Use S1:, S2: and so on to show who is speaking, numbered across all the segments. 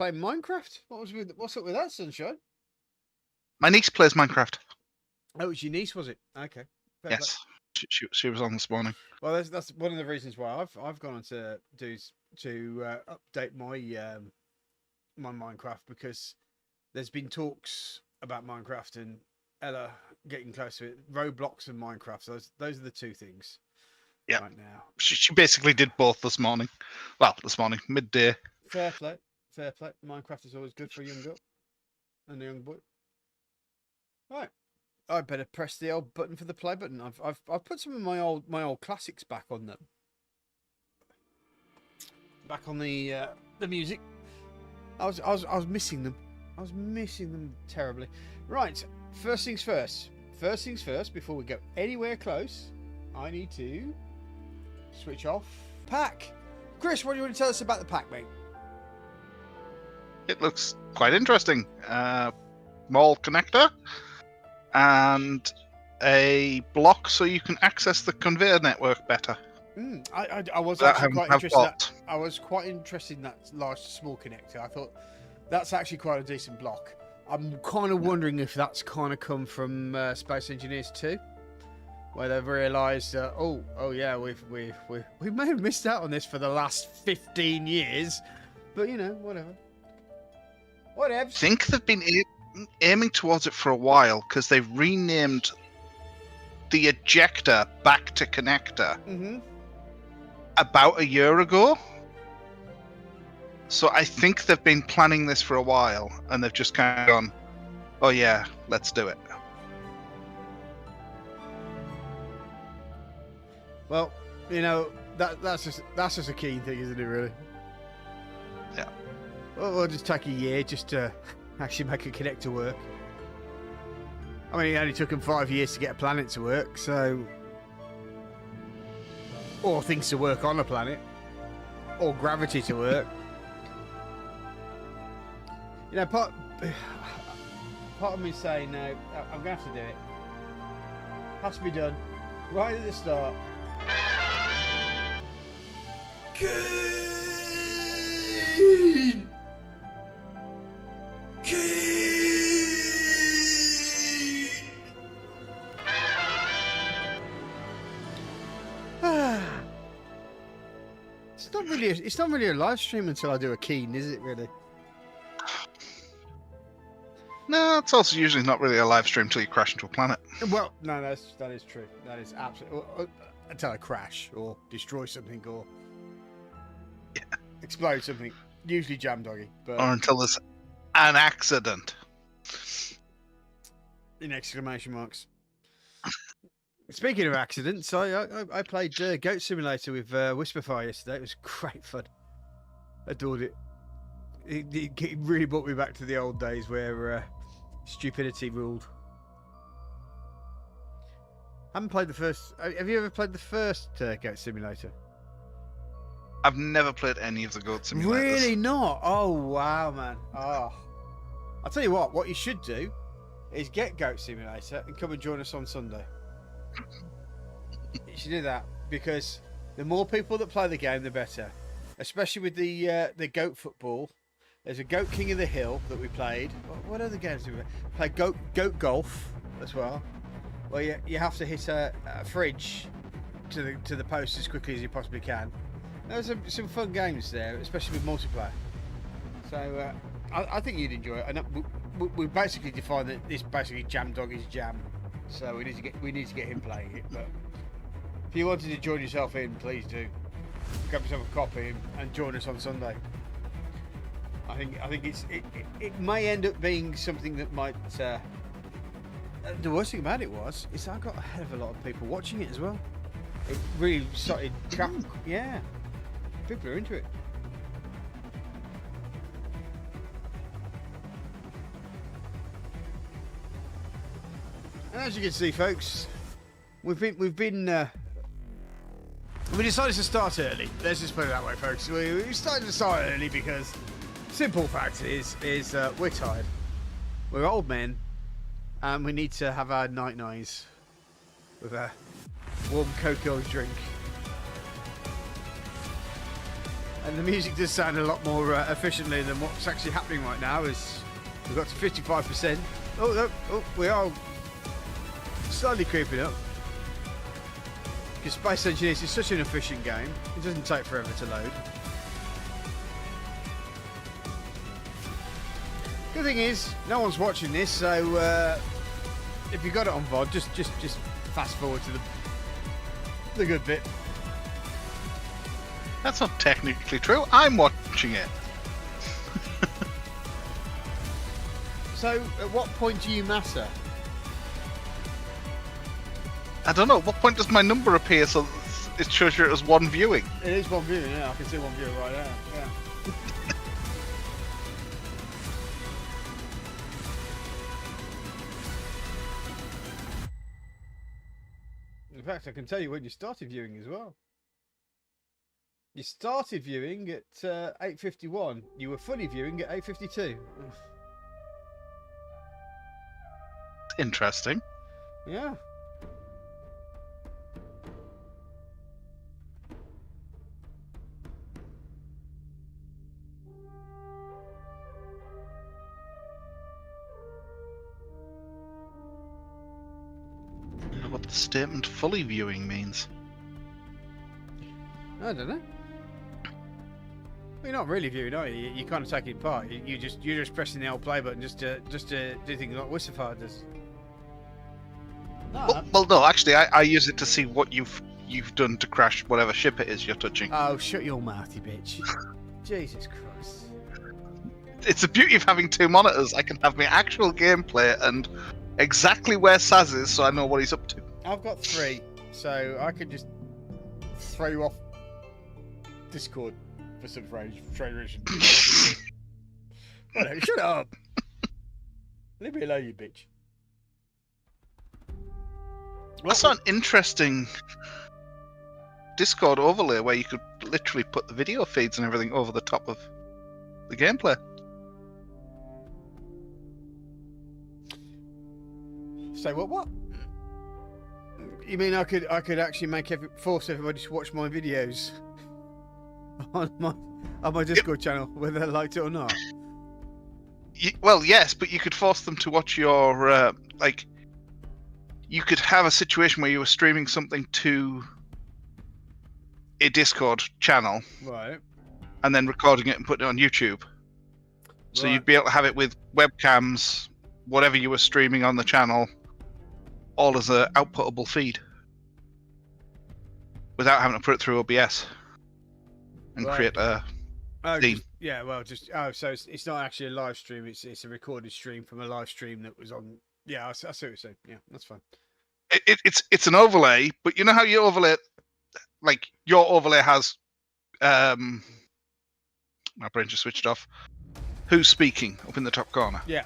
S1: Playing Minecraft? What's up with that, Sunshine?
S2: My niece plays Minecraft.
S1: Oh, it's your niece, was it? Okay. Fair
S2: Yes, she was on this morning.
S1: Well, that's one of the reasons why I've gone on to update my my Minecraft, because there's been talks about Minecraft and Ella getting close to it. Roblox and Minecraft. Those are the two things.
S2: Yeah.
S1: Right now.
S2: She basically did both this morning. Well, this morning, midday.
S1: Fair play. Fair play. Minecraft is always good for a young girl and a young boy. Right. I better press the old button for the play button. I've put some of my old classics back on them. Back on the music. I was missing them. I was missing them terribly. Right. First things first. First things first. Before we go anywhere close, I need to switch off pack. Chris, what do you want to tell us about the pack, mate?
S2: It looks quite interesting. Mall connector and a block so you can access the conveyor network better.
S1: I was actually quite interested. I was quite interested in that large to small connector. I thought that's actually quite a decent block. I'm kind of wondering if that's kind of come from Space Engineers 2, where they've realised, oh yeah, we may have missed out on this for the last 15 years, but you know, whatever. Whatever.
S2: I think they've been aiming towards it for a while, because they've renamed the ejector back to connector about a year ago. So I think they've been planning this for a while, and they've just kind of gone, oh yeah, let's do it.
S1: Well, you know, that's just a key thing, isn't it, really?
S2: Yeah.
S1: Well, it'll just take a year just to actually make a connector work. I mean, it only took them 5 years to get a planet to work, so... Or things to work on a planet. Or gravity to work. You know, part of me is saying, no, I'm going to have to do it. Has to be done. Right at the start. Keen! It's not really a live stream until I do a Keen, is it really?
S2: No, it's also usually not really a live stream until you crash into a planet.
S1: Well, no, that is true. That is absolutely until I crash or destroy something or explode something. Usually Jam Doggy, but
S2: or until there's an accident.
S1: In exclamation marks. Speaking of accidents, I played Goat Simulator with Whisperfire yesterday. It was great fun. Adored it. It really brought me back to the old days where stupidity ruled. Haven't played the first. Have you ever played the first Goat Simulator?
S2: I've never played any of the Goat Simulators.
S1: Really not? Oh wow, man. Oh, I'll tell you what you should do is get Goat Simulator and come and join us on Sunday. You should do that, because the more people that play the game, the better. Especially with the goat football. There's a Goat King of the Hill that we played. What other games did we play? Goat Golf as well, where you have to hit a fridge to the post as quickly as you possibly can. There's some fun games there, especially with multiplayer. So I think you'd enjoy it. And we basically defined that this basically Jam Doggy's jam. So we need to get him playing it. But if you wanted to join yourself in, please do. Grab yourself a copy and join us on Sunday. I think it may end up being something that might. The worst thing about it is I got a hell of a lot of people watching it as well. It really started. Yeah, people are into it. And as you can see, folks, we decided to start early. Let's just put it that way, folks. We decided to start early because simple fact is we're tired. We're old men, and we need to have our nights with a warm cocoa drink. And the music does sound a lot more efficiently than what's actually happening right now. Is we've got to 55%. Oh, we are slowly creeping up. Because Space Engineers is such an efficient game. It doesn't take forever to load. Good thing is, no one's watching this, so if you got it on VOD, just fast forward to the good bit.
S2: That's not technically true. I'm watching it.
S1: So, at what point do you matter?
S2: I don't know. What point does my number appear so it shows you it as one viewing?
S1: It is one viewing, yeah. I can see one viewer right there. Yeah. In fact, I can tell you when you started viewing as well. You started viewing at 8:51. You were fully viewing at 8:52.
S2: Interesting.
S1: Yeah.
S2: I don't know what the statement fully viewing means.
S1: I don't know. You're not really viewing, are you? You're kind of taking part. You're just pressing the old play button just to do things like Wissifar does. No.
S2: Well, no. Actually, I use it to see what you've done to crash whatever ship it is you're touching.
S1: Oh, shut your mouth, you bitch! Jesus Christ!
S2: It's the beauty of having two monitors. I can have my actual gameplay and exactly where Saz is, so I know what he's up to.
S1: I've got 3, so I could just throw you off Discord for some trade reason. Whatever, shut up! Leave me alone, you bitch.
S2: I saw an interesting Discord overlay where you could literally put the video feeds and everything over the top of the gameplay.
S1: Say what? You mean I could actually force everybody to watch my videos on my Discord channel, whether they liked it or not?
S2: Well, yes, but you could force them to watch your you could have a situation where you were streaming something to a Discord channel,
S1: Right.
S2: and then recording it and putting it on YouTube. So
S1: Right.
S2: you'd be able to have it with webcams, whatever you were streaming on the channel, all as a outputable feed, without having to put it through OBS and
S1: Right.
S2: create a theme.
S1: So it's not actually a live stream. It's a recorded stream from a live stream that was on. Yeah, I see what you're saying. Yeah, that's fine.
S2: It's an overlay, but you know how you overlay, like your overlay has, my brain just switched off. Who's speaking up in the top corner?
S1: Yeah.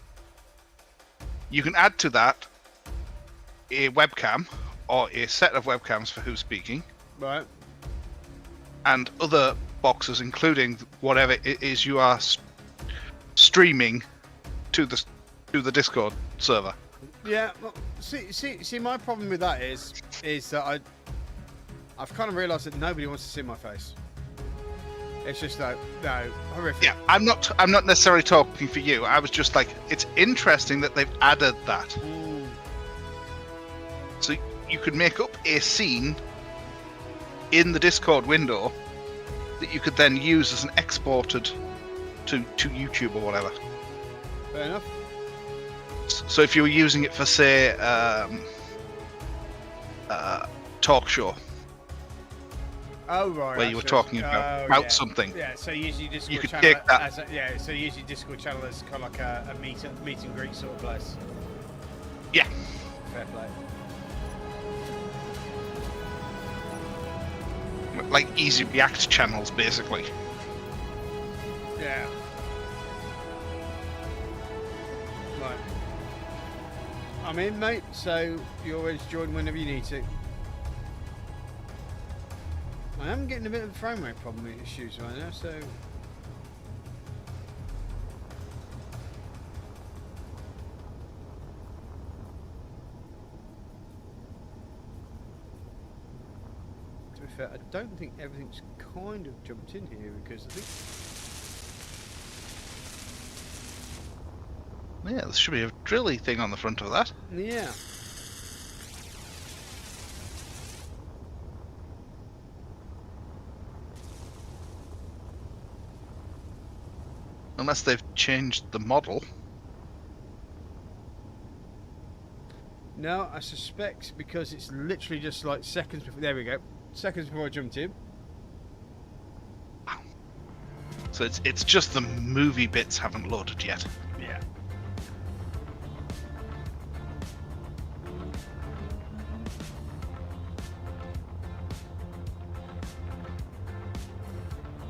S2: You can add to that a webcam or a set of webcams for who's speaking,
S1: Right.
S2: and other boxes, including whatever it is you are streaming to the Discord server.
S1: Yeah. Well, see, my problem with that is that I've kind of realised that nobody wants to see my face. It's just like, no, horrific.
S2: Yeah, I'm not necessarily talking for you. I was just like, it's interesting that they've added that.
S1: Mm.
S2: So you could make up a scene in the Discord window that you could then use as an exported to YouTube or whatever.
S1: Fair enough.
S2: So if you were using it for, say, talk show,
S1: Oh right.
S2: where you were talking about
S1: yeah.
S2: something,
S1: Yeah. So you use your Discord
S2: you could
S1: channel
S2: take that.
S1: So you use your Discord channel as kind of like a meet and greet sort of place.
S2: Yeah.
S1: Fair play.
S2: Like easy react channels, basically.
S1: Yeah. Right. I'm in, mate. So you're ready to join whenever you need to. I am getting a bit of a frame rate problem issues right now, so. fair, I don't think everything's kind of jumped in here because I think.
S2: Yeah, there should be a drilly thing on the front of that.
S1: Yeah.
S2: Unless they've changed the model.
S1: No, I suspect because it's literally just like seconds before. There we go. Seconds before I jumped in.
S2: So it's just the movie bits haven't loaded yet.
S1: Yeah.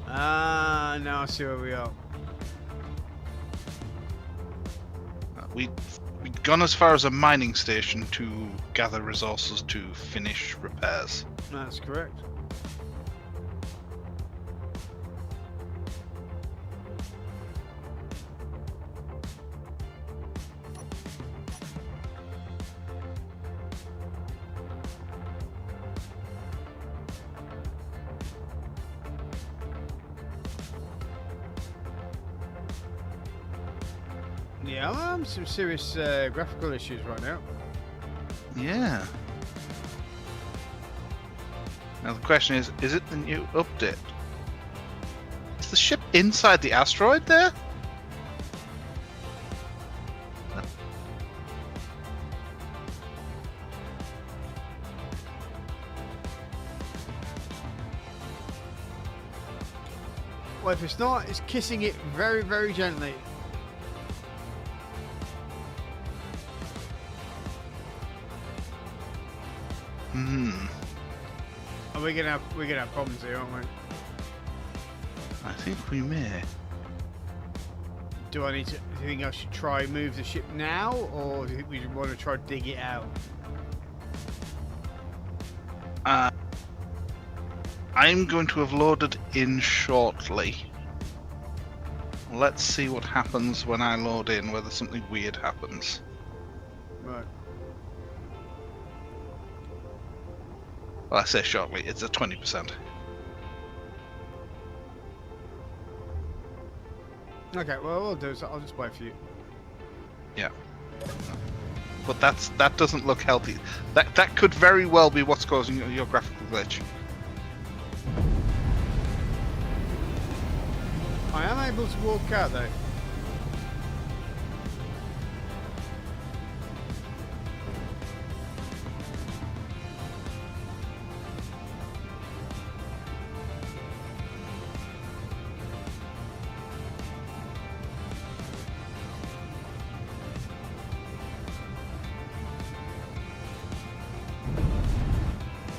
S1: Ah, now I see where we are.
S2: We'd gone as far as a mining station to gather resources to finish repairs.
S1: That's correct. Yeah, I'm having some serious graphical issues right now.
S2: Yeah. Now the question is it the new update? Is the ship inside the asteroid there?
S1: Well, if it's not, it's kissing it very, very gently. And we're gonna have problems here, aren't we?
S2: I think we may.
S1: Do you think I should try move the ship now, or do you think we want to try dig it out?
S2: I'm going to have loaded in shortly. Let's see what happens when I load in, whether something weird happens.
S1: Right.
S2: Well, I say shortly, it's at 20%.
S1: Okay, well, what I'll do is I'll just wait for you.
S2: Yeah. But that doesn't look healthy. That could very well be what's causing your graphical glitch.
S1: I am able to walk out though.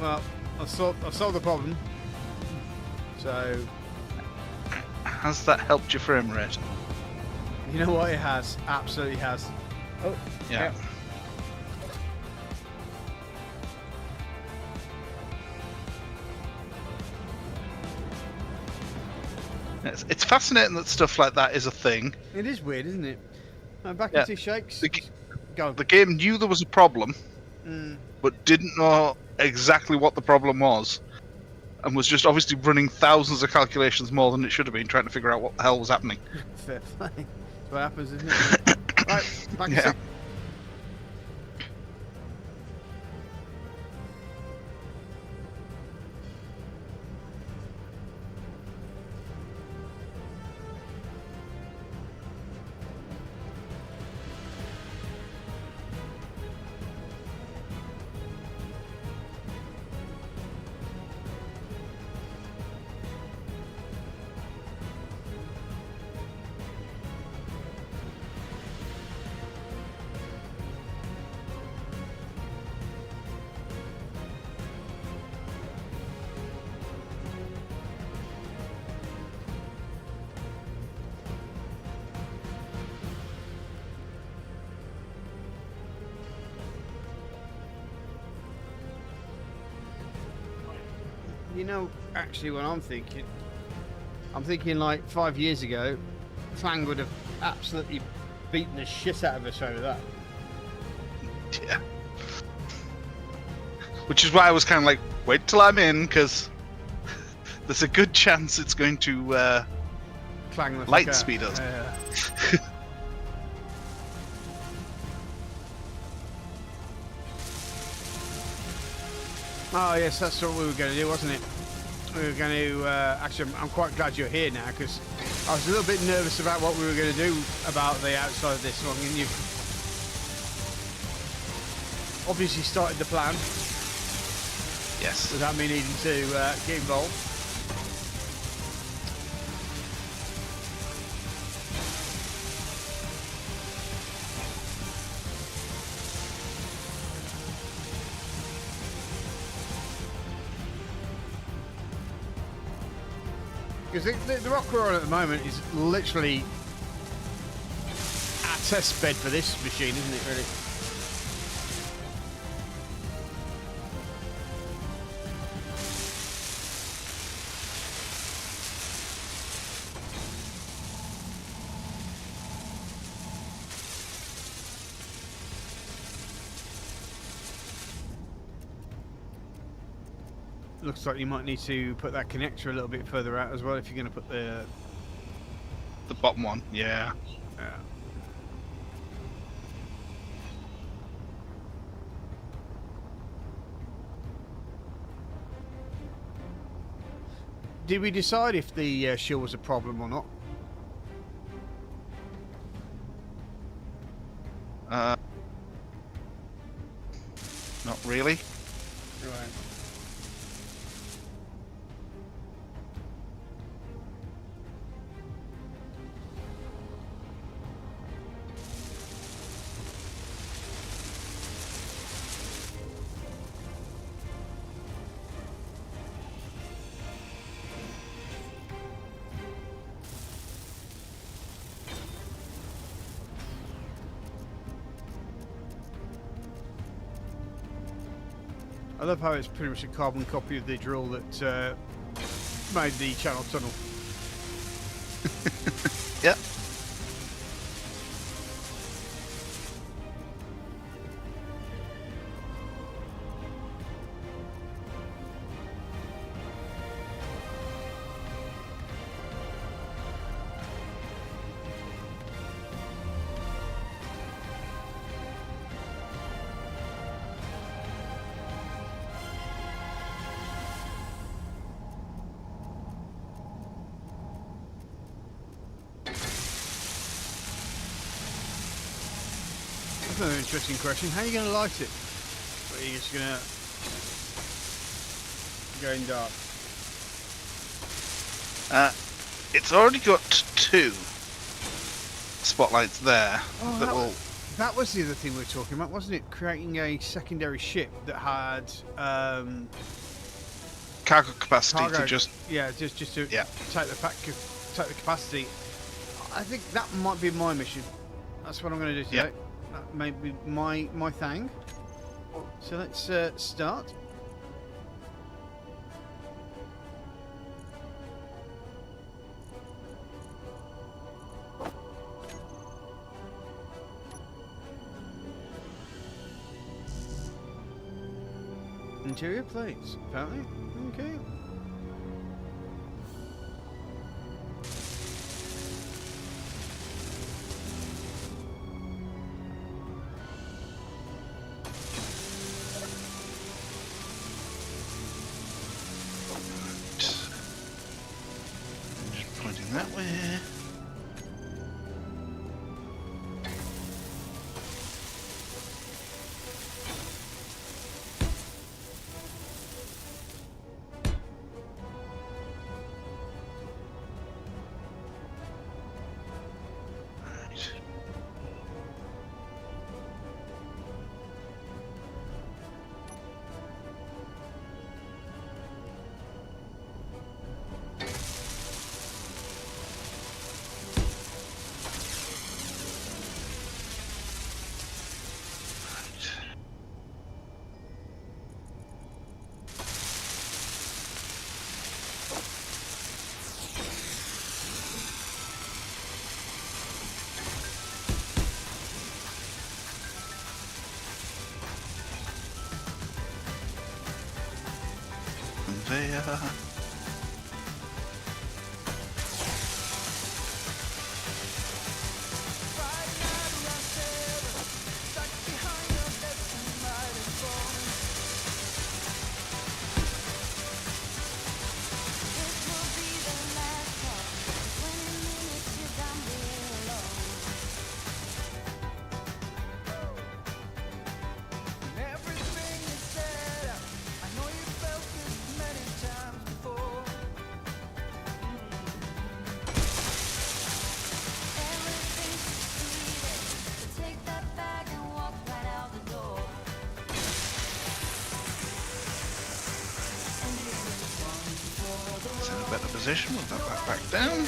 S1: Well, I've solved the problem. So,
S2: Has that helped your frame rate?
S1: you know what? It has. Absolutely has. Oh,
S2: Yeah. It's fascinating that stuff like that is a thing.
S1: It is weird, isn't it? Back
S2: Yeah.
S1: into shakes.
S2: The,
S1: Go.
S2: the game knew there was a problem,
S1: Mm.
S2: but didn't know exactly what the problem was, and was just obviously running thousands of calculations more than it should have been, trying to figure out what the hell was happening.
S1: Fair play. That's what happens, isn't it? Right, back
S2: Yeah.
S1: to You know, actually, what I'm thinking like 5 years ago, Fang would have absolutely beaten the shit out of us over that.
S2: Yeah. Which is why I was kind of like, wait till I'm in, because there's a good chance it's going to
S1: Clang the
S2: light
S1: fuck out.
S2: speed us.
S1: Oh yes, that's what we were going to do, wasn't it? We were going to. Actually, I'm quite glad you're here now because I was a little bit nervous about what we were going to do about the outside of this one, and you've obviously started the plan
S2: Yes.
S1: without me needing to get involved. Because the rock we're on at the moment is literally our test bed for this machine, isn't it, really? Looks like you might need to put that connector a little bit further out as well if you're going to put the...
S2: The bottom one, yeah.
S1: Did we decide if the shield was a problem or not?
S2: Not really.
S1: Right. I love how it's pretty much a carbon copy of the drill that made the channel tunnel.
S2: Yep.
S1: That's another interesting question. How are you going to light it? Or are you just going to go in dark?
S2: It's already got 2 spotlights there
S1: Oh,
S2: that will.
S1: that was the other thing we were talking about, wasn't it? Creating a secondary ship that had
S2: Cargo capacity
S1: cargo.
S2: to just.
S1: Yeah, just to
S2: Yeah.
S1: take the capacity. I think that might be my mission. That's what I'm going to do today.
S2: Yeah.
S1: That may be my thing. So let's start. Interior plates, apparently. Okay.
S2: Just pointing that way. Right. Conveyor. a better position. We'll have that back down.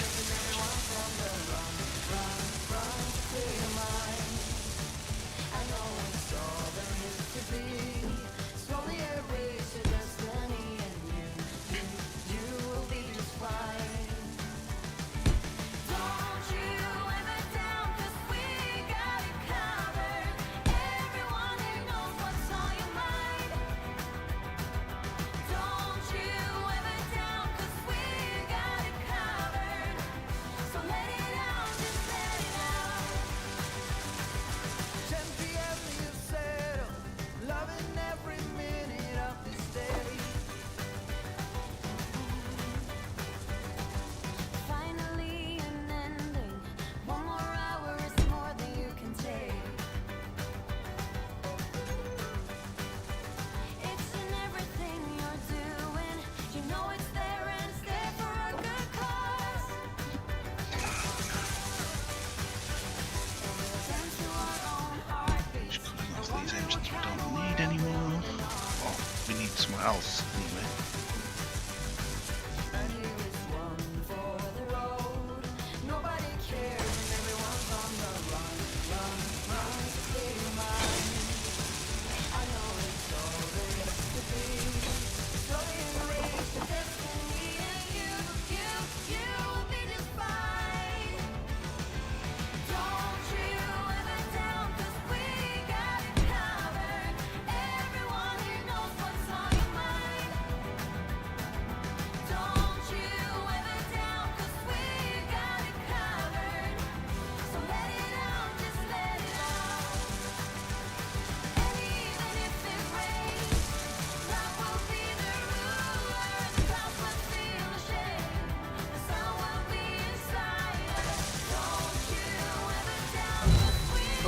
S2: Somewhere else anyway.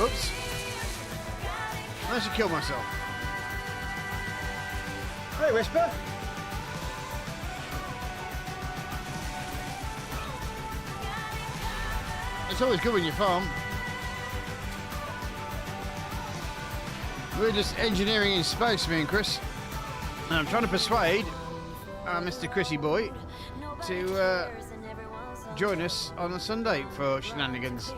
S1: Oops. I should kill myself. Hey, Whisper. It's always good when you farm. We're just engineering in space, me and Chris. And I'm trying to persuade Mr. Chrissy Boy to join us on a Sunday for shenanigans.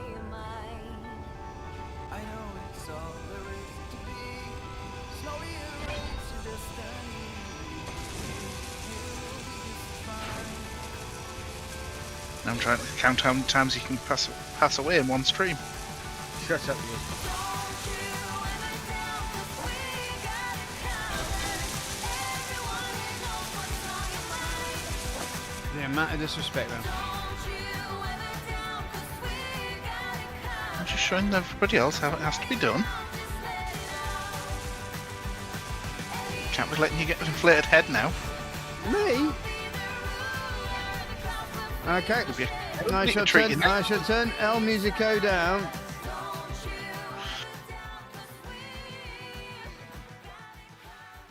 S2: I'm trying to count how many times you can pass away in one stream.
S1: Shut up, you. The amount of disrespect, though.
S2: I'm just showing everybody else how it has to be done. Can't be letting you get an inflated head now.
S1: Me? Okay. I shall turn El Musico down.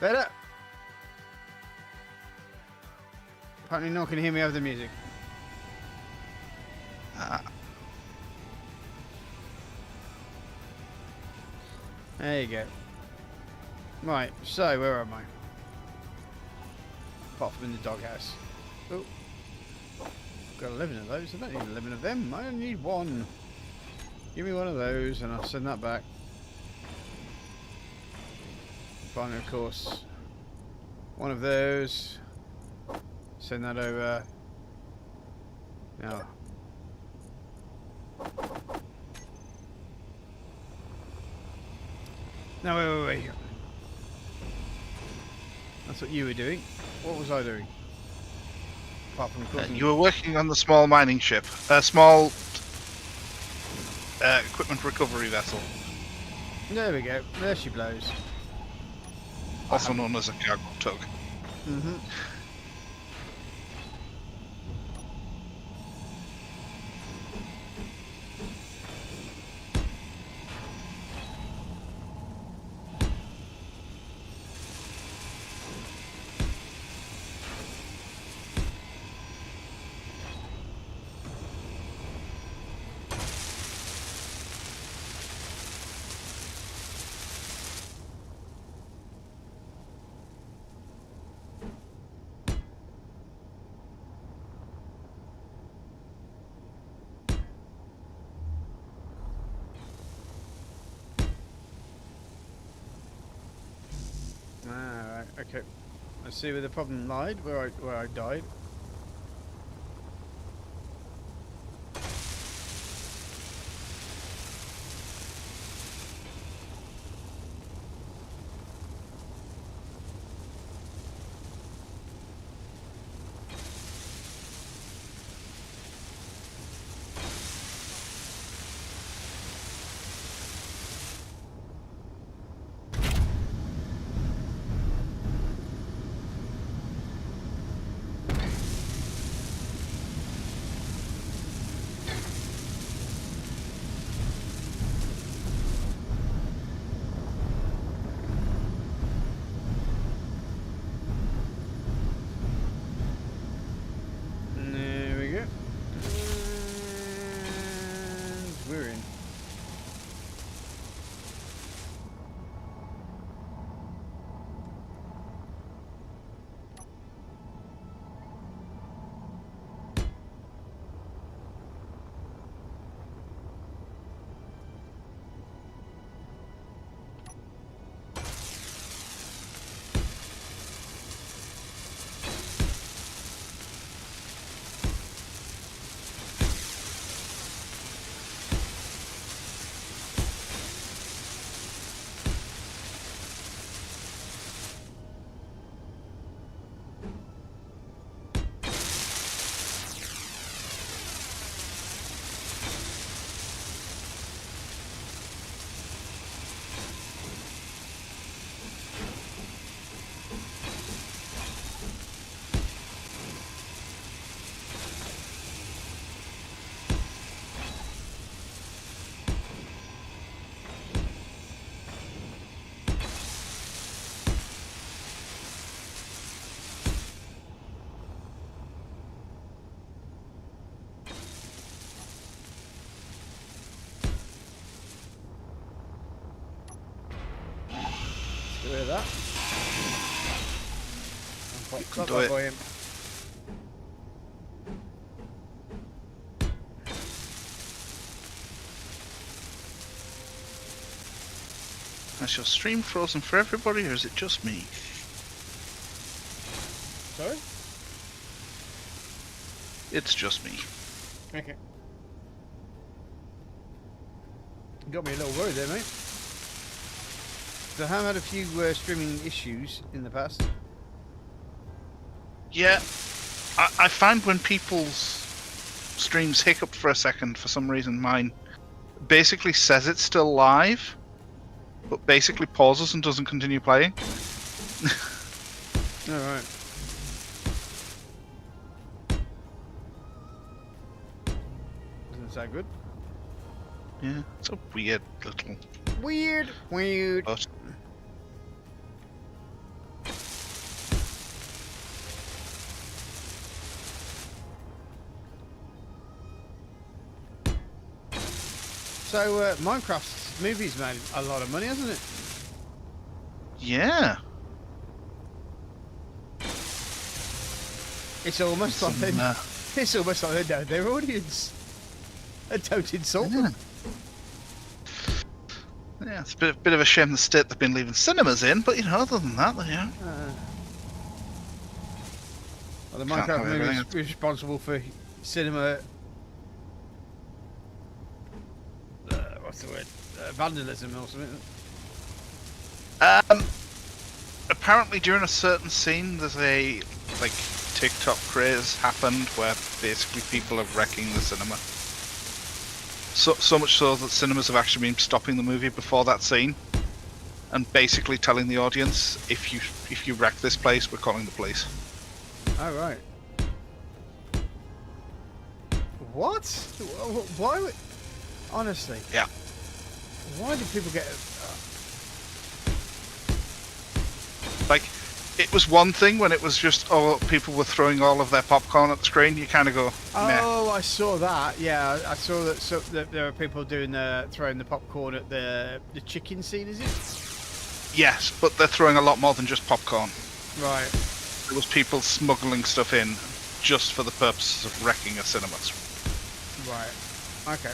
S1: Better? Apparently no one can hear me over the music. There you go. Right, so where am I? Apart from in the doghouse. Oh. Got 11 of those. I don't need 11 of them. I only need one. Give me one of those and I'll send that back. Finally, of course, one of those. Send that over. Now. No, wait. That's what you were doing. What was I doing? Apart from cooking.
S2: You were working on the small mining ship, small equipment recovery vessel.
S1: There we go. There she blows.
S2: Also known as a cargo tug.
S1: Mm-hmm. Okay. Let's see where the problem lied. Where I died. There we go. And we're in. Get rid of that.
S2: You can
S1: Got
S2: do
S1: that
S2: it.
S1: boy in.
S2: Has your stream frozen for everybody, or is it just me?
S1: Sorry?
S2: It's just me.
S1: Okay. Got me a little worried there, mate. So I have had a few streaming issues in the past.
S2: Yeah, I find when people's streams hiccup for a second, for some reason mine basically says it's still live, but basically pauses and doesn't continue playing.
S1: Alright. Doesn't sound good.
S2: Yeah, it's a weird little...
S1: Weird.
S2: But
S1: So, Minecraft's movie's made a lot of money, hasn't it?
S2: yeah.
S1: It's almost like
S2: Some,
S1: it's almost like they know their audience. And don't insult them.
S2: Yeah, it's a bit of a shame the state they've been leaving cinemas in, but you know, other than that, yeah.
S1: Well, the
S2: Can't
S1: Minecraft
S2: have
S1: movie
S2: everything.
S1: is responsible for cinema. What's the word? Vandalism or something.
S2: Apparently during a certain scene, there's a like TikTok craze happened where basically people are wrecking the cinema. So much so that cinemas have actually been stopping the movie before that scene, and basically telling the audience, if you wreck this place, we're calling the police.
S1: Oh right. What? Why? Honestly.
S2: Yeah.
S1: Why do people get?
S2: Like, it was one thing when it was just, people were throwing all of their popcorn at the screen. You kind of go, meh.
S1: Oh, I saw that. Yeah, I saw that. So that there are people doing throwing the popcorn at the chicken scene. Is it?
S2: Yes, but they're throwing a lot more than just popcorn.
S1: Right.
S2: There was people smuggling stuff in just for the purposes of wrecking a cinema.
S1: Right. Okay.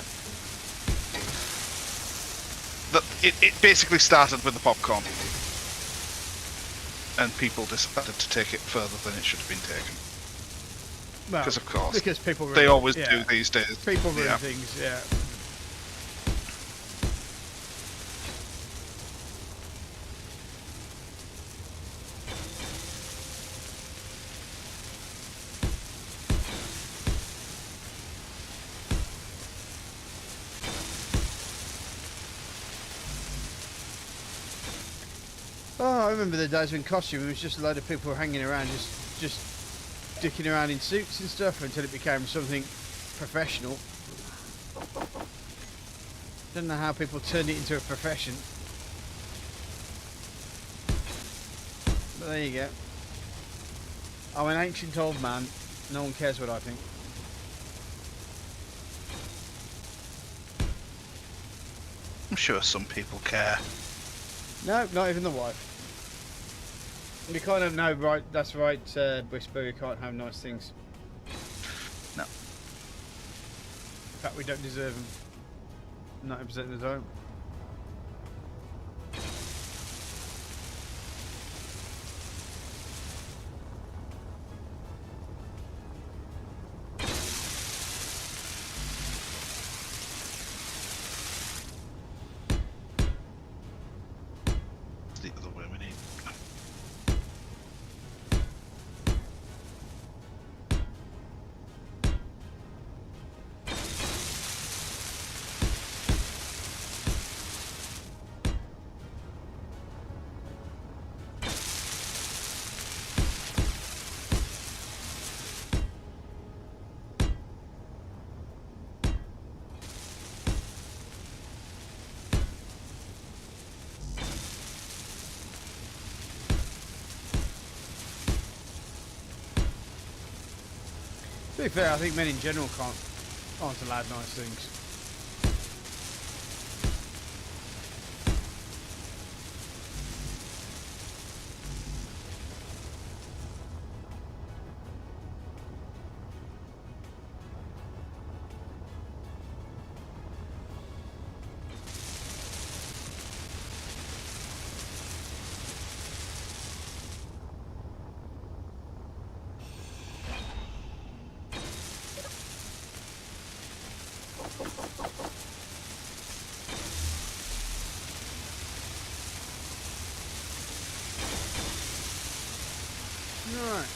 S2: It basically started with the popcorn. and people decided to take it further than it should have been taken.
S1: Well,
S2: Because of course,
S1: because people
S2: they
S1: ruin-
S2: always
S1: yeah.
S2: do these days.
S1: People ruin
S2: Yeah.
S1: things, yeah. Oh, I remember the days when costume was just a load of people hanging around, just dicking around in suits and stuff until it became something professional. Don't know how people turned it into a profession. But there you go. I'm an ancient old man. No one cares what I think.
S2: I'm sure some people care.
S1: No, not even the wife. You can't have no right. That's right, Whisper. You can't have nice things.
S2: No.
S1: In fact, we don't deserve them. 90% of the time.
S2: The other way we need.
S1: To be fair, I think men in general aren't allowed nice things. Right.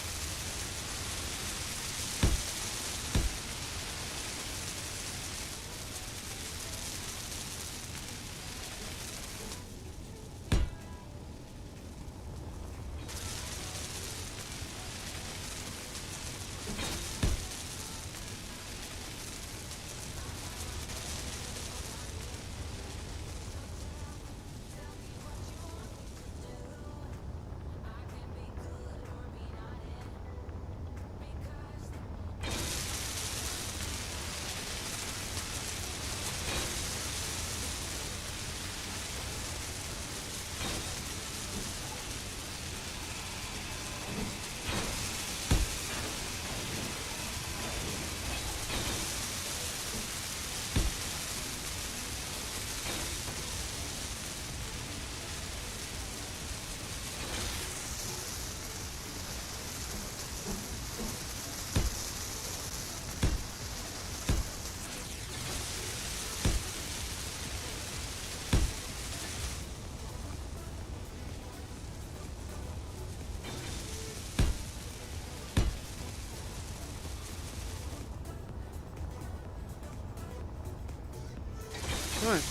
S1: Right.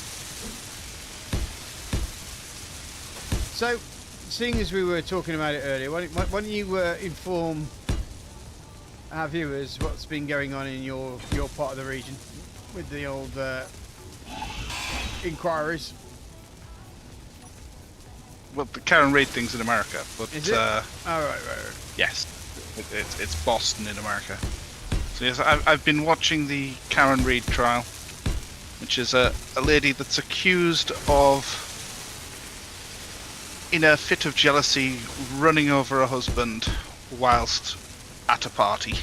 S1: So, seeing as we were talking about it earlier, why don't you inform our viewers what's been going on in your part of the region with the old inquiries?
S2: Well, the Karen Reid thing's in America, but
S1: Is it? Oh, right.
S2: yes, it's Boston in America. So yes, I've been watching the Karen Reid trial, which is a lady that's accused of, in a fit of jealousy, running over her husband whilst at a party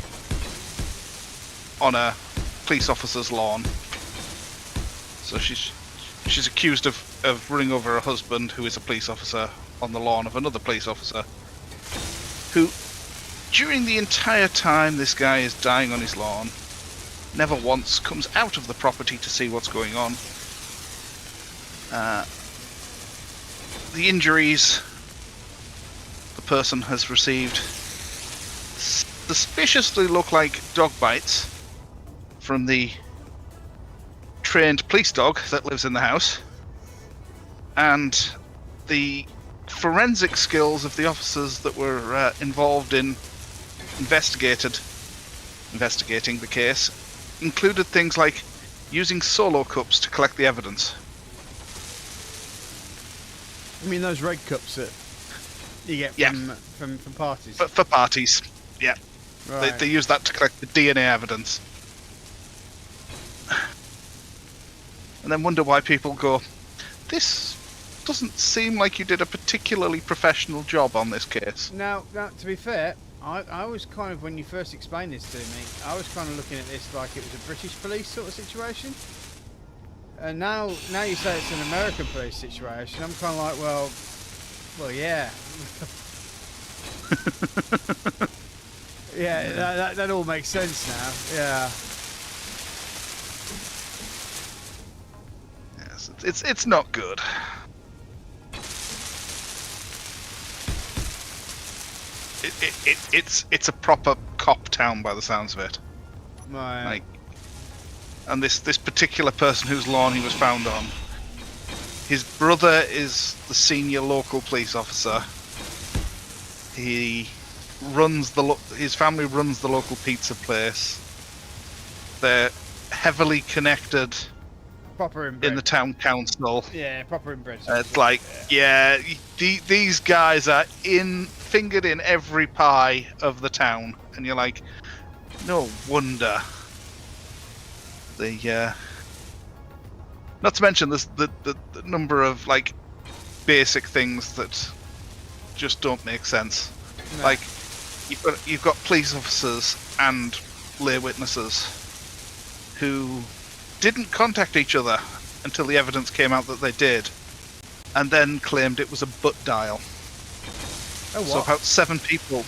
S2: on a police officer's lawn. So she's accused of running over her husband, who is a police officer, on the lawn of another police officer who, during the entire time this guy is dying on his lawn, never once comes out of the property to see what's going on. The injuries the person has received suspiciously look like dog bites from the trained police dog that lives in the house, and the forensic skills of the officers that were involved in investigating the case included things like using solo cups to collect the evidence.
S1: I mean those red cups that you get from parties.
S2: For parties, yeah.
S1: Right.
S2: They use that to collect the DNA evidence. And then wonder why people go, this doesn't seem like you did a particularly professional job on this case.
S1: Now, to be fair, I was kind of, when you first explained this to me, I was kind of looking at this like it was a British police sort of situation. And now you say it's an American police situation, I'm kind of like, well, yeah. Yeah, that all makes sense now. Yeah.
S2: Yes, it's not good. It's a proper cop town by the sounds of it.
S1: Right.
S2: Like, and this particular person whose lawn he was found on, his brother is the senior local police officer. He runs his family runs the local pizza place. They're heavily connected
S1: Proper inbred.
S2: in the town council.
S1: Yeah, proper inbred.
S2: It's like, yeah, these guys are fingered in every pie of the town, and you're like, no wonder. Not to mention the number of like basic things that just don't make sense.
S1: No.
S2: Like, you've got police officers and lay witnesses who didn't contact each other until the evidence came out that they did, and then claimed it was a butt dial.
S1: Oh, what?
S2: So about 7 people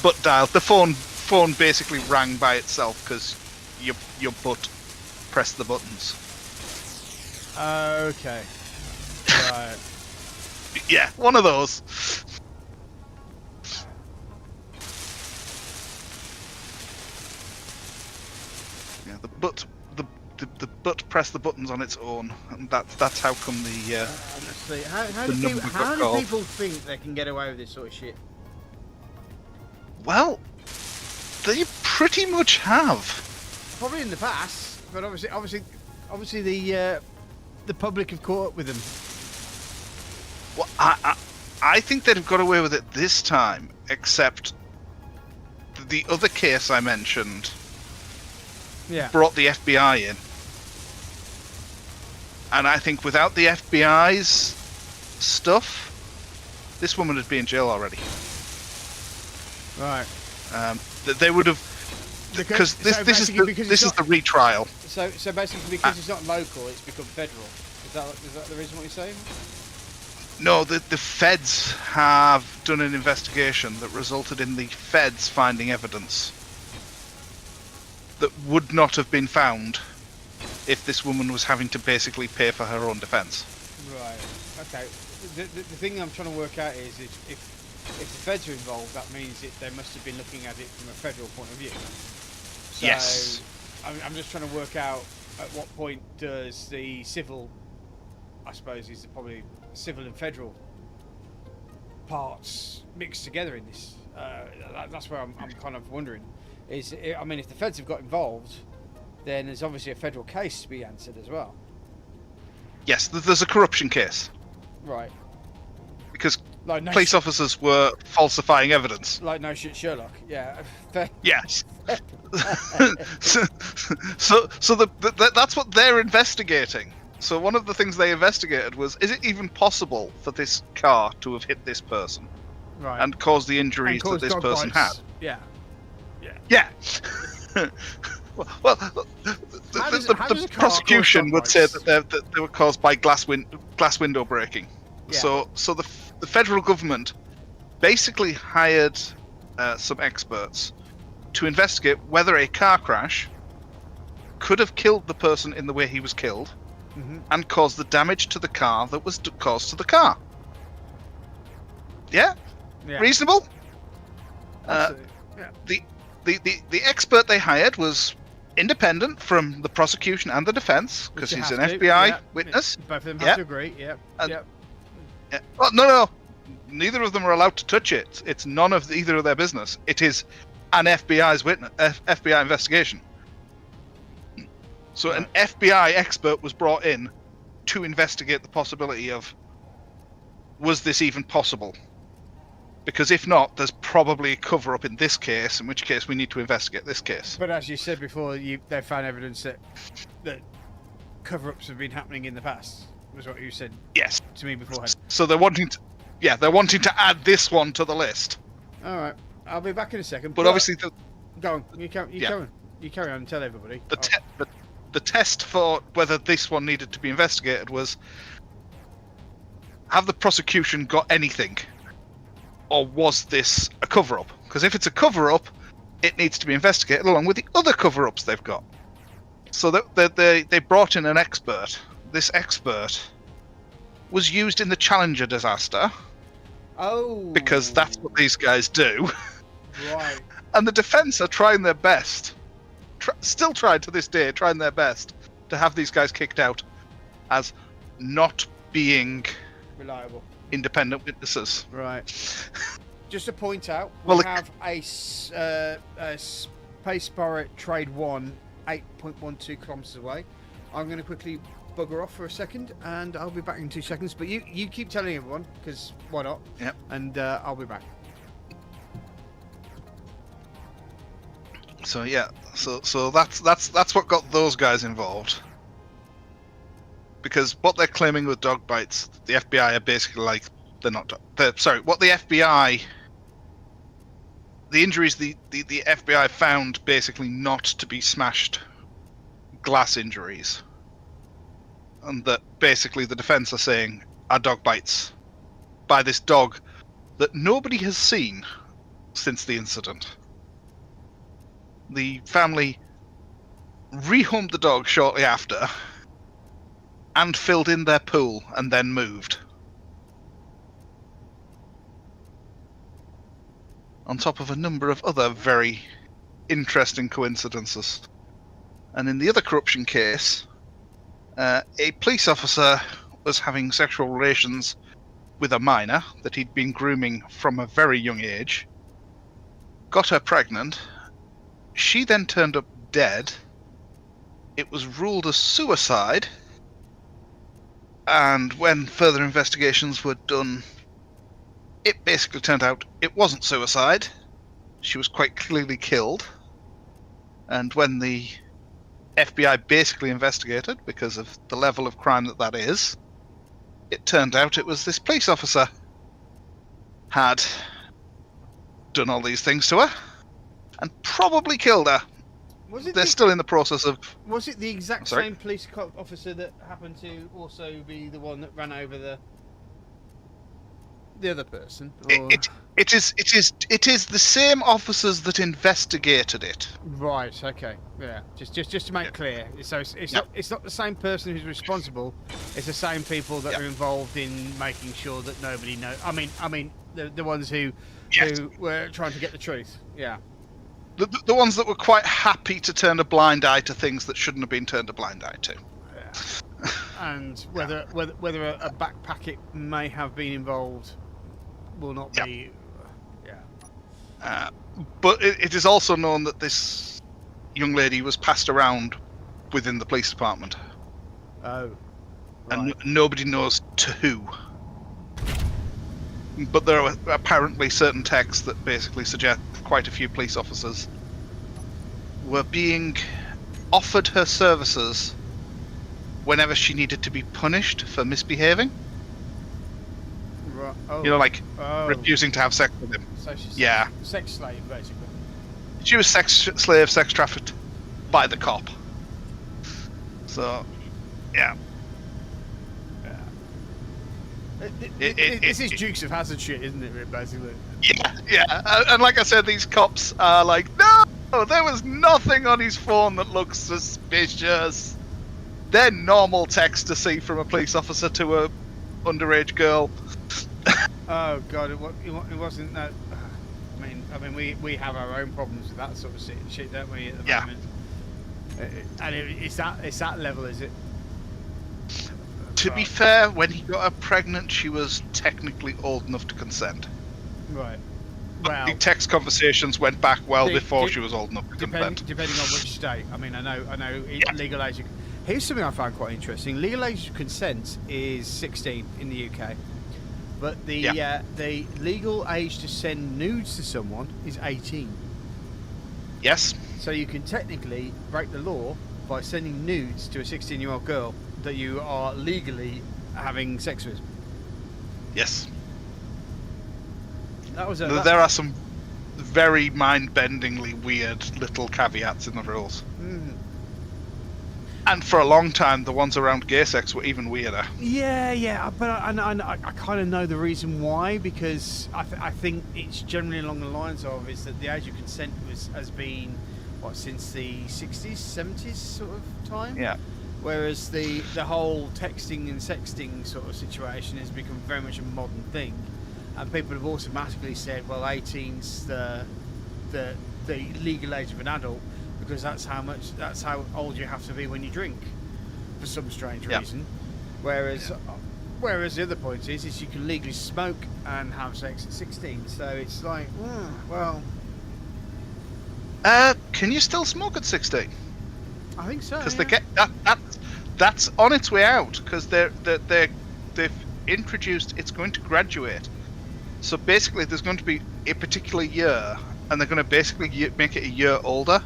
S2: butt dialed. The phone basically rang by itself because your butt pressed the buttons.
S1: Okay. Right.
S2: Yeah, one of those. Yeah, the butt pressed the buttons on its own, and that's how come the
S1: Honestly, how
S2: the
S1: do
S2: number
S1: people,
S2: got
S1: how do
S2: called.
S1: people think they can get away with this sort of shit?
S2: Well, they pretty much have.
S1: Probably in the past, but obviously the public have caught up with them.
S2: Well, I think they'd have got away with it this time, except the other case I mentioned
S1: Yeah.
S2: brought the FBI in. And I think without the FBI's stuff, this woman would be in jail already.
S1: Right.
S2: They would have, because this is the retrial.
S1: So basically, because it's not local, it's become federal. Is that the reason what you're saying?
S2: No, the feds have done an investigation that resulted in the feds finding evidence that would not have been found if this woman was having to basically pay for her own defence.
S1: Right. Okay. The thing I'm trying to work out is if the feds are involved, that means they must have been looking at it from a federal point of view. So,
S2: Yes.
S1: I'm just trying to work out at what point does the civil, I suppose, is probably civil and federal parts mixed together in this. That's where I'm kind of wondering. I mean, if the feds have got involved, then there's obviously a federal case to be answered as well.
S2: Yes, there's a corruption case.
S1: Right.
S2: Because
S1: Like no
S2: police officers were falsifying evidence.
S1: Like no shit Sherlock. Yeah.
S2: Yes. so that's what they're investigating. So one of the things they investigated was, is it even possible for this car to have hit this person
S1: Right.
S2: and caused the injuries that this
S1: dog
S2: person
S1: bites.
S2: had?
S1: Yeah.
S2: Yeah. Well, the prosecution would say that they were caused by glass window breaking.
S1: Yeah.
S2: So the federal government basically hired some experts to investigate whether a car crash could have killed the person in the way he was killed and caused the damage to the car that was caused to the car. Yeah? Reasonable?
S1: Absolutely.
S2: The expert they hired was independent from the prosecution and the defense because he's an FBI witness.
S1: Both of them have to agree.
S2: Yeah. Well, no. Neither of them are allowed to touch it. It's none of either of their business. It is an FBI investigation. So an FBI expert was brought in to investigate the possibility of, was this even possible? Because if not, there's probably a cover-up in this case, in which case we need to investigate this case.
S1: But as you said before, they found evidence that cover-ups have been happening in the past, was what you said to me beforehand.
S2: So they're wanting to add this one to the list.
S1: All right, I'll be back in a second.
S2: But obviously,
S1: go on. You carry on and tell everybody.
S2: The test for whether this one needed to be investigated was: have the prosecution got anything? Or was this a cover-up? Because if it's a cover-up, it needs to be investigated along with the other cover-ups they've got. So they brought in an expert. This expert was used in the Challenger disaster.
S1: Oh.
S2: Because that's what these guys do.
S1: Right.
S2: And the defense are trying their best, still trying to this day, trying their best to have these guys kicked out as not being
S1: reliable.
S2: Independent witnesses.
S1: Right. Just to point out,
S2: we
S1: have a Space Pirate Trade 1 8.12 kilometers away. I'm going to quickly bugger off for a second, and I'll be back in 2 seconds. But you keep telling everyone, because why not?
S2: Yep.
S1: And I'll be back.
S2: So yeah, so that's what got those guys involved. Because what they're claiming with dog bites, the FBI are basically like, what the FBI, the injuries the FBI found basically not to be smashed glass injuries. And that basically the defense are saying are dog bites by this dog that nobody has seen since the incident. The family rehomed the dog shortly after and filled in their pool and then moved. On top of a number of other very interesting coincidences. And in the other corruption case, a police officer was having sexual relations with a minor that he'd been grooming from a very young age, got her pregnant, she then turned up dead, it was ruled a suicide, and when further investigations were done, it basically turned out it wasn't suicide. She was quite clearly killed. And when the FBI basically investigated, because of the level of crime that is, it turned out it was this police officer had done all these things to her and probably killed her. They're still in the process of...
S1: Was it the exact same police officer that happened to also be the one that ran over the other person? Or...
S2: It is the same officers that investigated it.
S1: Right. Okay. Yeah. Just to make clear, so it's not the same person who's responsible. It's the same people that are involved in making sure that nobody knows. I mean the ones who were trying to get the truth. Yeah.
S2: The ones that were quite happy to turn a blind eye to things that shouldn't have been turned a blind eye to.
S1: Yeah. And whether a back packet may have been involved will not be. Yeah.
S2: But it is also known that this young lady was passed around within the police department.
S1: Oh. Right.
S2: And nobody knows to who. But there are apparently certain texts that basically suggest quite a few police officers were being offered her services whenever she needed to be punished for misbehaving.
S1: Right. Oh.
S2: You know, like refusing to have sex with him.
S1: So she's sex slave, basically.
S2: She was sex trafficked by the cop. So, yeah.
S1: This is Dukes of Hazzard shit, isn't it? Basically.
S2: Yeah. And like I said, these cops are like, no, there was nothing on his phone that looks suspicious. They're normal text to see from a police officer to a underage girl.
S1: Oh god, it wasn't that. I mean, we have our own problems with that sort of shit, don't we? At the moment. And it's that level, is it?
S2: To be fair, when he got her pregnant, she was technically old enough to consent.
S1: Right.
S2: Well, the text conversations went back before she was old enough to consent.
S1: Depending on which state. I mean, I know. Legal age. Here's something I found quite interesting. Legal age of consent is 16 in the UK, but the legal age to send nudes to someone is 18.
S2: Yes.
S1: So you can technically break the law by sending nudes to a 16-year-old girl that you are legally having sex with.
S2: Yes.
S1: There
S2: are some very mind-bendingly weird little caveats in the rules.
S1: Mm.
S2: And for a long time, the ones around gay sex were even weirder.
S1: Yeah, but I kind of know the reason why, because I think it's generally along the lines of is that the age of consent has been since the 60s, 70s sort of time.
S2: Yeah.
S1: Whereas the whole texting and sexting sort of situation has become very much a modern thing, and people have automatically said, well, 18's the legal age of an adult, because that's how old you have to be when you drink, for some strange reason. Whereas the other point is you can legally smoke and have sex at 16. So it's like, well.
S2: Can you still smoke at 16?
S1: I think so.
S2: Because they get that's on its way out, because they've introduced it's going to graduate. So basically, there's going to be a particular year, and they're going to basically make it a year older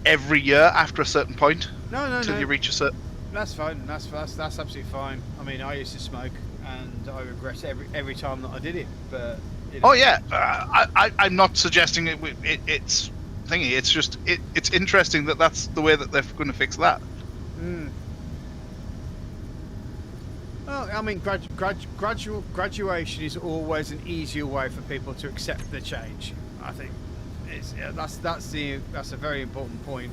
S2: every year after a certain point.
S1: No.
S2: Until you reach a certain.
S1: That's fine. That's absolutely fine. I mean, I used to smoke, and I regret every time that I did it. But
S2: Oh yeah, I'm not suggesting it's thingy. It's just it's interesting that that's the way that they're going to fix that.
S1: Well, I mean, graduation is always an easier way for people to accept the change. I think that's a very important point.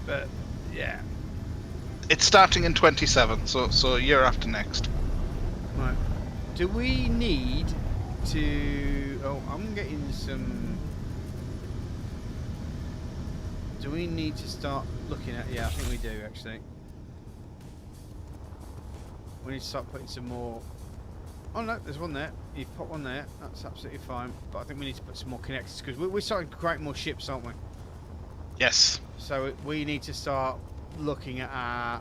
S1: But yeah,
S2: it's starting in 27, so a year after next.
S1: Right. Do we need to? Oh, I'm getting some. Do we need to start looking at? Yeah, I think we do actually. We need to start putting some more. Oh no, there's one there. You've put one there. That's absolutely fine. But I think we need to put some more connectors, because we're starting to create more ships, aren't we?
S2: Yes.
S1: So we need to start looking at our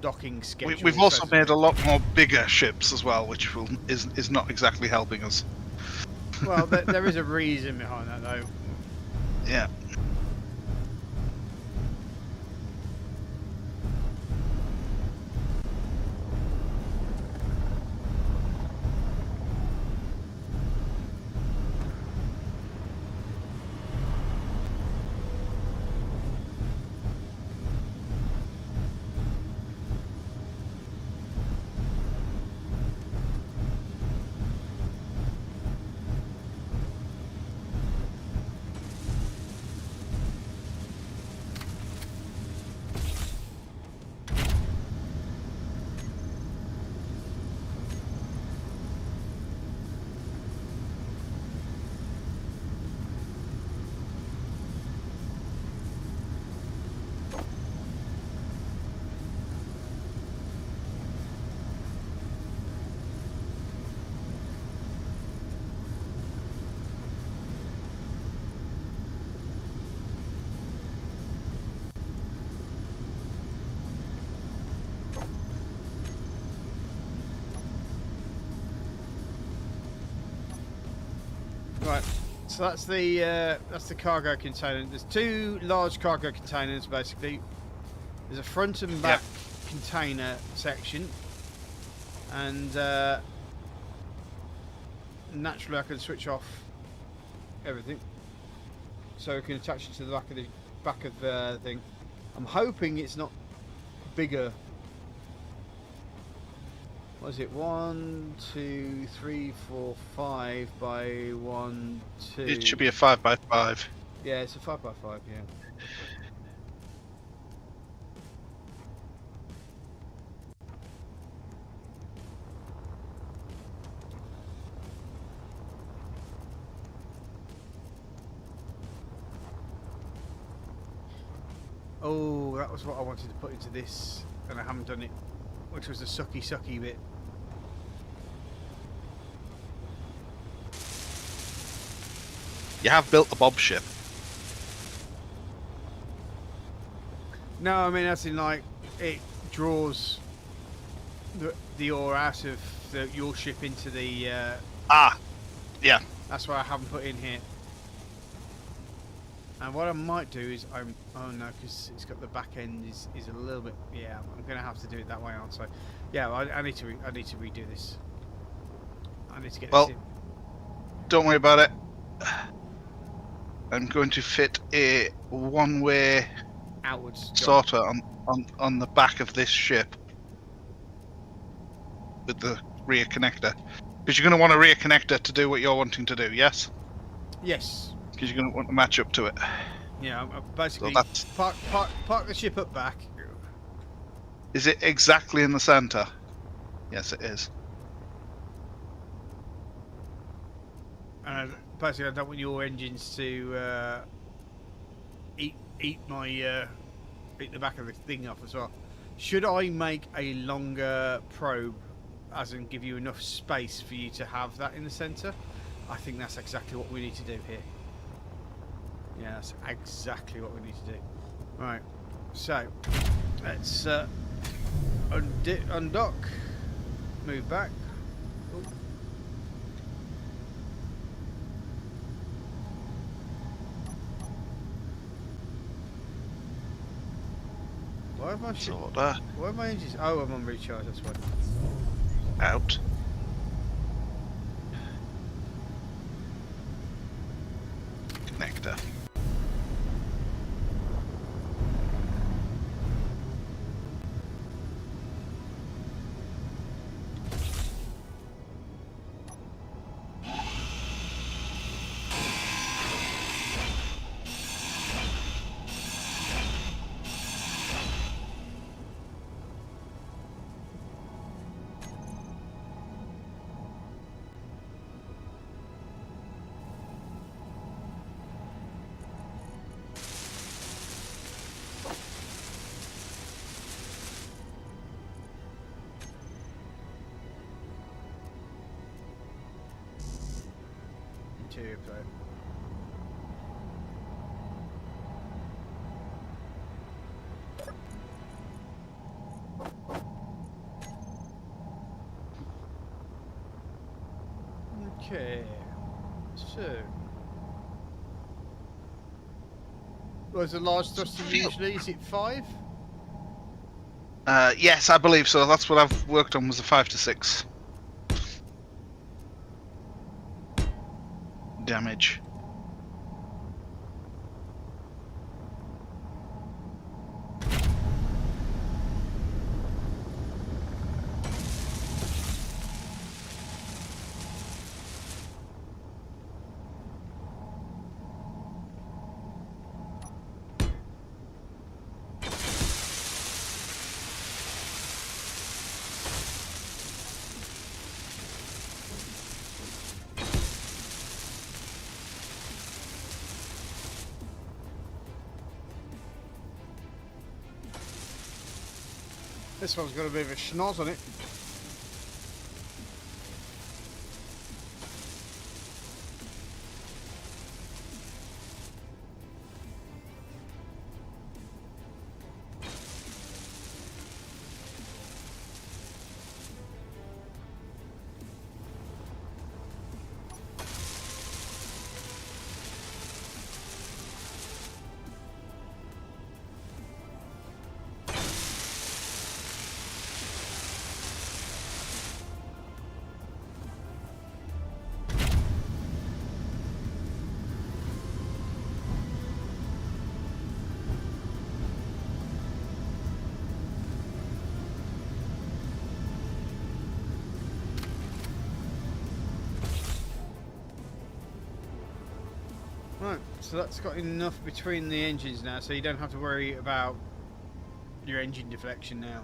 S1: docking schedule.
S2: We've also made a lot more bigger ships as well, which is not exactly helping us.
S1: Well, there is a reason behind that, though.
S2: Yeah.
S1: Right, so that's the cargo container. There's two large cargo containers basically. There's a front and back container section, and naturally I can switch off everything, so we can attach it to the back of the thing. I'm hoping it's not bigger. What is it? 1, 2, 3, 4, 5 by 1, 2.
S2: It should be a 5x5.
S1: Yeah, it's a 5x5. Yeah. Oh, that was what I wanted to put into this, and I haven't done it, which was the sucky bit.
S2: You have built the Bob ship.
S1: No, I mean as in like it draws the ore out of your ship into the.
S2: Yeah.
S1: That's why I haven't put in here. And what I might do is oh no, because it's got the back end is a little bit. Yeah, I'm gonna have to do it that way, aren't I? Yeah, I need to redo this. I need to get this in.
S2: Don't worry about it. I'm going to fit a one-way
S1: Outwards
S2: sorter on the back of this ship with the rear connector, because you're going to want a rear connector to do what you're wanting to do. Yes.
S1: Yes.
S2: Because you're going to want to match up to it.
S1: Yeah, I'm basically
S2: So
S1: park the ship up back.
S2: Is it exactly in the center? Yes, it is.
S1: And basically, I don't want your engines to eat the back of the thing up as well. Should I make a longer probe, as in give you enough space for you to have that in the center? I think that's exactly what we need to do here. Yeah, that's exactly what we need to do. Right, so let's undock, move back. Ooh. Why am I
S2: Sorter.
S1: Why are my engines? Oh, I'm on recharge. That's why.
S2: Out. Connector.
S1: Interior probe. Okay, so what's the large thruster usually? Is it 5?
S2: Yes, I believe so. That's what I've worked on, was a 5 to 6 damage.
S1: This one's got a bit of a schnoz on it. Right, so that's got enough between the engines now, so you don't have to worry about your engine deflection now.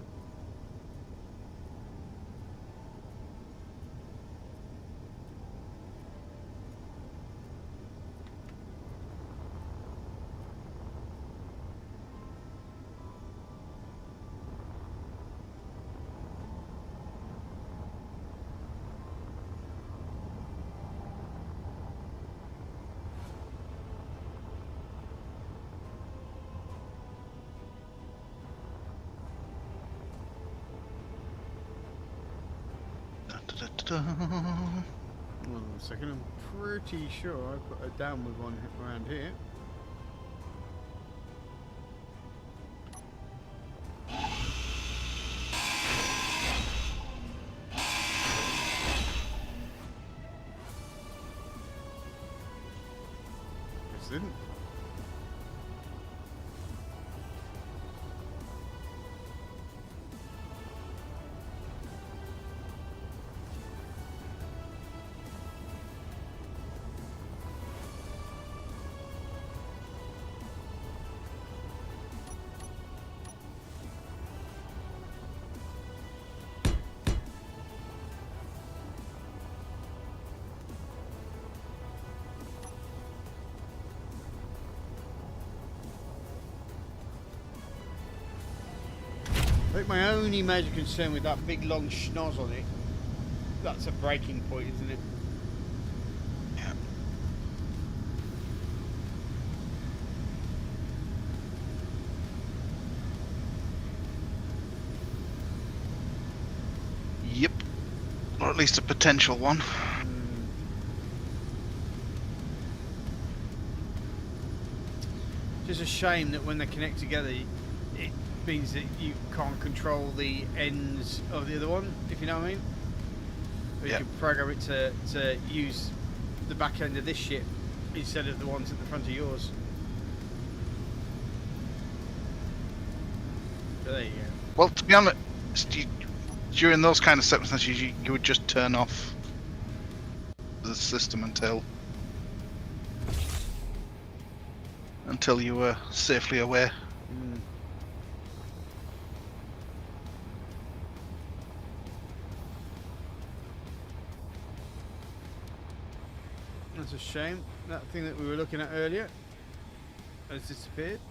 S2: Da-da-da-da.
S1: Hold on a second, I'm pretty sure I put a downward one around here. Yes, didn't. I think my only major concern with that big long schnoz on it, that's a breaking point, isn't it?
S2: Yeah. Yep. Or at least a potential one.
S1: Just a shame that when they connect together, it means that you can't control the ends of the other one, if you know what I mean. Or you
S2: Yeah.
S1: can program it to use the back end of this ship instead of the ones at the front of yours. But there you go.
S2: Well, to be honest, during those kind of circumstances, you would just turn off the system until you were safely away.
S1: That's a shame. That thing that we were looking at earlier has disappeared.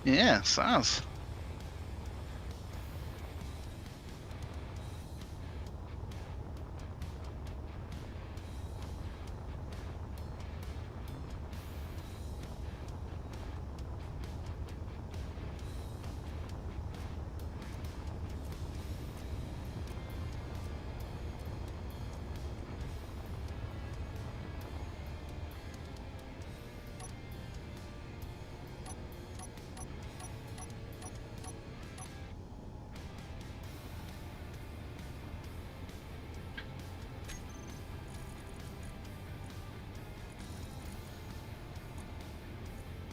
S2: Yeah, SARS.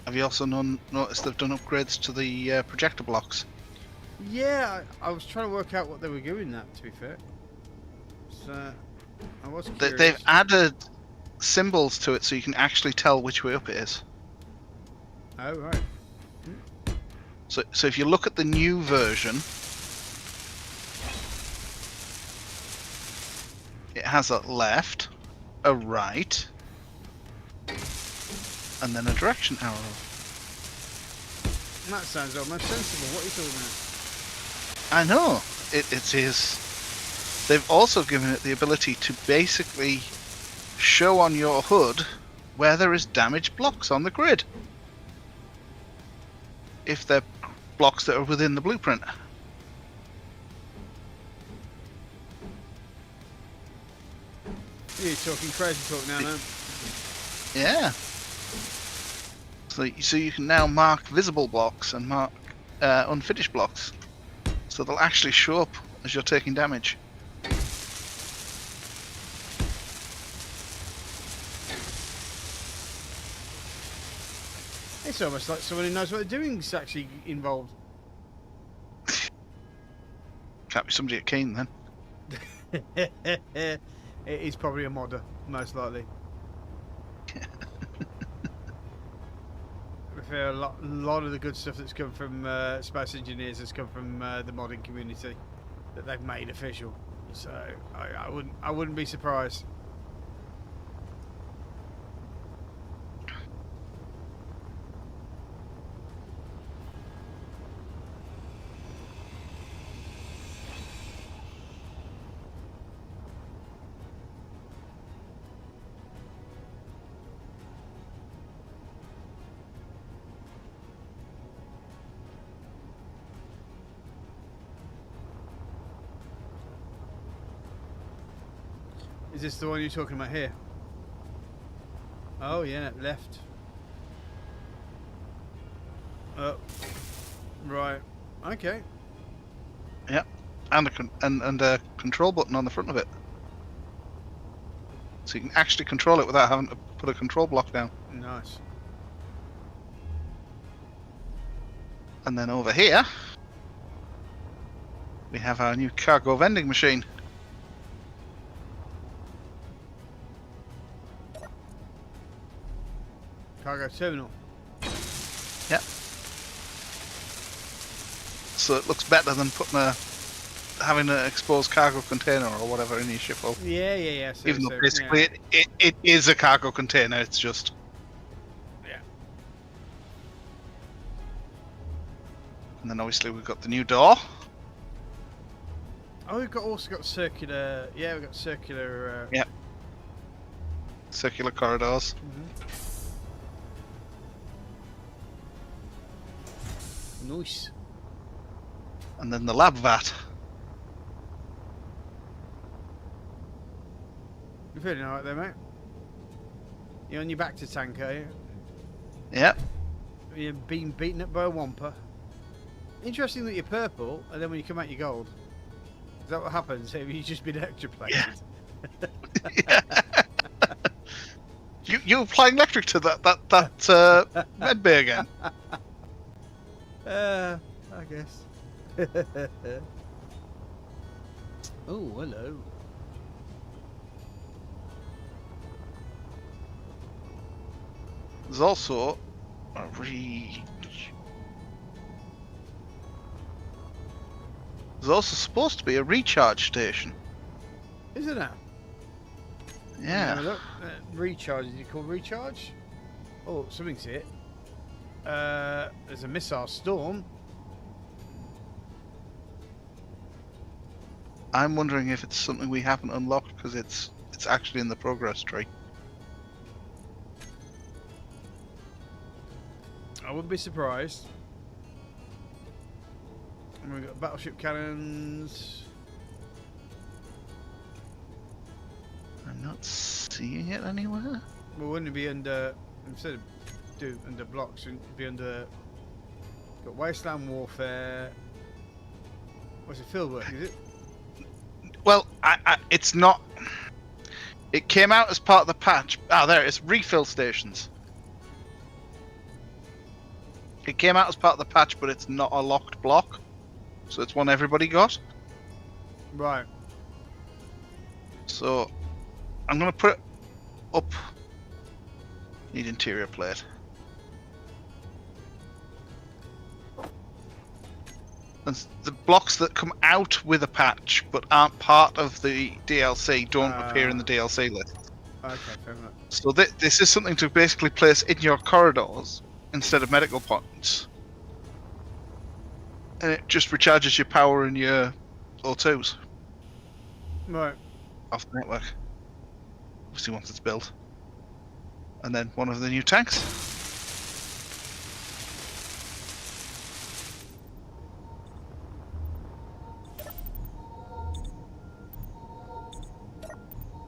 S2: Have you also noticed they've done upgrades to the projector blocks?
S1: Yeah, I was trying to work out what they were doing that, to be fair. So, I was curious.
S2: They've added symbols to it so you can actually tell which way up it is.
S1: Oh, right.
S2: So if you look at the new version, it has a left, a right, and then a direction arrow.
S1: That sounds almost sensible. What are you talking about?
S2: I know, it is. They've also given it the ability to basically show on your HUD where there is damaged blocks on the grid. If they're blocks that are within the blueprint.
S1: You're talking crazy talk now, man.
S2: Yeah. So you can now mark visible blocks and mark unfinished blocks. So they'll actually show up as you're taking damage.
S1: It's almost like someone who knows what they're doing is actually involved.
S2: Can't be somebody at Keen then.
S1: It is probably a modder, most likely. I feel a lot of the good stuff that's come from Space Engineers has come from the modding community that they've made official. So I wouldn't be surprised. Is this the one you're talking about here? Oh yeah, left. Oh, right. Okay.
S2: Yep, and a control button on the front of it, so you can actually control it without having to put a control block down.
S1: Nice.
S2: And then over here, we have our new cargo vending machine.
S1: Cargo terminal.
S2: Yep. So it looks better than having an exposed cargo container or whatever in your ship hull.
S1: Yeah.
S2: Even though basically it is a cargo container, it's just...
S1: Yeah.
S2: And then obviously we've got the new door.
S1: Oh, we've also got circular. Yeah, we've got circular.
S2: Yeah. Circular corridors.
S1: Nice.
S2: And then the lab vat.
S1: You're feeling alright there, mate? You're on your back to tank, are you?
S2: Yep.
S1: You're being beaten up by a wamper. Interesting that you're purple, and then when you come out, you're gold. Is that what happens? Have you just been electroplated?
S2: Yeah. You applying electric to that med bay again?
S1: I guess. Oh, hello.
S2: There's also a There's also supposed to be a recharge station.
S1: Isn't there?
S2: Yeah.
S1: Look, recharge. Is it called recharge? Oh, something's here. There's a missile storm.
S2: I'm wondering if it's something we haven't unlocked because it's actually in the progress tree.
S1: I wouldn't be surprised. And we've got battleship cannons.
S2: I'm not seeing it anywhere.
S1: Well, wouldn't it be under, instead of under blocks, wouldn't it be under, got wasteland warfare. What's it, fieldwork, is it?
S2: Well, it's not. It came out as part of the patch. Ah, there it is. Refill stations. It came out as part of the patch, but it's not a locked block. So it's one everybody got.
S1: Right.
S2: So I'm going to put it up. Need interior plate. And the blocks that come out with a patch but aren't part of the DLC don't appear in the DLC list.
S1: Okay, fair enough.
S2: So this is something to basically place in your corridors instead of medical points. And it just recharges your power in your O2s.
S1: Right.
S2: Off the network. Obviously once it's built. And then one of the new tanks.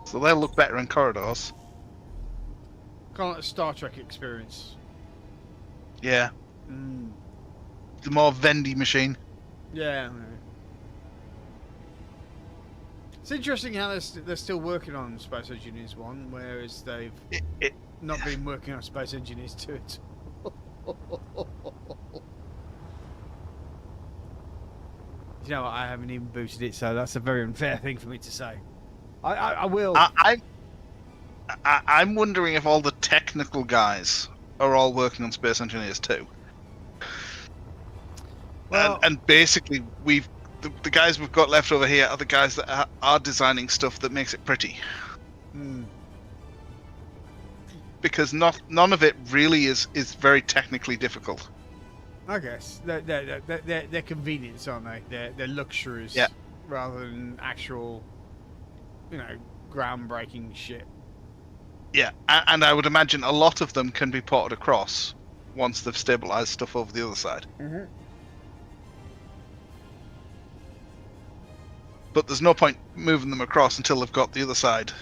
S2: So they'll look better in corridors.
S1: Kind of like a Star Trek experience.
S2: Yeah. The more Vendy machine.
S1: Yeah. It's interesting how they're still working on Space Engineers 1, whereas they've not been working on Space Engineers 2 at all. You know what, I haven't even booted it, so that's a very unfair thing for me to say. I will.
S2: I'm wondering if all the technical guys are all working on Space Engineers too.
S1: Well,
S2: And basically, the guys we've got left over here are the guys that are designing stuff that makes it pretty. Because none of it really is very technically difficult.
S1: I guess they're convenience, aren't they? They're luxuries,
S2: Yeah.
S1: rather than actual, groundbreaking shit.
S2: Yeah, and I would imagine a lot of them can be ported across once they've stabilized stuff over the other side.
S1: Mm-hmm.
S2: But there's no point moving them across until they've got the other side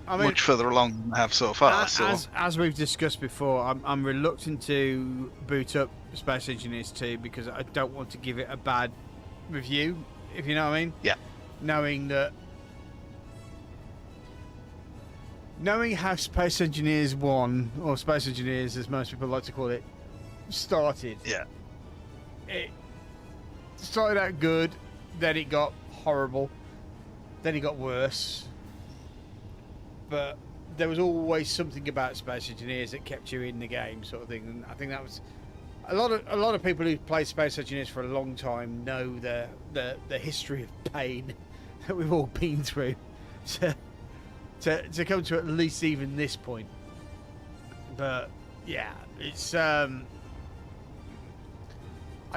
S2: much further along than they have so far.
S1: As we've discussed before, I'm reluctant to boot up Space Engineers 2 because I don't want to give it a bad review, if you know what I mean.
S2: Yeah.
S1: Knowing how Space Engineers 1, or Space Engineers as most people like to call it, started.
S2: Yeah.
S1: It started out good, then it got horrible, then it got worse. But there was always something about Space Engineers that kept you in the game, sort of thing. And I think that was a lot of people who played Space Engineers for a long time know the history of pain that we've all been through to come to at least even this point. But yeah, it's I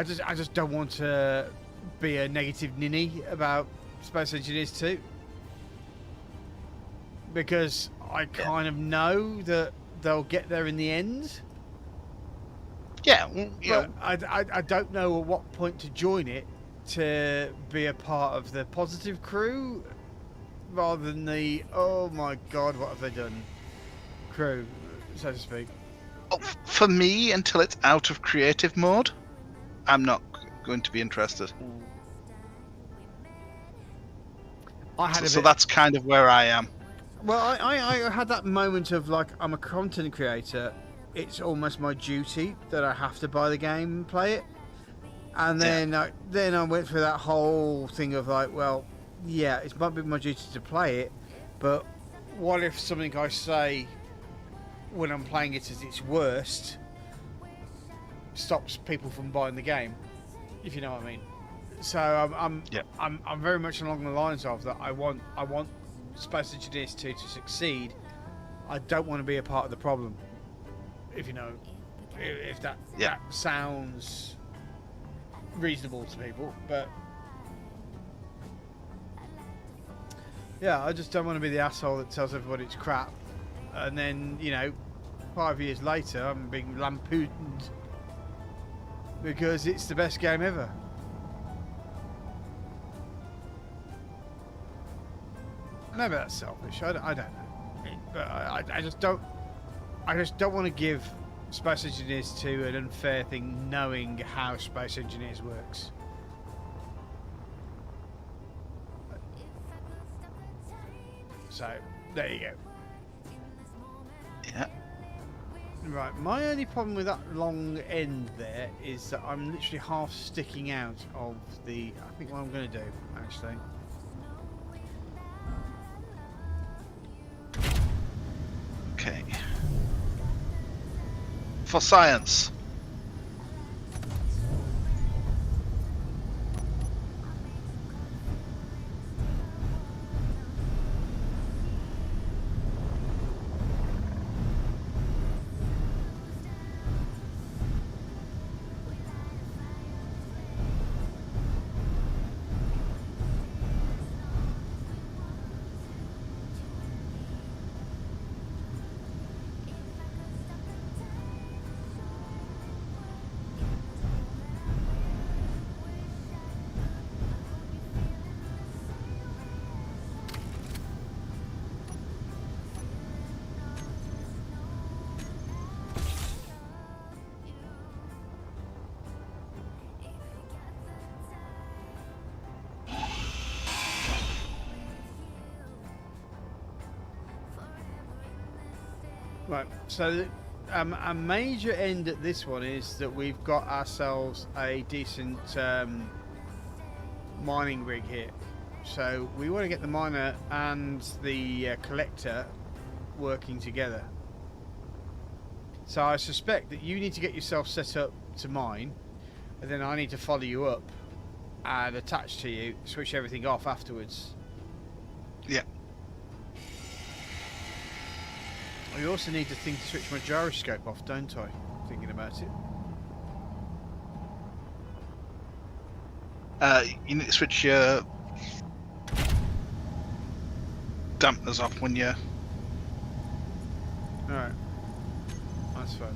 S1: just don't want to be a negative ninny about Space Engineers 2. Because I kind of know that they'll get there in the end.
S2: Yeah,
S1: but I don't know at what point to join it to be a part of the positive crew rather than the, oh my god, what have they done crew, so to speak.
S2: For me, until it's out of creative mode, I'm not going to be interested. So that's kind of where I am.
S1: Well, I had that moment of like, I'm a content creator. It's almost my duty that I have to buy the game and play it. And then I went through that whole thing of like, well, yeah, it might be my duty to play it, but what if something I say when I'm playing it at its worst stops people from buying the game? If you know what I mean. So I'm very much along the lines of that. I want Space Engineers 2 to succeed. I don't want to be a part of the problem, if you know, if that sounds reasonable to people. But yeah, I just don't want to be the asshole that tells everybody it's crap, and then 5 years later I'm being lampooned because it's the best game ever. Maybe that's selfish. I don't know, but I just don't want to give Space Engineers 2 an unfair thing, knowing how Space Engineers works. So there you go.
S2: Yeah.
S1: Right. My only problem with that long end there is that I'm literally half sticking out of the. I think what I'm going to do actually.
S2: Okay. For science.
S1: Right, so a major end at this one is that we've got ourselves a decent mining rig here. So we want to get the miner and the collector working together. So I suspect that you need to get yourself set up to mine, and then I need to follow you up and attach to you, switch everything off afterwards.
S2: Yeah.
S1: I also need to think to switch my gyroscope off, don't I? Thinking about it.
S2: You need to switch your dampeners off when you.
S1: Alright. That's fine.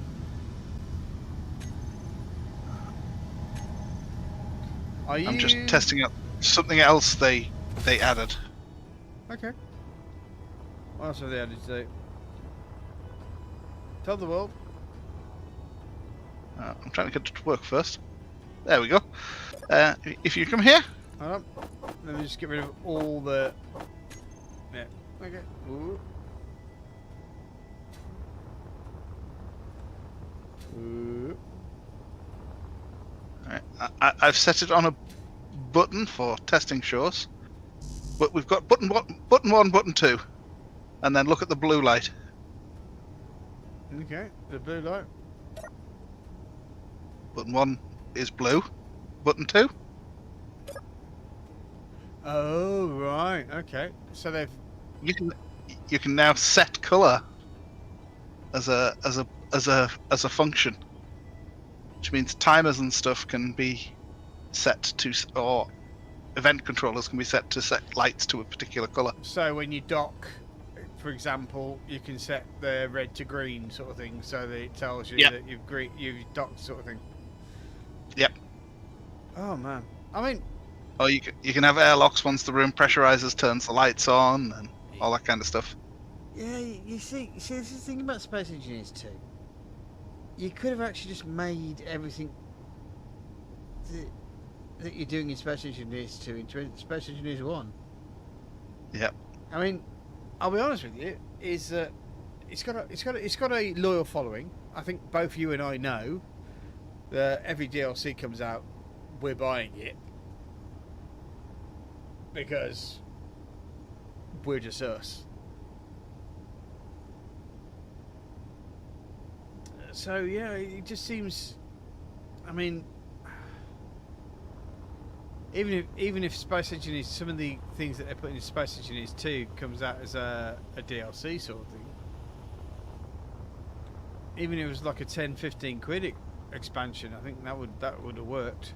S2: I'm just testing out something else they added.
S1: Okay. What else have they added today? Tell the world.
S2: I'm trying to get it to work first. There we go. If you come here.
S1: Hold on. Let me just get rid of all the... Yeah. Okay. Ooh. Ooh.
S2: Alright, I've set it on a button for testing shows. But we've got button 1, button 2. And then look at the blue light.
S1: Okay. The blue light.
S2: Button 1 is blue. Button 2.
S1: Oh, right. Okay. So they've...
S2: You can now set color as a function, which means timers and stuff can be set to, or event controllers can be set to set lights to a particular color.
S1: So when you dock, for example, you can set the red to green sort of thing, so that it tells you that you've docked sort of thing.
S2: Yep.
S1: Oh man. I mean,
S2: or you can have airlocks once the room pressurizes, turns the lights on, and all that kind of stuff.
S3: Yeah, you see, this is the thing about Space Engineers 2. You could have actually just made everything that you're doing in Space Engineers 2 into Space Engineers 1.
S2: Yep.
S1: I mean, I'll be honest with you, is that it's got a loyal following. I think both you and I know that every DLC comes out, we're buying it because we're just us. So yeah, it just seems. I mean, even if Space Engineers, some of the things that they're putting in Space Engineers 2 comes out as a DLC sort of thing. Even if it was like a 10-15 quid expansion, I think that would have worked.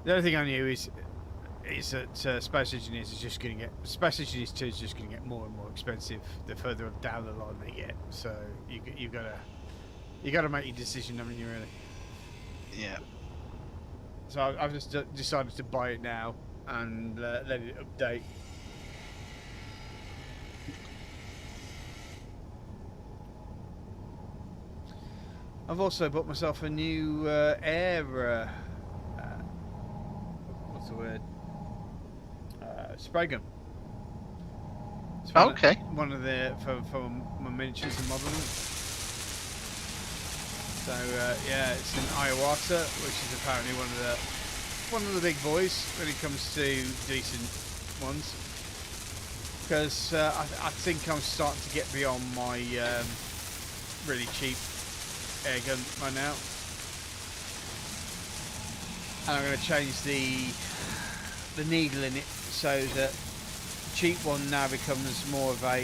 S1: The other thing I knew is that Space Engineers is just going to get Space Engineers 2 is just going to get more and more expensive the further down the line they get. So you got to make your decision, haven't you? Really?
S2: Yeah.
S1: So I've just decided to buy it now and let it update. I've also bought myself a new air. What's the word? Spray gun.
S2: Okay.
S1: One of the for my miniatures and modelling. So yeah, it's an Iwata, which is apparently one of the big boys when it comes to decent ones. Because I think I'm starting to get beyond my really cheap air gun right now, and I'm going to change the needle in it so that the cheap one now becomes more of a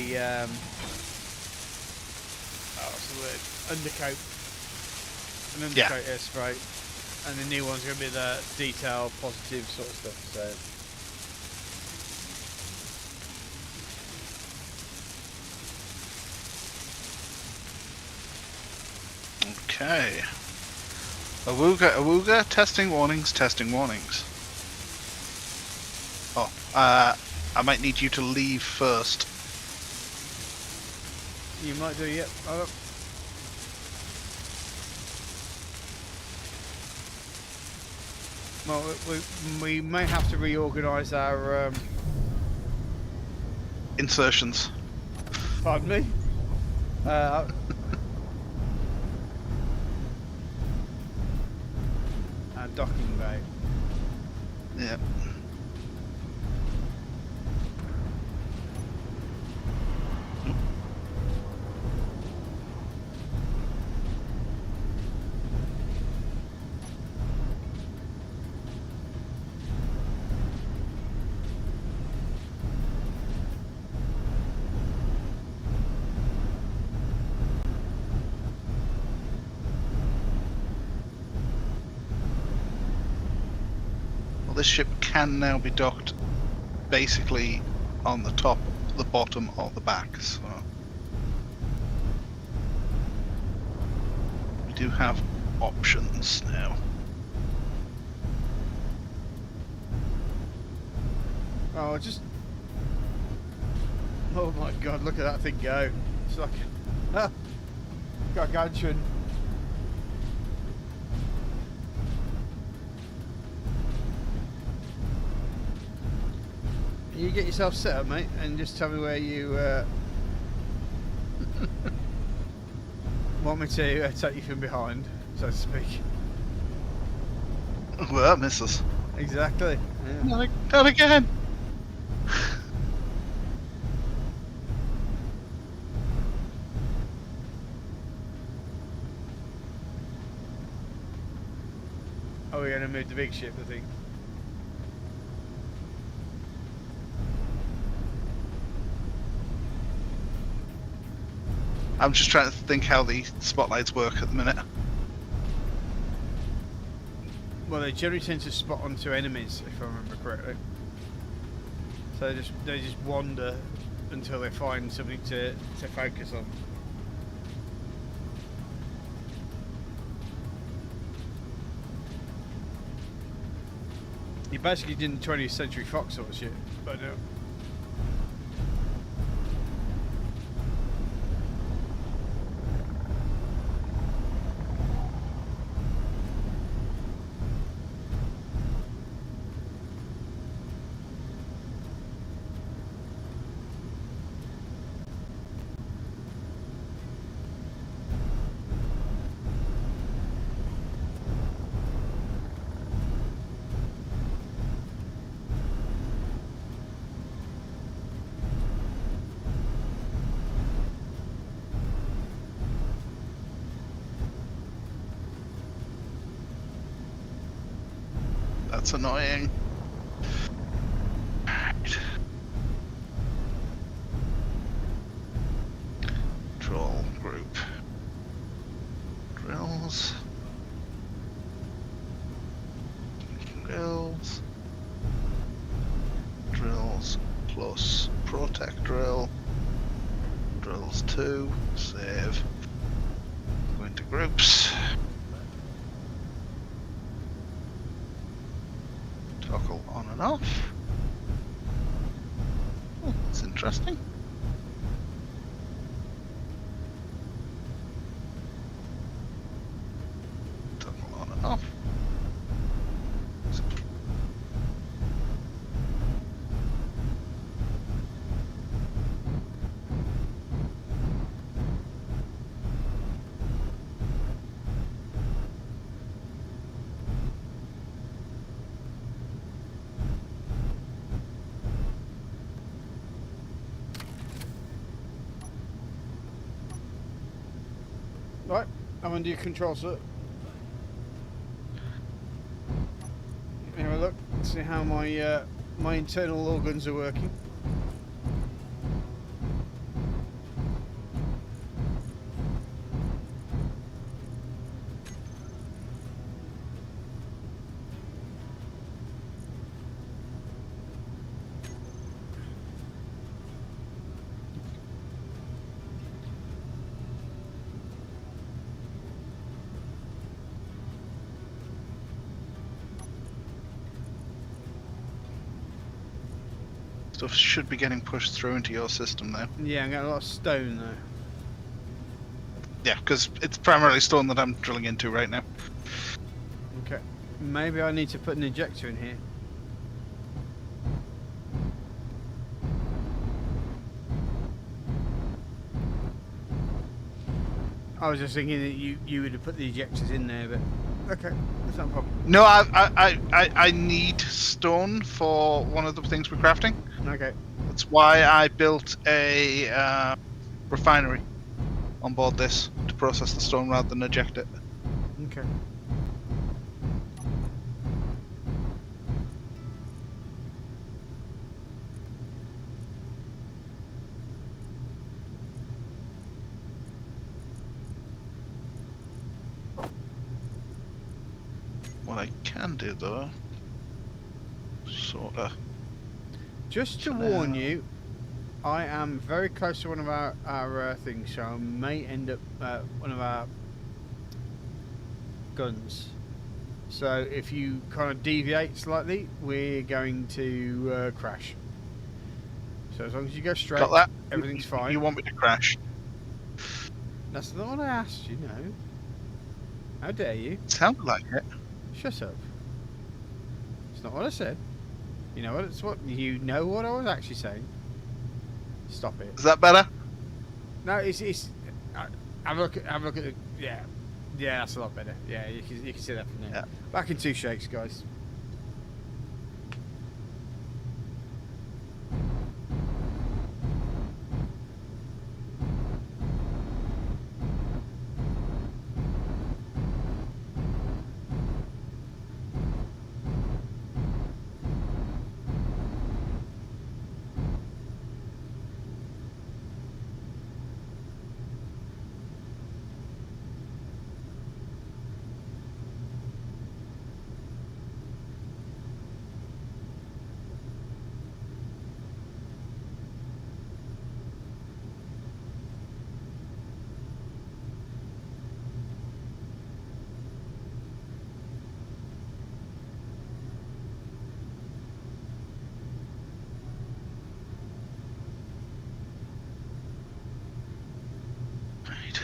S1: what's the word? Undercoat. An undercoat air spray, and the new one's going to be the detail positive sort of stuff. So
S2: Okay. Awooga, testing warnings. Oh, I might need you to leave first.
S1: you might do, yep. Oh. Well, we may have to reorganise our
S2: Insertions.
S1: pardon me. docking bay.
S2: Yeah. Well, this ship can now be docked basically on the top, the bottom, or the back. So we do have options now.
S1: Oh, just. Oh my god, look at that thing go. It's like. Gargantuan. You get yourself set up, mate, and just tell me where you want me to take you from behind, so to speak.
S2: Well, that misses.
S1: Exactly. Yeah.
S2: Not again.
S1: Oh, we're going to move the big ship, I think.
S2: I'm just trying to think how the spotlights work at the minute.
S1: Well, they generally tend to spot onto enemies, if I remember correctly. So they just wander until they find something to focus on. You basically did 20th Century Fox sort of shit, but no.
S2: That's annoying. Right. Control group. Drills. Drills. Drills plus protect drill. Drills 2. Save. Go into groups. Toggle on and off. Oh, that's interesting. Toggle on and off.
S1: Right, I'm under your control, sir. Have a look, see how my my internal organs are working.
S2: Stuff should be getting pushed through into your system now.
S1: Yeah, I'm getting a lot of stone though.
S2: Yeah, because it's primarily stone that I'm drilling into right now.
S1: Okay, maybe I need to put an injector in here. I was just thinking that you would have put the ejectors in there, but Okay, that's not a problem.
S2: No, I need stone for one of the things we're crafting.
S1: Okay.
S2: That's why I built a refinery on board this to process the stone rather than eject it.
S1: Okay.
S2: What I can do though, sorta.
S1: Just to
S2: For
S1: warn
S2: now.
S1: you, I am very close to one of our things, so I may end up one of our guns. So if you kind of deviate slightly, we're going to crash. So as long as you go straight,
S2: Got that?
S1: everything's fine.
S2: You want me to crash?
S1: That's not what I asked you, no. How dare you?
S2: Sounded like it.
S1: Shut up. It's not what I said. You know what? It's what you know what I was actually saying. Stop it.
S2: Is that better?
S1: No, it's. Have a look at the. Yeah, that's a lot better. Yeah, you can see that from there.
S2: Yeah.
S1: Back in 2 shakes, guys.
S2: Right.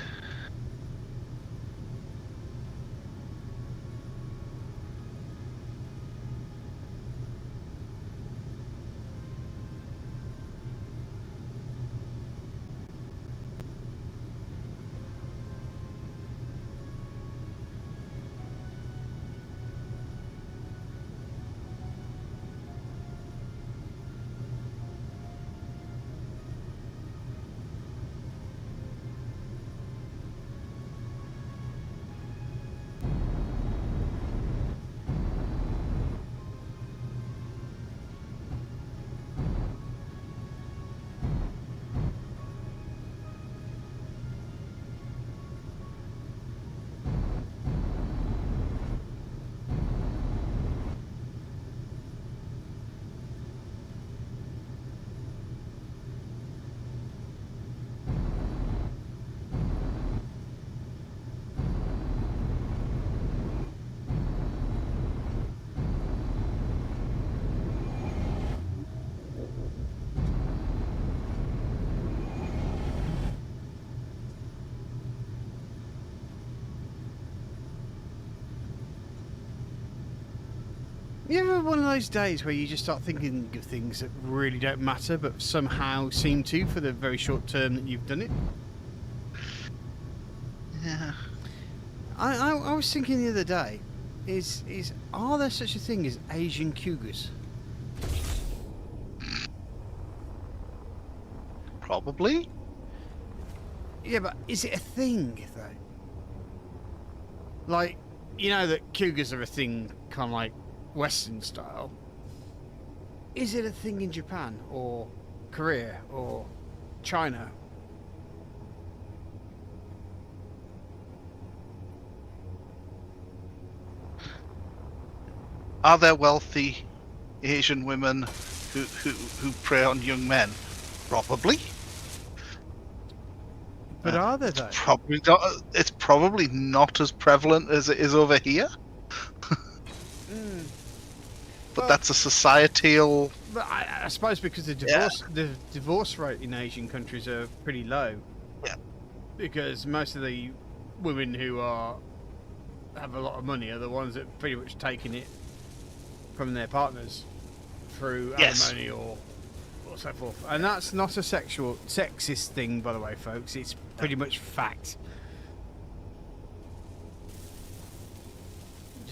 S1: You ever one of those days where you just start thinking of things that really don't matter, but somehow seem to for the very short term that you've done it?
S2: Yeah.
S1: I was thinking the other day, are there such a thing as Asian cougars?
S2: Probably.
S1: Yeah, but is it a thing though? Like, you know that cougars are a thing, kind of like Western style. Is it a thing in Japan or Korea or China?
S2: Are there wealthy Asian women who prey on young men? Probably.
S1: But are there though?
S2: Probably not. It's probably not as prevalent as it is over here. But
S1: Well-
S2: that's a societal.
S1: But I suppose because the divorce rate in Asian countries are pretty low.
S2: Yeah.
S1: Because most of the women who have a lot of money are the ones that pretty much taking it from their partners through
S2: Yes.
S1: alimony or so forth. And that's not a sexist thing, by the way, folks. It's pretty much fact.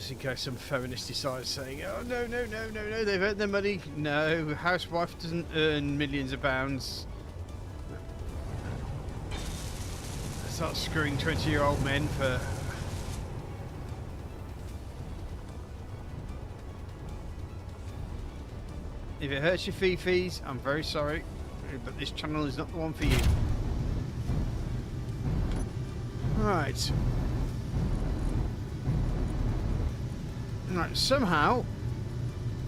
S1: just in case some feminist decides saying, oh, no, no, no, no, no, they've earned their money. No, housewife doesn't earn millions of pounds. Start screwing 20-year-old men for... If it hurts your fee-fees, I'm very sorry, but this channel is not the one for you. Right. Right, somehow,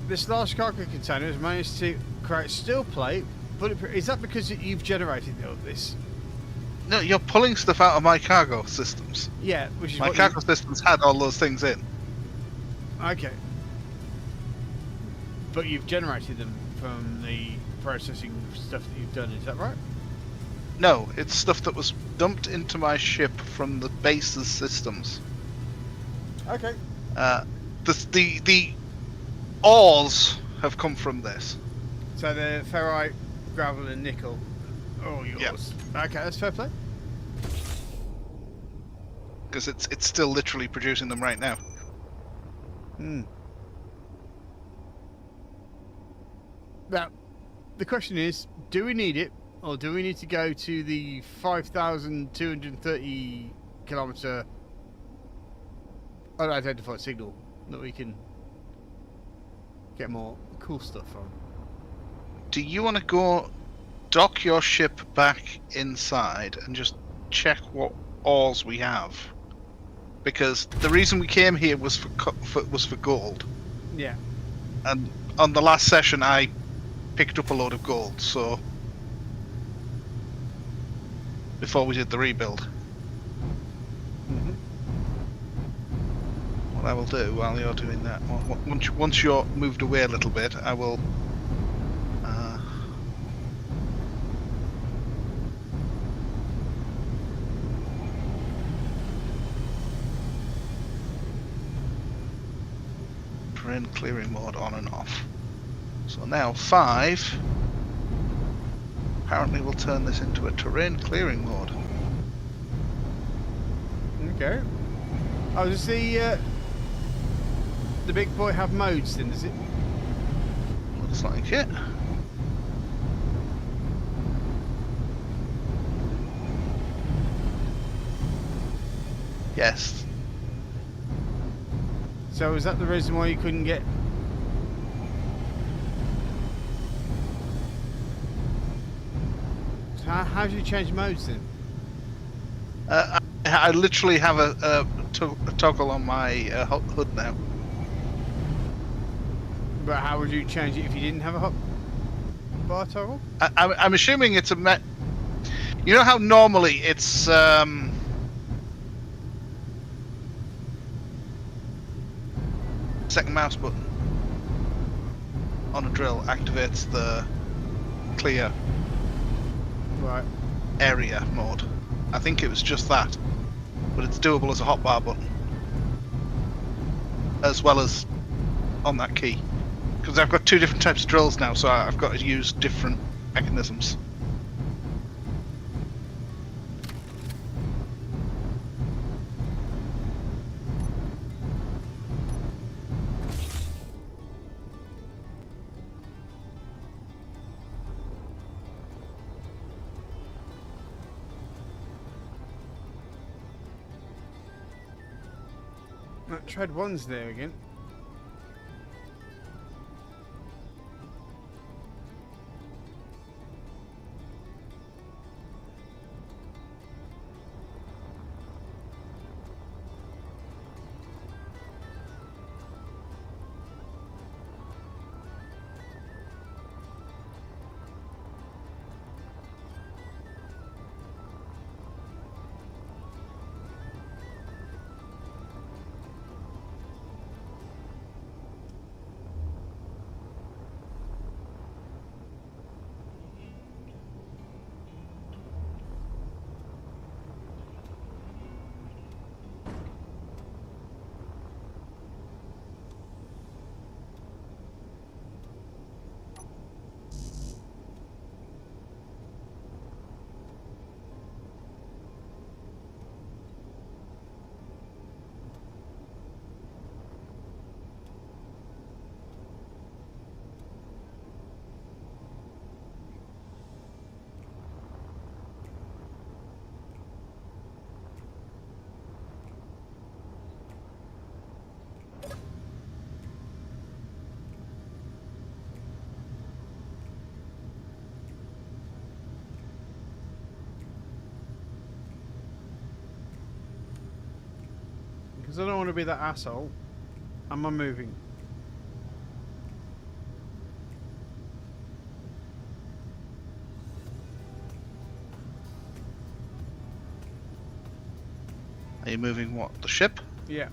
S1: this large cargo container has managed to create steel plate, but is that because you've generated all of this?
S2: No, you're pulling stuff out of my cargo systems.
S1: Yeah, which is
S2: My
S1: what
S2: cargo systems had all those things in.
S1: Okay. But you've generated them from the processing stuff that you've done, is that right?
S2: No, it's stuff that was dumped into my ship from the base's systems.
S1: Okay.
S2: The ores have come from this.
S1: So the ferrite, gravel and nickel are all yours.
S2: Yeah.
S1: Okay, that's fair play.
S2: Because it's still literally producing them right now.
S1: Hmm. Now, the question is, do we need it, or do we need to go to the 5,230 kilometre unidentified signal that we can get more cool stuff from?
S2: Do you want to go dock your ship back inside and just check what ores we have? Because the reason we came here was for gold,
S1: Yeah.
S2: and on the last session I picked up a load of gold. So before we did the rebuild, what I will do while you're doing that, once you're moved away a little bit, I will. Terrain clearing mode on and off. So now 5 apparently will turn this into a terrain clearing mode.
S1: Okay. Oh, does the big boy have modes then, does it?
S2: Looks like it. Yes.
S1: So is that the reason why you couldn't get... So how do you change modes then?
S2: I literally have a toggle on my hood now.
S1: But how would you change it if you didn't have a hot bar toggle?
S2: I'm assuming it's a you know how normally it's second mouse button on a drill activates the clear
S1: Right.
S2: area mode. I think it was just that, but it's doable as a hotbar button as well as on that key, because I've got 2 different types of drills now, so I've got to use different mechanisms.
S1: Tread 1's there again. Because I don't want to be that asshole. Am I moving?
S2: Are you moving what? The ship?
S1: Yeah.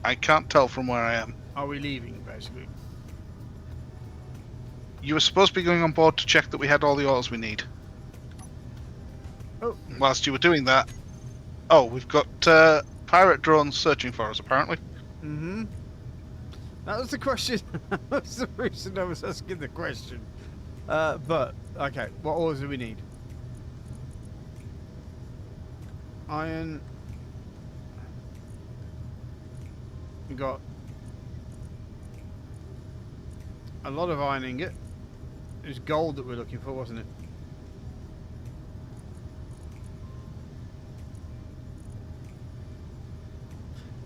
S2: I can't tell from where I am.
S1: Are we leaving, basically?
S2: You were supposed to be going on board to check that we had all the oils we need.
S1: Oh.
S2: Whilst you were doing that... Oh, we've got pirate drones searching for us, apparently.
S1: Mm-hmm. That was the question. That's the reason I was asking the question. But, okay, what oils do we need? Iron. We got a lot of iron ingot. It was gold that we were looking for, wasn't it?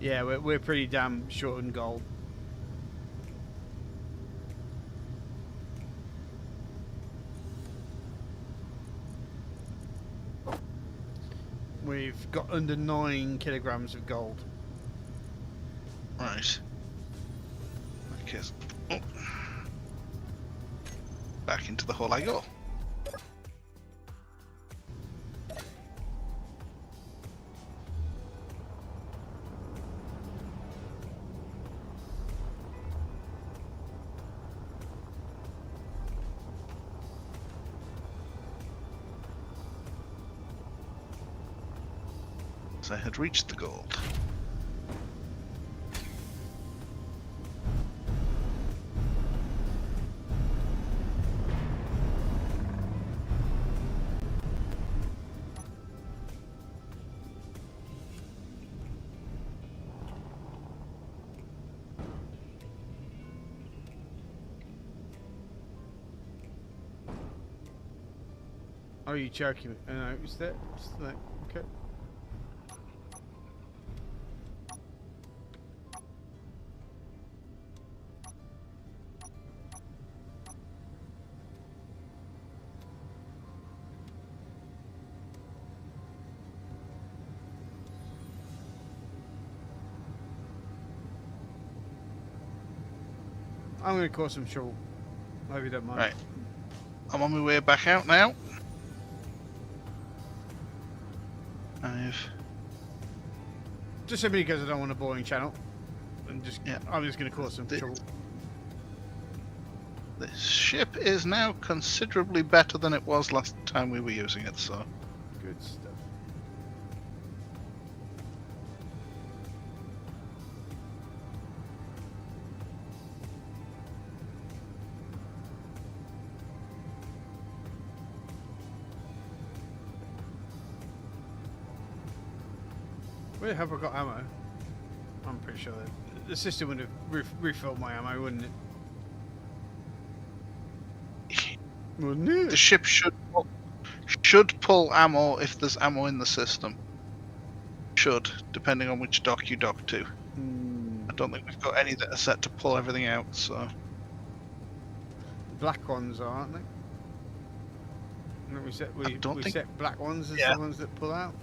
S1: Yeah, we're pretty damn short on gold. We've got under 9 kilograms of gold.
S2: Right. Okay. Oh. Back into the hole I go. I had reached the gold.
S1: Are you joking me? No, is that? Okay. I'm going to cause some trouble. Hope you don't mind.
S2: Right. I'm on my way back out now.
S1: Just simply because I don't want a boring channel. And just,
S2: Yeah.
S1: I'm just going to cause some trouble.
S2: This ship is now considerably better than it was last time we were using it, so...
S1: Good stuff. Where have I got ammo? I'm pretty sure that the system would have refilled my ammo, wouldn't it? Wouldn't it?
S2: The ship should pull ammo if there's ammo in the system. Should, depending on which dock you dock to. I don't think we've got any that are set to pull everything out, so...
S1: Black ones are, aren't they? No, we set black ones as the ones that pull out.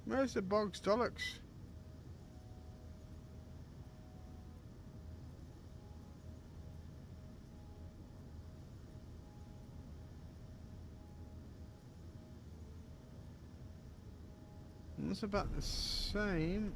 S1: Where's the Boggs Dollocks? That's about the same.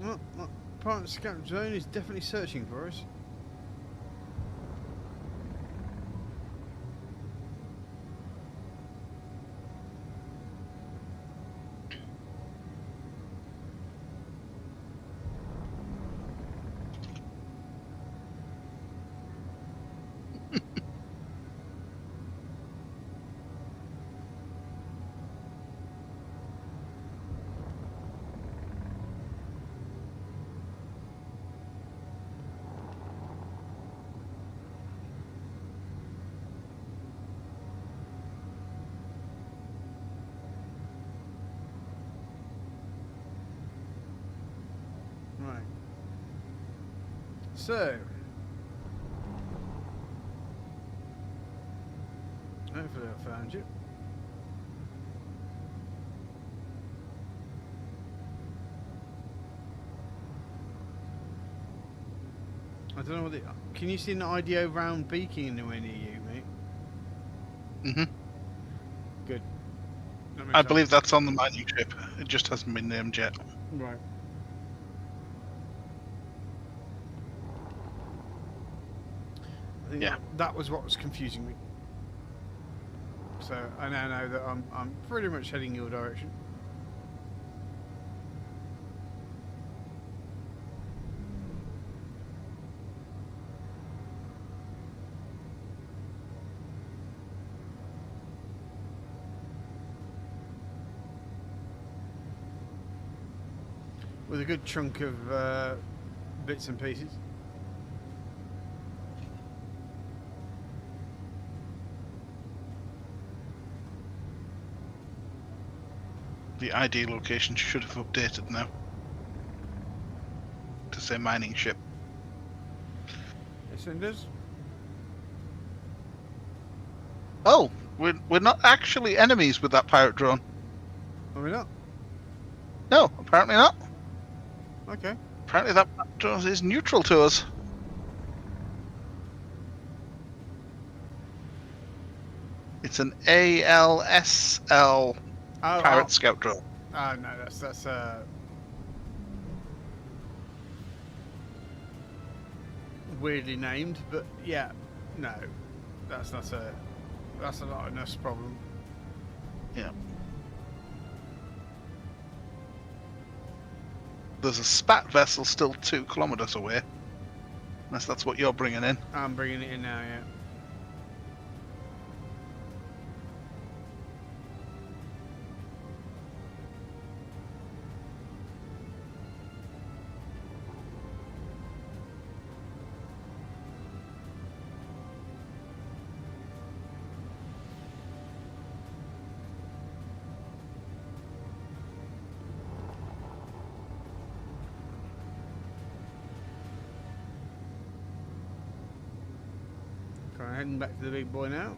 S1: Well, part of the scout zone is definitely searching for us. Right. So, hopefully I found you. I don't know what the. Can you see an IDO round beacon anywhere near you, mate?
S2: Mhm.
S1: Good. That makes
S2: I
S1: sense.
S2: believe that's on the mining ship. It just hasn't been named yet.
S1: Right. I think
S2: Yeah.
S1: that was what was confusing me. So I now know that I'm pretty much heading your direction. With a good chunk of bits and pieces.
S2: The ID location should have updated now to say mining ship.
S1: Yes, it does.
S2: Oh, we're not actually enemies with that pirate drone.
S1: Are we not?
S2: No, apparently not.
S1: Okay.
S2: Apparently that drone is neutral to us. It's an ALSL
S1: Oh,
S2: pirate scout drone.
S1: oh no, that's weirdly named, but yeah, no, that's not an us problem.
S2: Yeah. There's a spat vessel still 2 kilometers away. Unless that's what you're bringing in.
S1: I'm bringing it in now, yeah. Kind of heading back to the big boy now.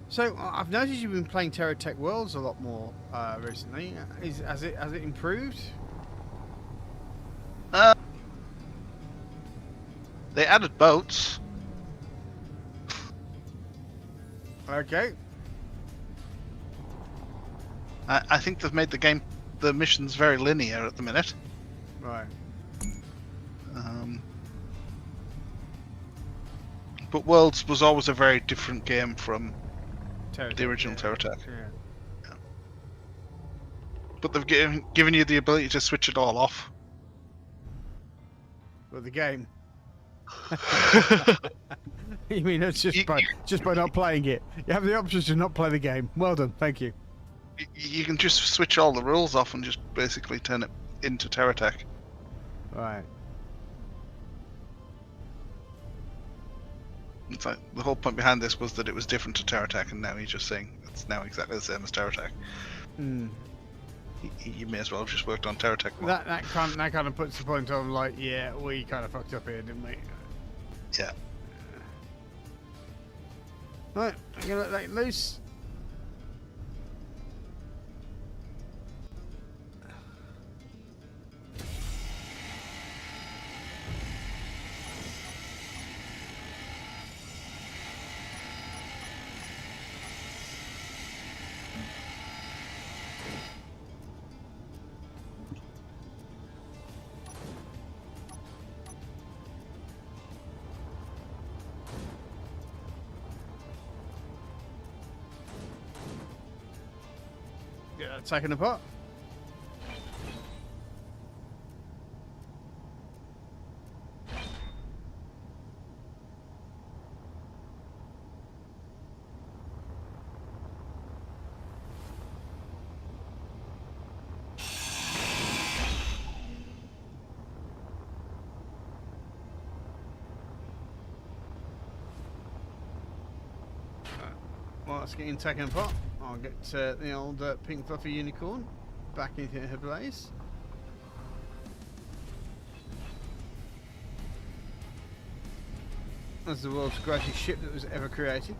S1: So I've noticed you've been playing Terra Tech Worlds a lot more recently. Has it improved?
S2: They added boats.
S1: Okay.
S2: I think they've made the missions very linear at the minute.
S1: Right.
S2: But Worlds was always a very different game from
S1: Terror
S2: the original
S1: yeah.
S2: Terror Attack.
S1: Yeah.
S2: But they've given you the ability to switch it all off.
S1: Well, the game. You mean that's just
S2: You-
S1: by not playing it? You have the options to not play the game. Well done, thank you.
S2: You can just switch all the rules off and just basically turn it into Terror Attack.
S1: Right.
S2: It's like the whole point behind this was that it was different to Terror Attack, and now he's just saying it's now exactly the same as Terror Attack.
S1: Hmm.
S2: You may as well have just worked on Terror Attack more.
S1: That kind of puts the point on, like, yeah, we kind of fucked up here, didn't we?
S2: Yeah.
S1: Right, I'm gonna let that loose. Get that taken apart. While that's getting taken apart, I'll get the old pink fluffy unicorn back into her place. That's the world's greatest ship that was ever created.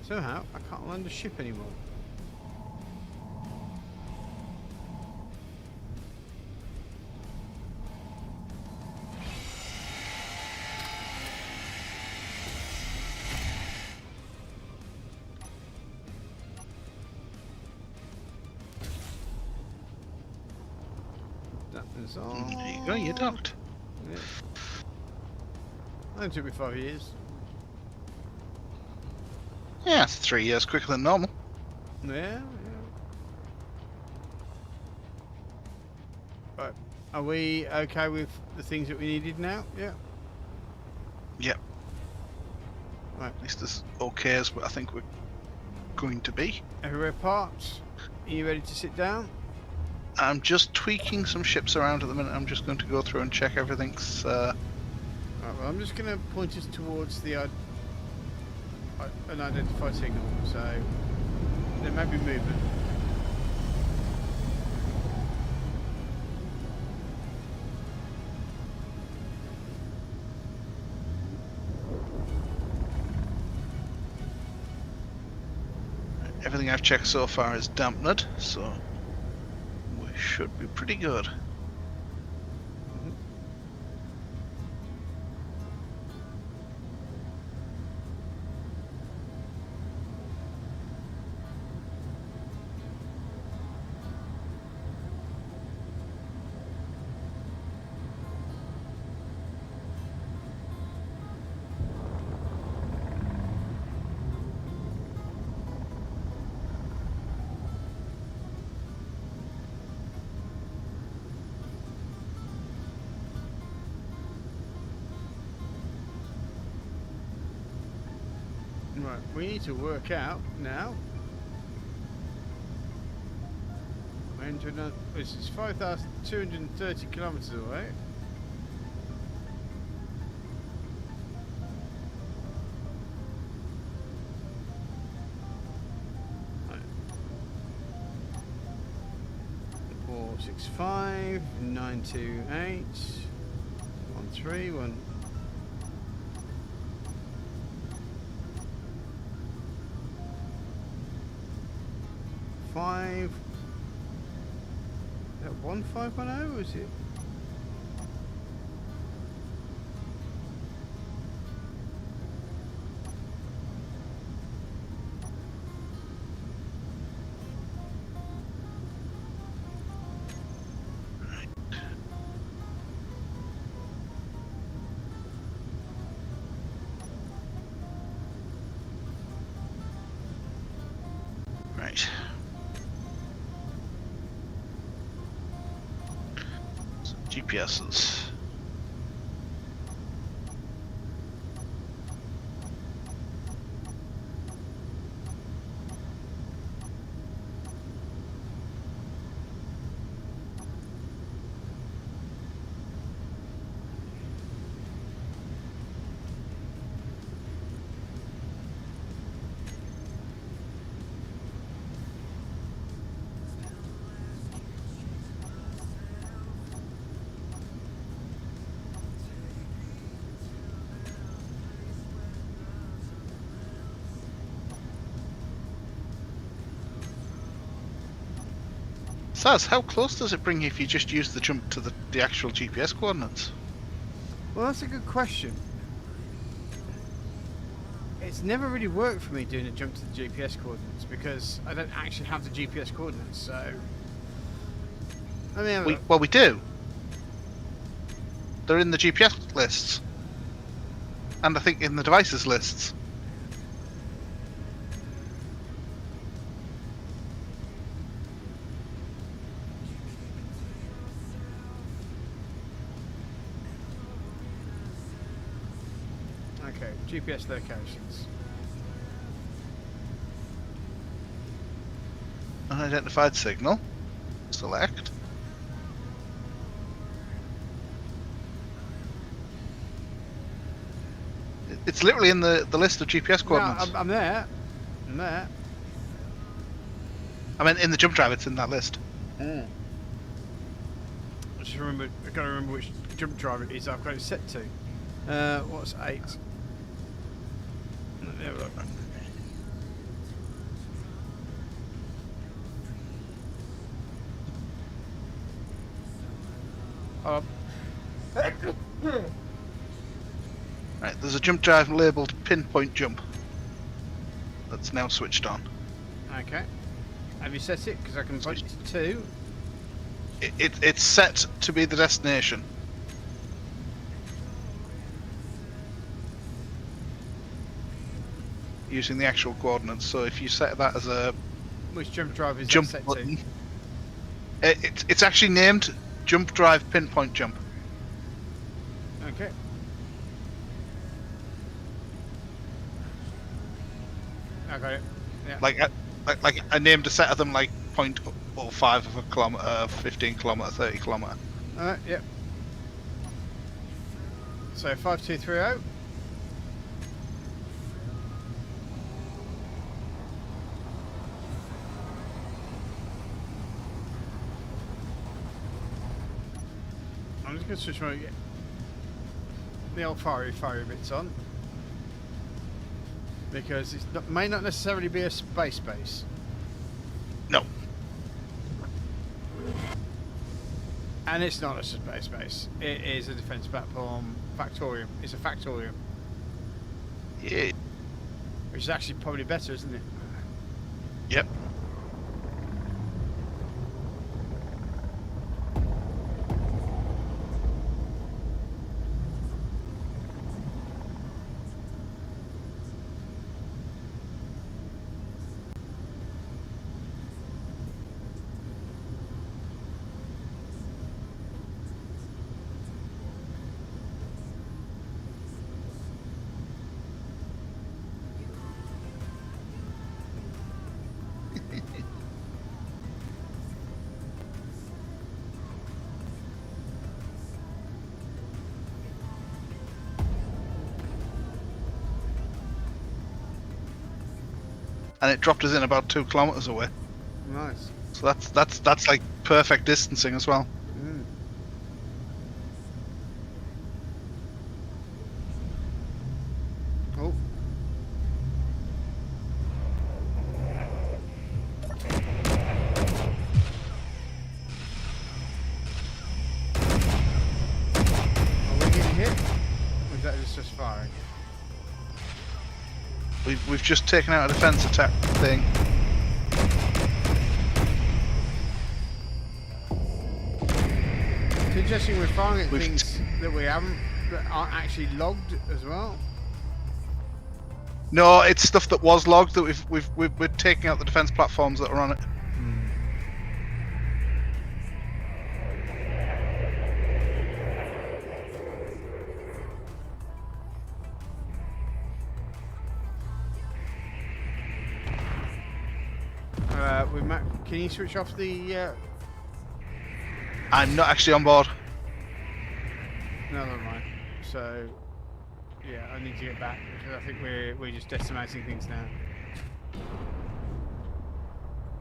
S1: Somehow, I can't land a ship anymore. That is all.
S2: There you go, you docked.
S1: Yeah. That took me 5 years.
S2: Yeah, it's 3 years quicker than normal.
S1: Yeah. Right. Are we okay with the things that we needed now? Yeah.
S2: Yep.
S1: Right.
S2: At least as okay as I think we're going to be.
S1: Everywhere parked. Are you ready to sit down?
S2: I'm just tweaking some ships around at the minute. I'm just going to go through and check everything's.
S1: Right, well, I'm just going to point us towards the an identify signal, so there may be movement.
S2: Everything I've checked so far is dampened, so we should be pretty good.
S1: Right, we need to work out now. This is 5,230 kilometers away. Right. 465 928 131. Five. Is that 1510? Or is it?
S2: Right. So GPSs. Saz, how close does it bring you if you just use the jump to the actual GPS coordinates?
S1: Well, that's a good question. It's never really worked for me doing a jump to the GPS coordinates because I don't actually have the GPS coordinates. So, I mean,
S2: Well, we do. They're in the GPS lists, and I think in the devices lists.
S1: okay, GPS locations.
S2: Unidentified signal. Select. It's literally in the list of GPS
S1: No,
S2: coordinates.
S1: I'm there. I'm there.
S2: I mean, in the jump drive, it's in that list.
S1: I just remember. I gotta remember which jump drive it is. I've got it set to. What's 8? Let me have a look. Oh,
S2: Right, there's a jump drive labelled pinpoint jump. That's now switched on.
S1: okay. Have you set it? Because I can punch it to 2.
S2: It's set to be the destination. Using the actual coordinates. So if you set that as a
S1: Which jump drive is that
S2: jump
S1: set
S2: button,
S1: to?
S2: it's actually named jump drive pinpoint jump.
S1: Okay. I got it. Yeah.
S2: Like I named a set of them like 0.05 of a kilometer, 15 kilometer, 30 kilometer.
S1: Alright, yep. So 5230. I'm just going to switch the old fiery bits on because it may not necessarily be a space base.
S2: No.
S1: And it's not a space base. It is a defence platform factorium. It's a factorium,
S2: Yeah.
S1: which is actually probably better, isn't it?
S2: Yep. And it dropped us in about 2 kilometers away.
S1: Nice.
S2: So that's like perfect distancing as well.
S1: Mm. Oh. Are we getting hit? Or is that just firing?
S2: We've just taken out a defense attack thing.
S1: It's interesting we're firing at
S2: We've
S1: things that we haven't, that aren't actually logged as well.
S2: No, it's stuff that was logged that we're taking out the defense platforms that are on it.
S1: Can you switch off the?
S2: I'm not actually on board.
S1: No, never mind. So, yeah, I need to get back because I think we're just decimating things now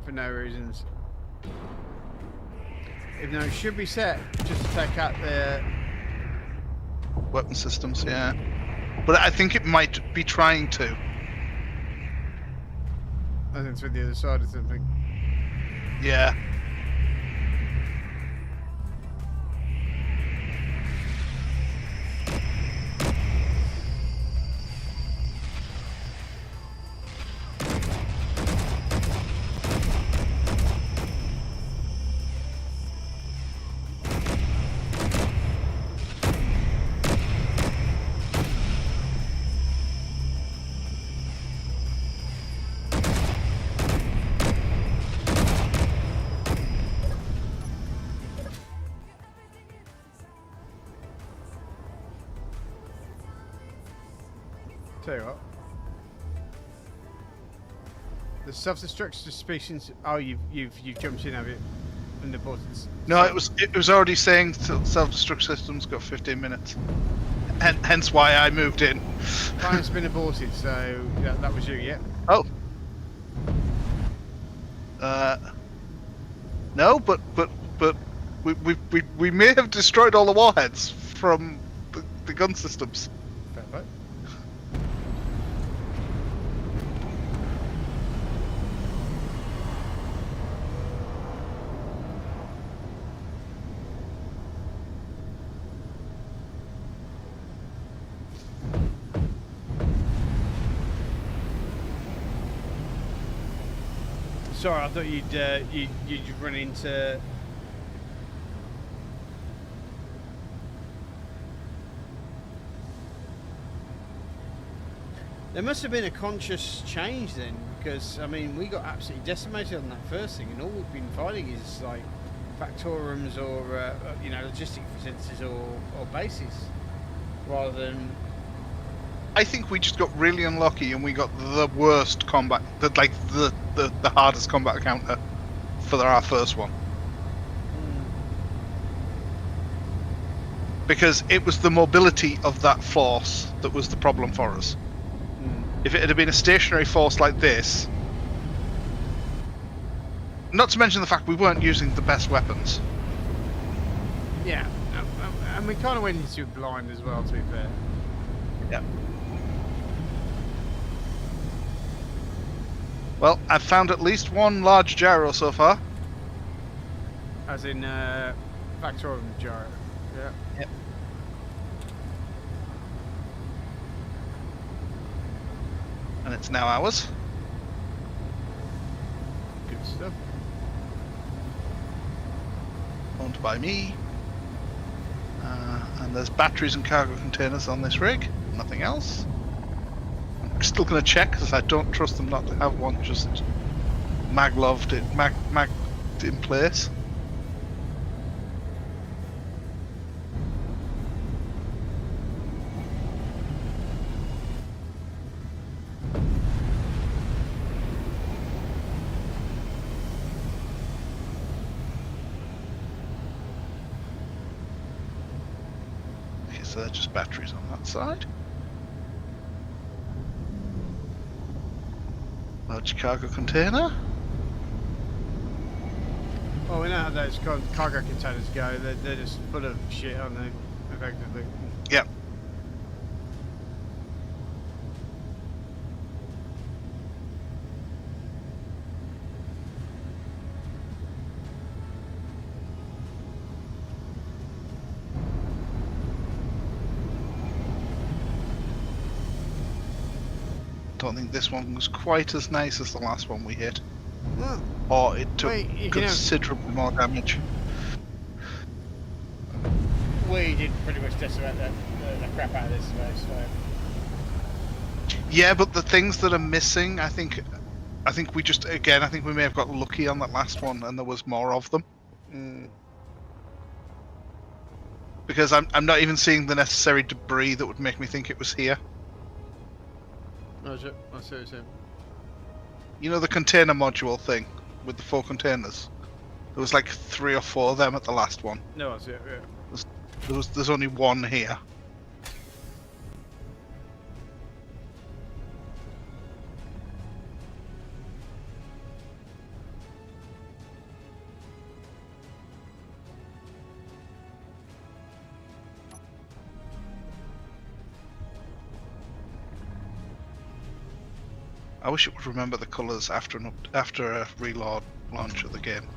S1: for no reasons. Even though it should be set just to take out the.
S2: Weapon systems, yeah. But I think it might be trying to.
S1: I think it's with the other side or something.
S2: Yeah.
S1: Tell you what. The self-destruct suspicions. Oh, you've jumped in, have you? And aborted.
S2: No, it was already saying self-destruct systems got 15 minutes. Hence why I moved in.
S1: Planet's been aborted, so that was you, yeah.
S2: Oh. No, but we may have destroyed all the warheads from the gun systems.
S1: Fair play. Sorry, I thought you'd run into. There must have been a conscious change then, because I mean we got absolutely decimated on that first thing, and all we've been fighting is like factorums or logistic facilities or bases, rather than.
S2: I think we just got really unlucky and we got the worst combat, the hardest combat encounter for our first one. Because it was the mobility of that force that was the problem for us. If it had been a stationary force like this, not to mention the fact we weren't using the best weapons.
S1: Yeah, and we kind of went into it blind as well, to be fair.
S2: Yeah. Well, I've found at least one large gyro so far.
S1: As in factorium gyro. Yeah.
S2: Yep. And it's now ours.
S1: Good stuff.
S2: Owned by me. And there's batteries and cargo containers on this rig. Nothing else. I'm still going to check because I don't trust them not to have one just magloved in place. Okay, so they're just batteries on that side. Large cargo container.
S1: Well, we know how those cargo containers go. They're just full of shit, aren't they? Effectively.
S2: Yeah. Don't think this one was quite as nice as the last one we hit,
S1: Well,
S2: or it took
S1: Wait, you can have-
S2: considerably more damage.
S1: we did pretty much decimate the crap out of this space. So.
S2: Yeah, but the things that are missing, I think we just again, I think we may have got lucky on that last one, and there was more of them.
S1: Mm.
S2: Because I'm not even seeing the necessary debris that would make me think it was here.
S1: I see what you're saying.
S2: You know the container module thing with the 4 containers? There was like 3 or 4 of them at the last one.
S1: No, I see it, yeah.
S2: There's only 1 here. I wish it would remember the colours after a reload launch of the game.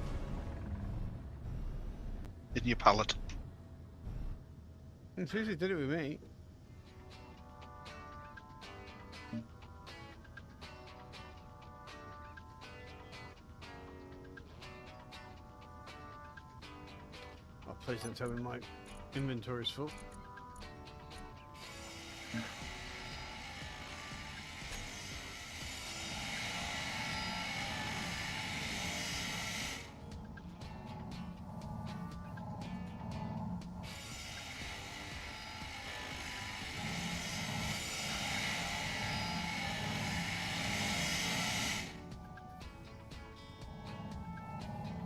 S2: In your palette.
S1: It's usually did it with me. Oh, please don't tell me my inventory is full.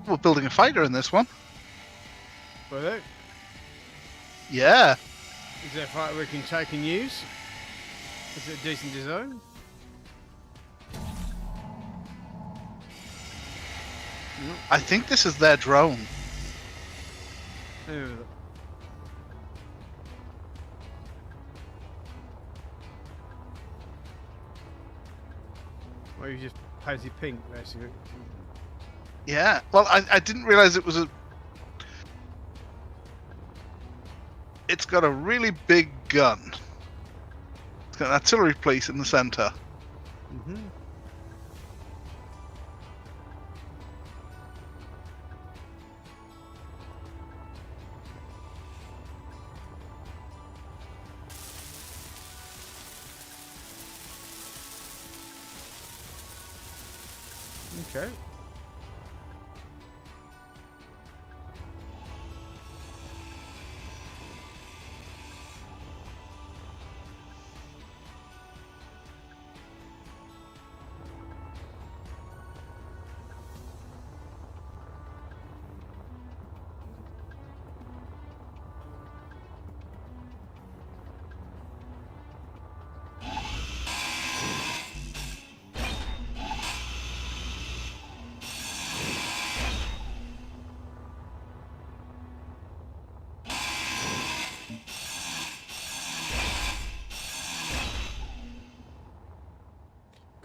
S2: We're building a fighter in this one.
S1: Will it?
S2: Yeah.
S1: Is that a fighter we can take and use? Is it a decent design?
S2: I think this is their drone.
S1: Anyway, or you just painted pink, basically.
S2: Yeah. Well, I didn't realise it was a... It's got a really big gun. It's got an artillery piece in the centre.
S1: Mm-hmm. Okay.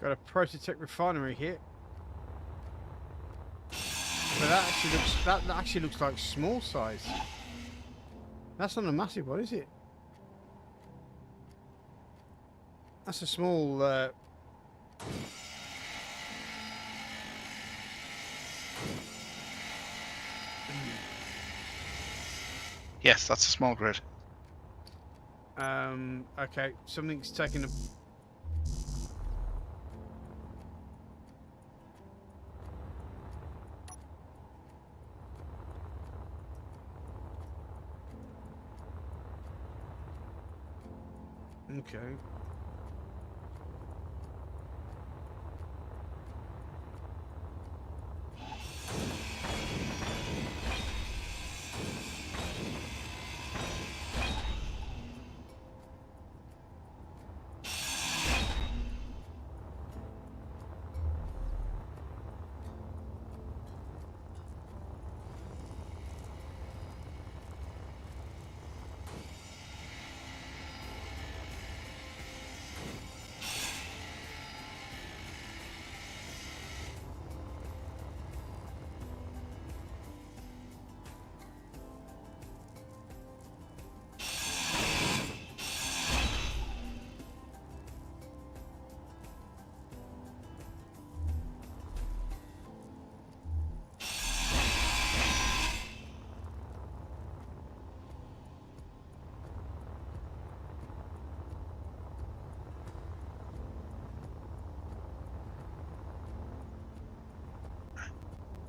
S1: Got a Prototech refinery here. But that actually looks like small size. That's not a massive one, is it? That's a small
S2: Yes, that's a small grid.
S1: okay, something's taken a... Okay.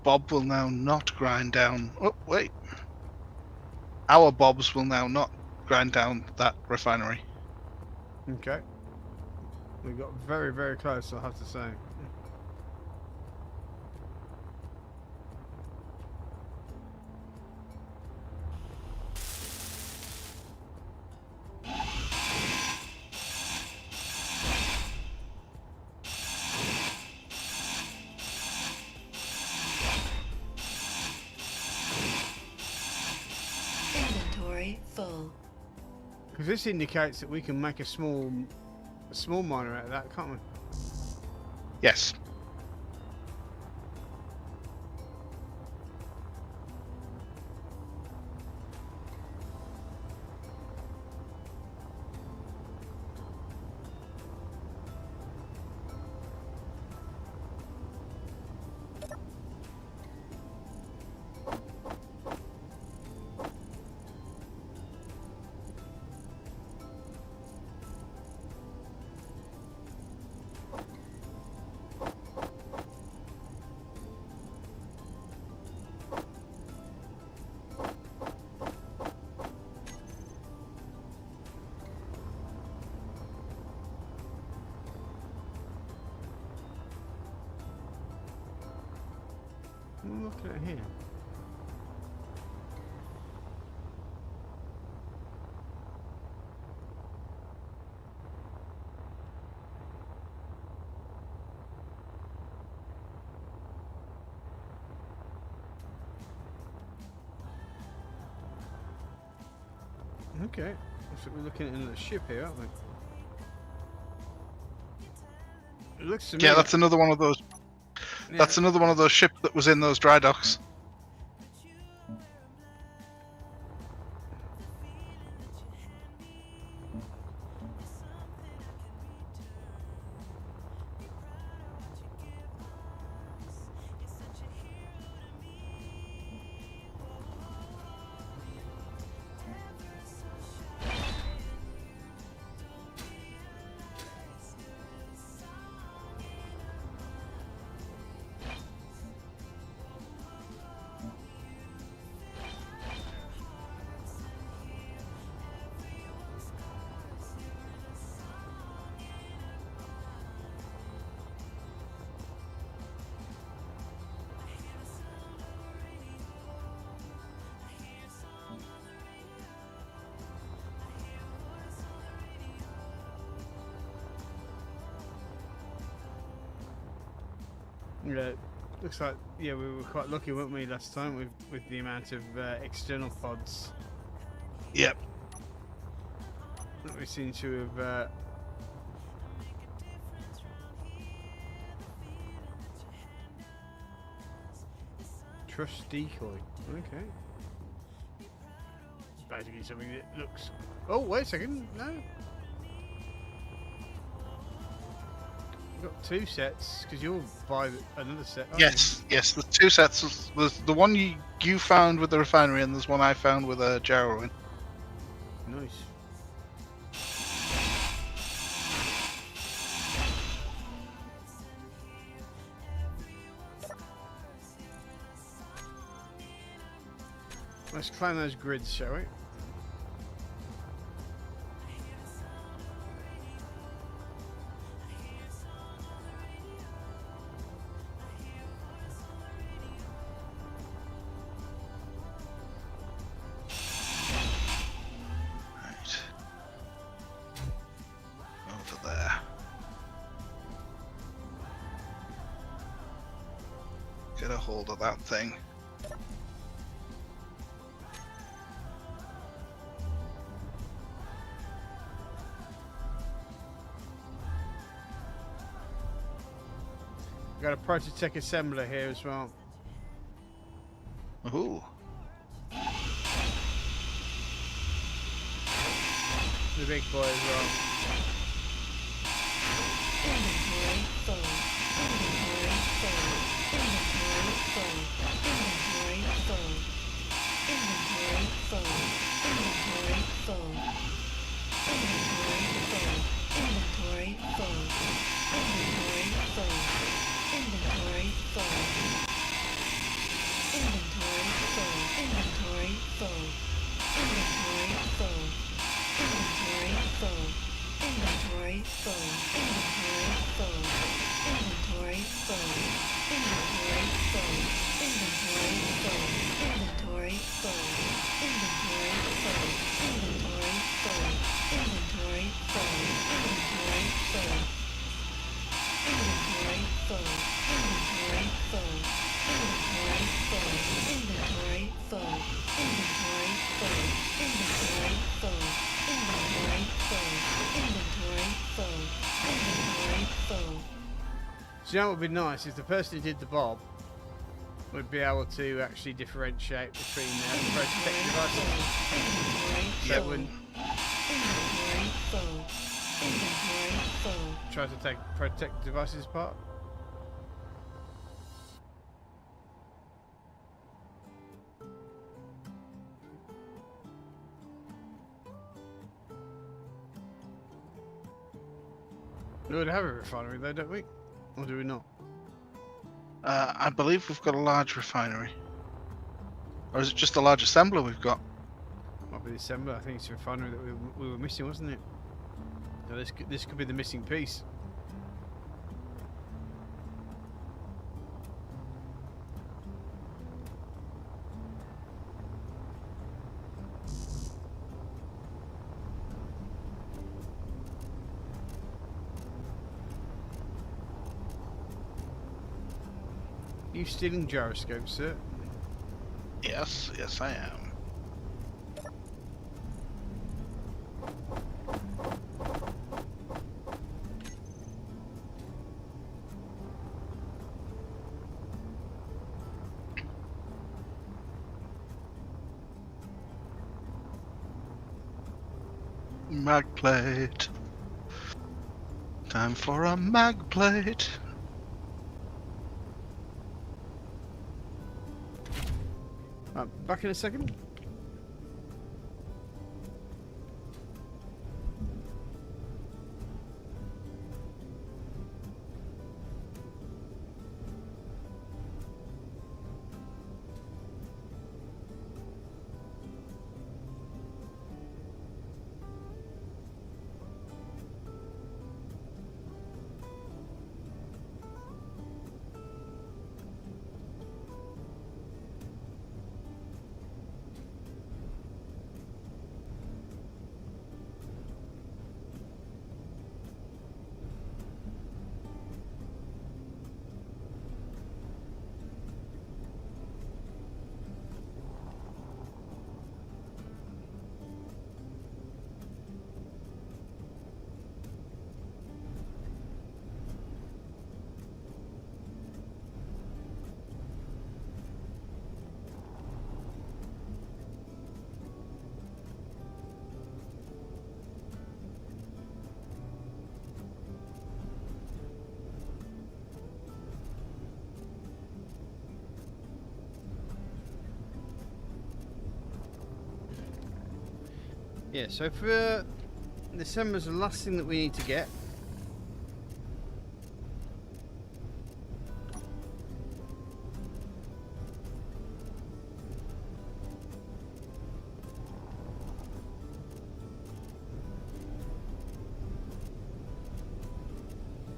S2: Bob will now not grind down. Oh, wait. Our Bobs will now not grind down that refinery.
S1: Okay. We got very, very close, I'll have to say.
S4: Inventory full.
S1: Because this indicates that we can make a small miner out of that, can't we?
S2: Yes.
S1: What are we looking at here? Okay, looks like we're looking at another ship here, aren't we? It looks to me.
S2: Yeah, that's another one of those.
S1: yeah,
S2: That's another one of those ships that was in those dry docks.
S1: Yeah, looks like we were quite lucky, weren't we, last time with the amount of external pods
S2: Yep.
S1: that we seem to have. Trust decoy. Okay. Basically something that looks. Oh, wait a second. No. You've got two sets because you'll buy another set. aren't
S2: Yes. Yes. The two sets. There's the one you found with the refinery, and there's one I found with a Jarrow in.
S1: you? Nice. Let's climb those grids, shall we?
S2: Right. Over there. Get a hold of that thing.
S1: We've got a Prototech assembler here as well.
S2: Ooh.
S1: The big boy as well.
S4: Inventory full. Inventory full. Inventory full. Inventory full. Inventory full. Inventory full. Inventory full. Inventory full. Inventory full. Inventory full.
S1: Do you know what would be nice is the person who did the bob would be able to actually differentiate between protect devices. So
S4: Full.
S1: when
S4: Inventory full. Inventory full.
S1: try to take protect devices apart. We would have a refinery though, don't we? Or do we not?
S2: I believe we've got a large refinery. Or is it just a large assembler we've got?
S1: Might be December. I think it's a refinery that we were missing, wasn't it? So this could be the missing piece. You stealing gyroscopes, sir?
S2: Yes, yes I am. Mag plate. Time for a mag plate.
S1: Back in a second. Yeah, so for December's the last thing that we need to get.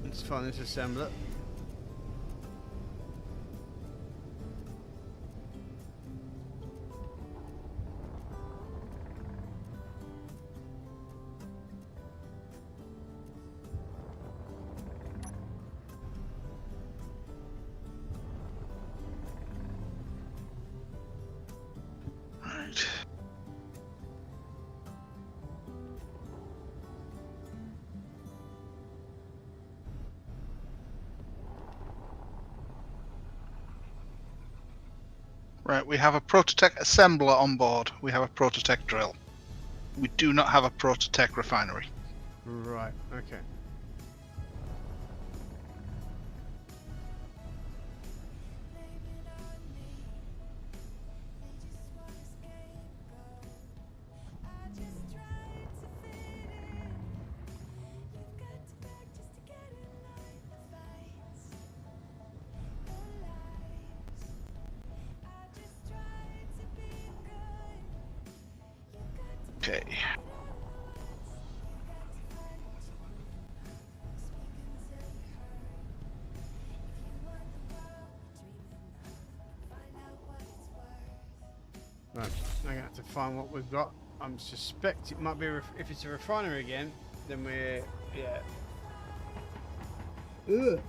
S1: Let's find this assembler.
S2: Right. Right, we have a Prototech assembler on board. We have a Prototech drill. We do not have a Prototech refinery.
S1: Right, okay.
S2: Okay.
S1: Right, I'm gonna have to find what we've got. I'm suspect it might be if it's a refinery again, then we're Ugh.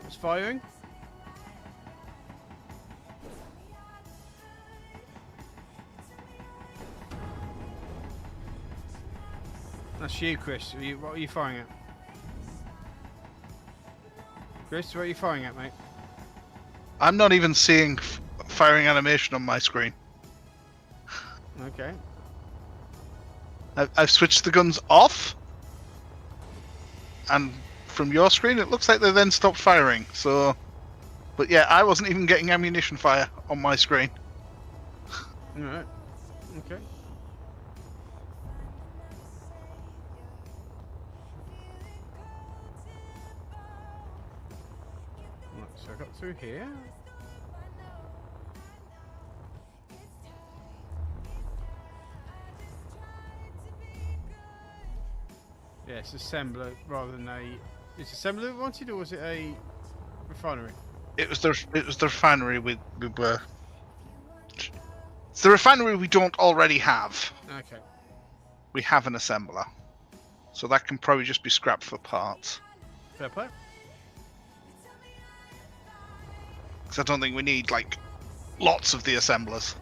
S1: It's firing. That's you, Chris. What are you firing at? Chris, what are you firing at, mate?
S2: I'm not even seeing firing animation on my screen.
S1: Okay.
S2: I've switched the guns off, and from your screen, it looks like they then stopped firing. So, but yeah, I wasn't even getting ammunition fire on my screen.
S1: Alright. Okay. Right, so I got through here. Yeah, it's assembler rather than a. Is assembler wanted or was it a refinery?
S2: It was the refinery we were. It's the refinery we don't already have.
S1: Okay.
S2: We have an assembler, so that can probably just be scrapped for parts.
S1: Fair play.
S2: Because I don't think we need like lots of the assemblers.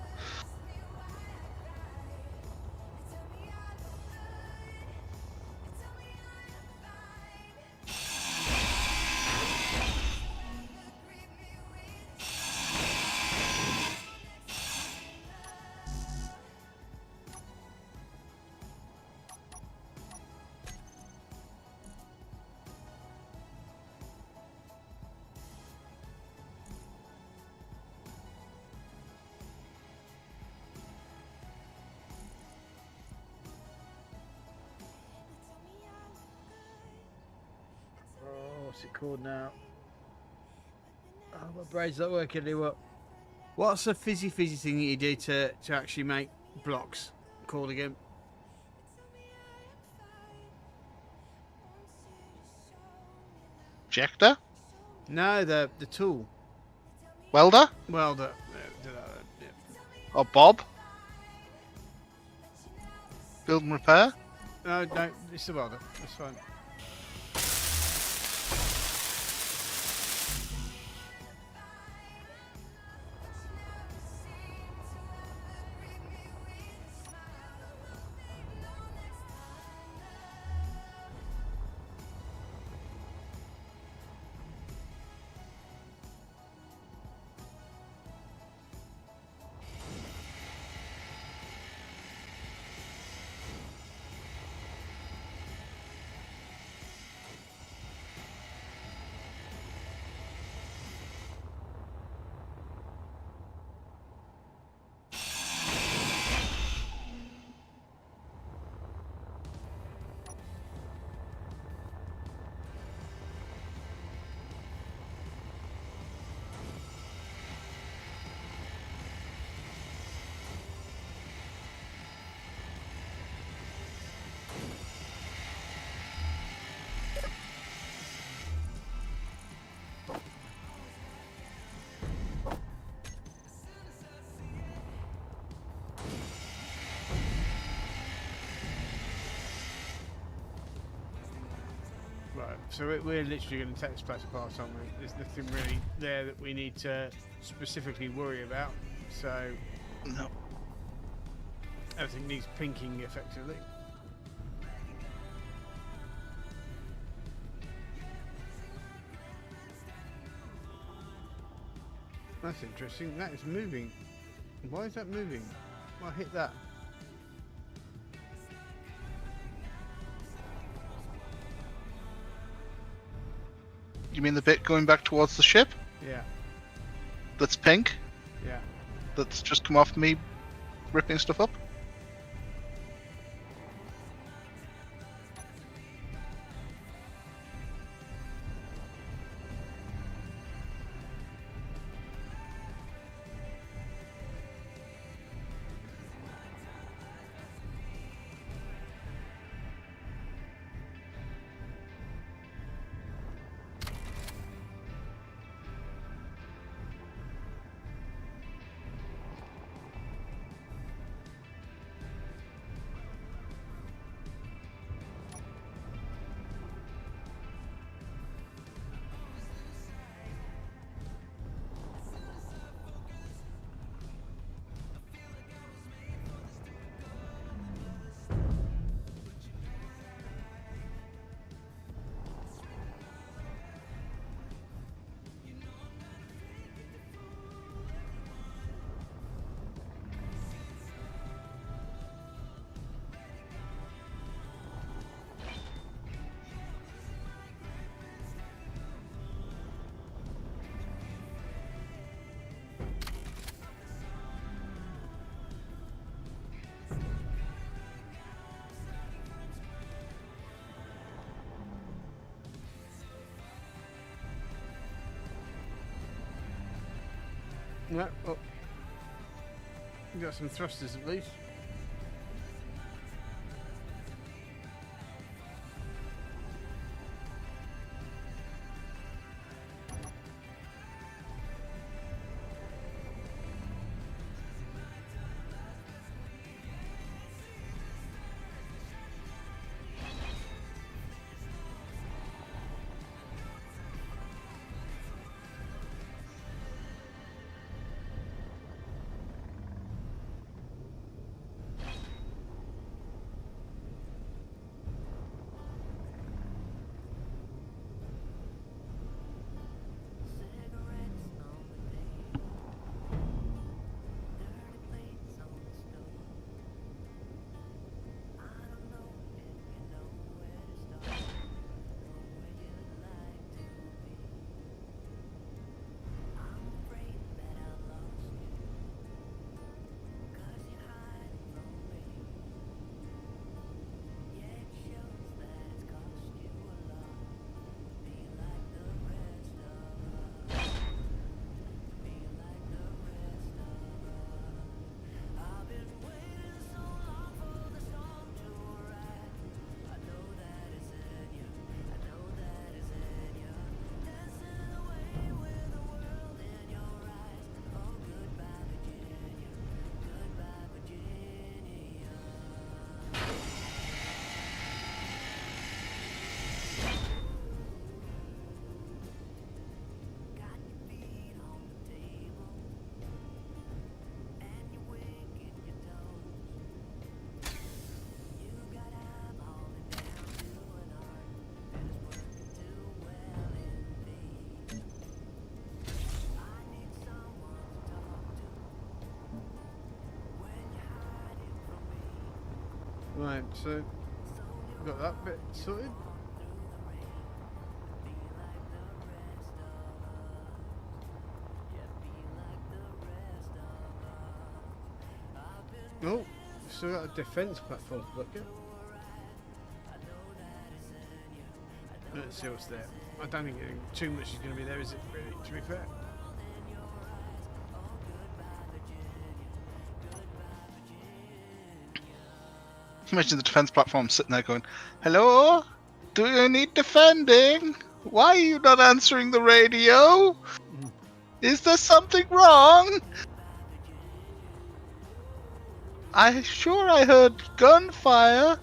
S3: Oh, what's it called now? Oh, my brain's not working anymore.
S1: What's the fizzy thing that you do to actually make blocks called again?
S2: Ejector?
S1: No, the tool.
S2: Welder?
S1: Well, the yeah.
S2: Or Bob? Build and repair?
S1: No, it's the welder. That's fine. Right, so we're literally going to take this place apart, aren't we? There's nothing really there that we need to specifically worry about, so
S2: No.
S1: everything needs pinking effectively. That's interesting. That is moving. Why is that moving? Well, I hit that.
S2: You mean the bit going back towards the ship?
S1: Yeah,
S2: That's pink?
S1: yeah.
S2: That's just come off me ripping stuff up?
S1: No, oh. You got some thrusters at least. Right, so got that bit sorted. Oh, still got a defence platform to look at. Let's see what's there. I don't think too much is going to be there, is it, really, to be fair?
S2: Imagine the defense platform sitting there going, "Hello? Do you need defending? Why are you not answering the radio? Is there something wrong? I heard gunfire."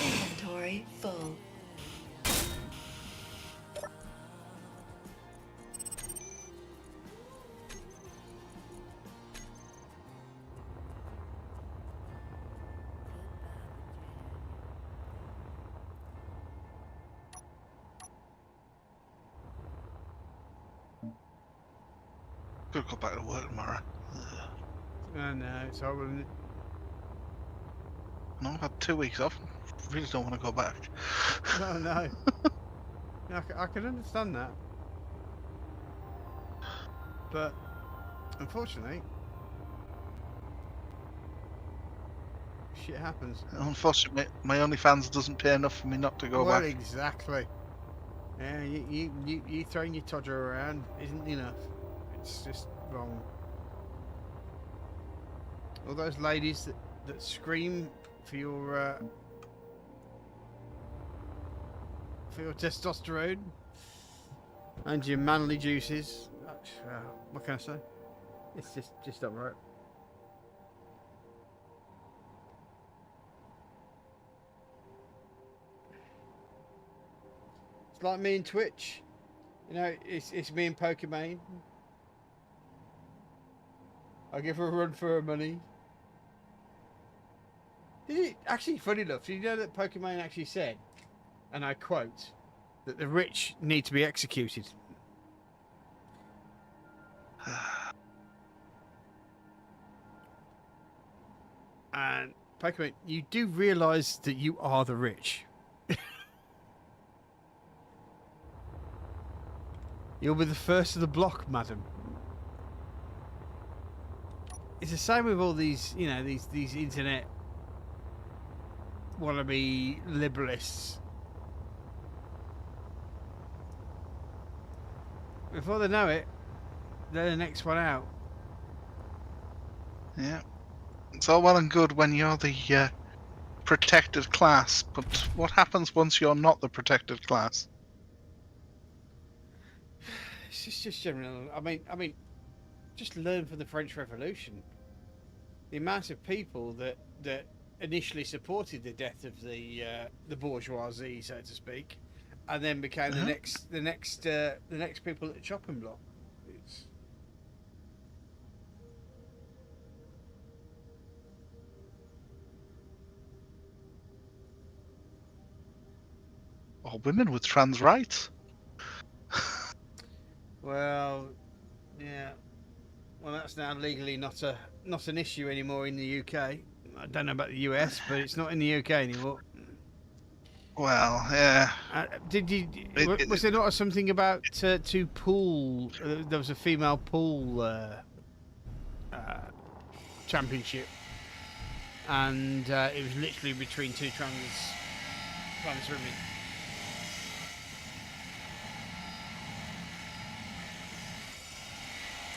S4: Inventory full.
S2: Gotta go back to work tomorrow.
S1: Oh no, it's horrible, isn't it?
S2: No, I've had 2 weeks off. Really don't want to go back.
S1: No, no. I can understand that. But, unfortunately, shit happens.
S2: Unfortunately, my OnlyFans doesn't pay enough for me not to go
S1: Well,
S2: back.
S1: exactly. Yeah, you throwing your todger around isn't enough. It's just wrong. All those ladies that scream for your testosterone and your manly juices. What can I say? It's just not right. It's like me and Twitch. You know, it's me and Pokimane. I give her a run for her money. Actually, funny enough, you know that Pokimane actually said, and I quote, that the rich need to be executed. And Pokimane, you do realise that you are the rich. You'll be the first of the block, madam. it's the same with all these, you know, these internet wannabe liberalists. Before they know it, they're the next one out.
S2: Yeah. It's all well and good when you're the protected class, but what happens once you're not the protected class?
S1: It's just general. I mean, just learn from the French Revolution. The amount of people that initially supported the death of the bourgeoisie, so to speak, and then became the next people at the chopping block. It's...
S2: Or women with trans rights?
S1: Well, yeah. Well, that's now legally not an issue anymore in the UK. I don't know about the US, but it's not in the UK anymore.
S2: Well, yeah.
S1: Was there not something about to pool? There was a female pool championship, and it was literally between two trans women.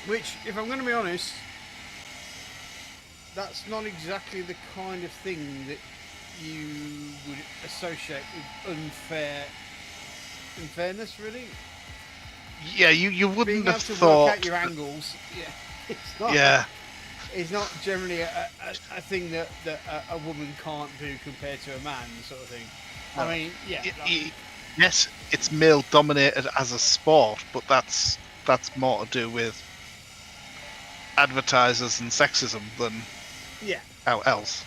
S1: Which, if I'm going to be honest, that's not exactly the kind of thing that you would associate with unfairness, really.
S2: Yeah, you wouldn't
S1: Being
S2: have
S1: able to
S2: thought.
S1: work out your angles, yeah, it's not.
S2: Yeah,
S1: It's not generally a thing that a woman can't do compared to a man, sort of thing.
S2: No.
S1: I mean, yeah.
S2: Yes, it's male dominated as a sport, but that's more to do with advertisers and sexism than
S1: Yeah.
S2: how else.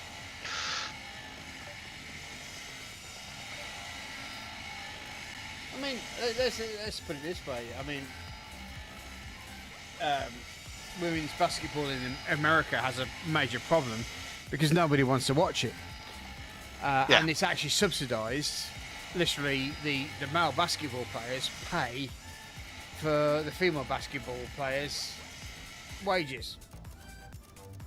S1: I mean, let's put it this way. I mean, women's basketball in America has a major problem because nobody wants to watch it.
S2: Yeah.
S1: And it's actually subsidised. Literally, the male basketball players pay for the female basketball players' wages.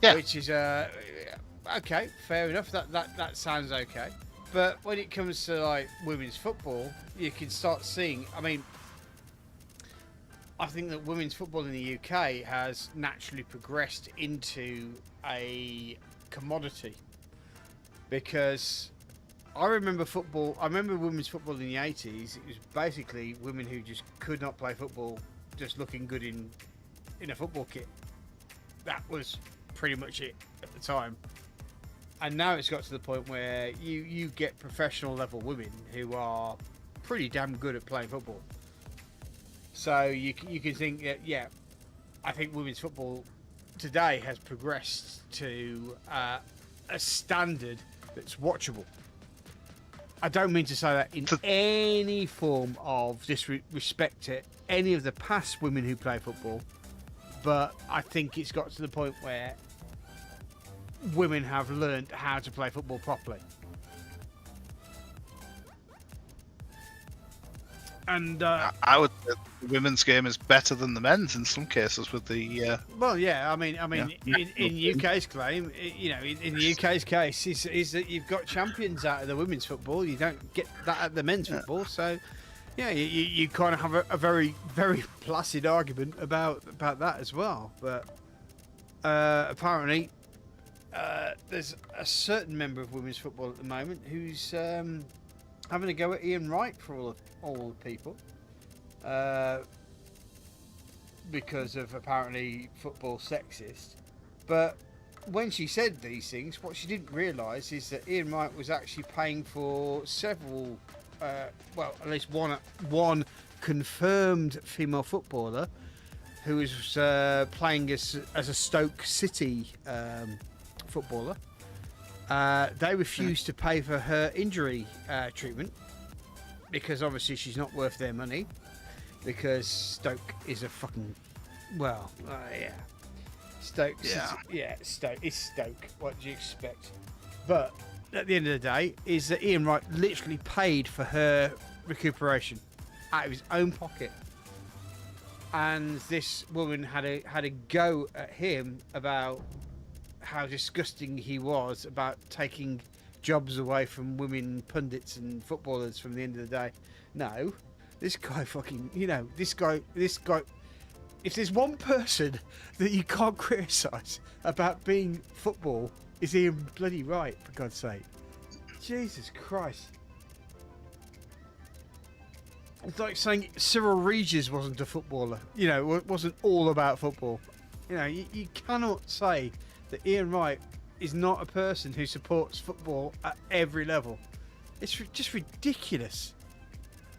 S2: Yeah.
S1: Which is okay, fair enough. That sounds okay. But when it comes to like women's football, you can start seeing. I mean, I think that women's football in the UK has naturally progressed into a commodity because I remember women's football in the 80s. It was basically women who just could not play football, just looking good in a football kit. That was pretty much it at the time. And now it's got to the point where you get professional level women who are pretty damn good at playing football. So you can think that, yeah, I think women's football today has progressed to a standard that's watchable. I don't mean to say that in any form of disrespect to any of the past women who play football, but I think it's got to the point where women have learned how to play football properly. And
S2: I would say the women's game is better than the men's in some cases with the.
S1: well, yeah, I mean,
S2: Yeah.
S1: in UK's claim, you know, in the UK's case, is that you've got champions out of the women's football. You don't get that at the men's football, so yeah, you kind of have a very, very placid argument about that as well. But apparently, there's a certain member of women's football at the moment who's having a go at Ian Wright for all the people. Because of apparently football sexist. But when she said these things, what she didn't realise is that Ian Wright was actually paying for several, well, at least one confirmed female footballer who was playing as a Stoke City footballer. They refused to pay for her injury treatment because obviously she's not worth their money. Because Stoke is a fucking, well, yeah. Stoke,
S2: Yeah.
S1: Stoke. It's Stoke. What do you expect? But at the end of the day, is that Ian Wright literally paid for her recuperation out of his own pocket, and this woman had a go at him about how disgusting he was about taking jobs away from women pundits and footballers from the end of the day. No, this guy fucking, this guy. If there's one person that you can't criticise about being football, is Ian bloody Wright, for God's sake. Jesus Christ. It's like saying Cyril Regis wasn't a footballer. Wasn't all about football. You cannot say that Ian Wright is not a person who supports football at every level. It's just ridiculous.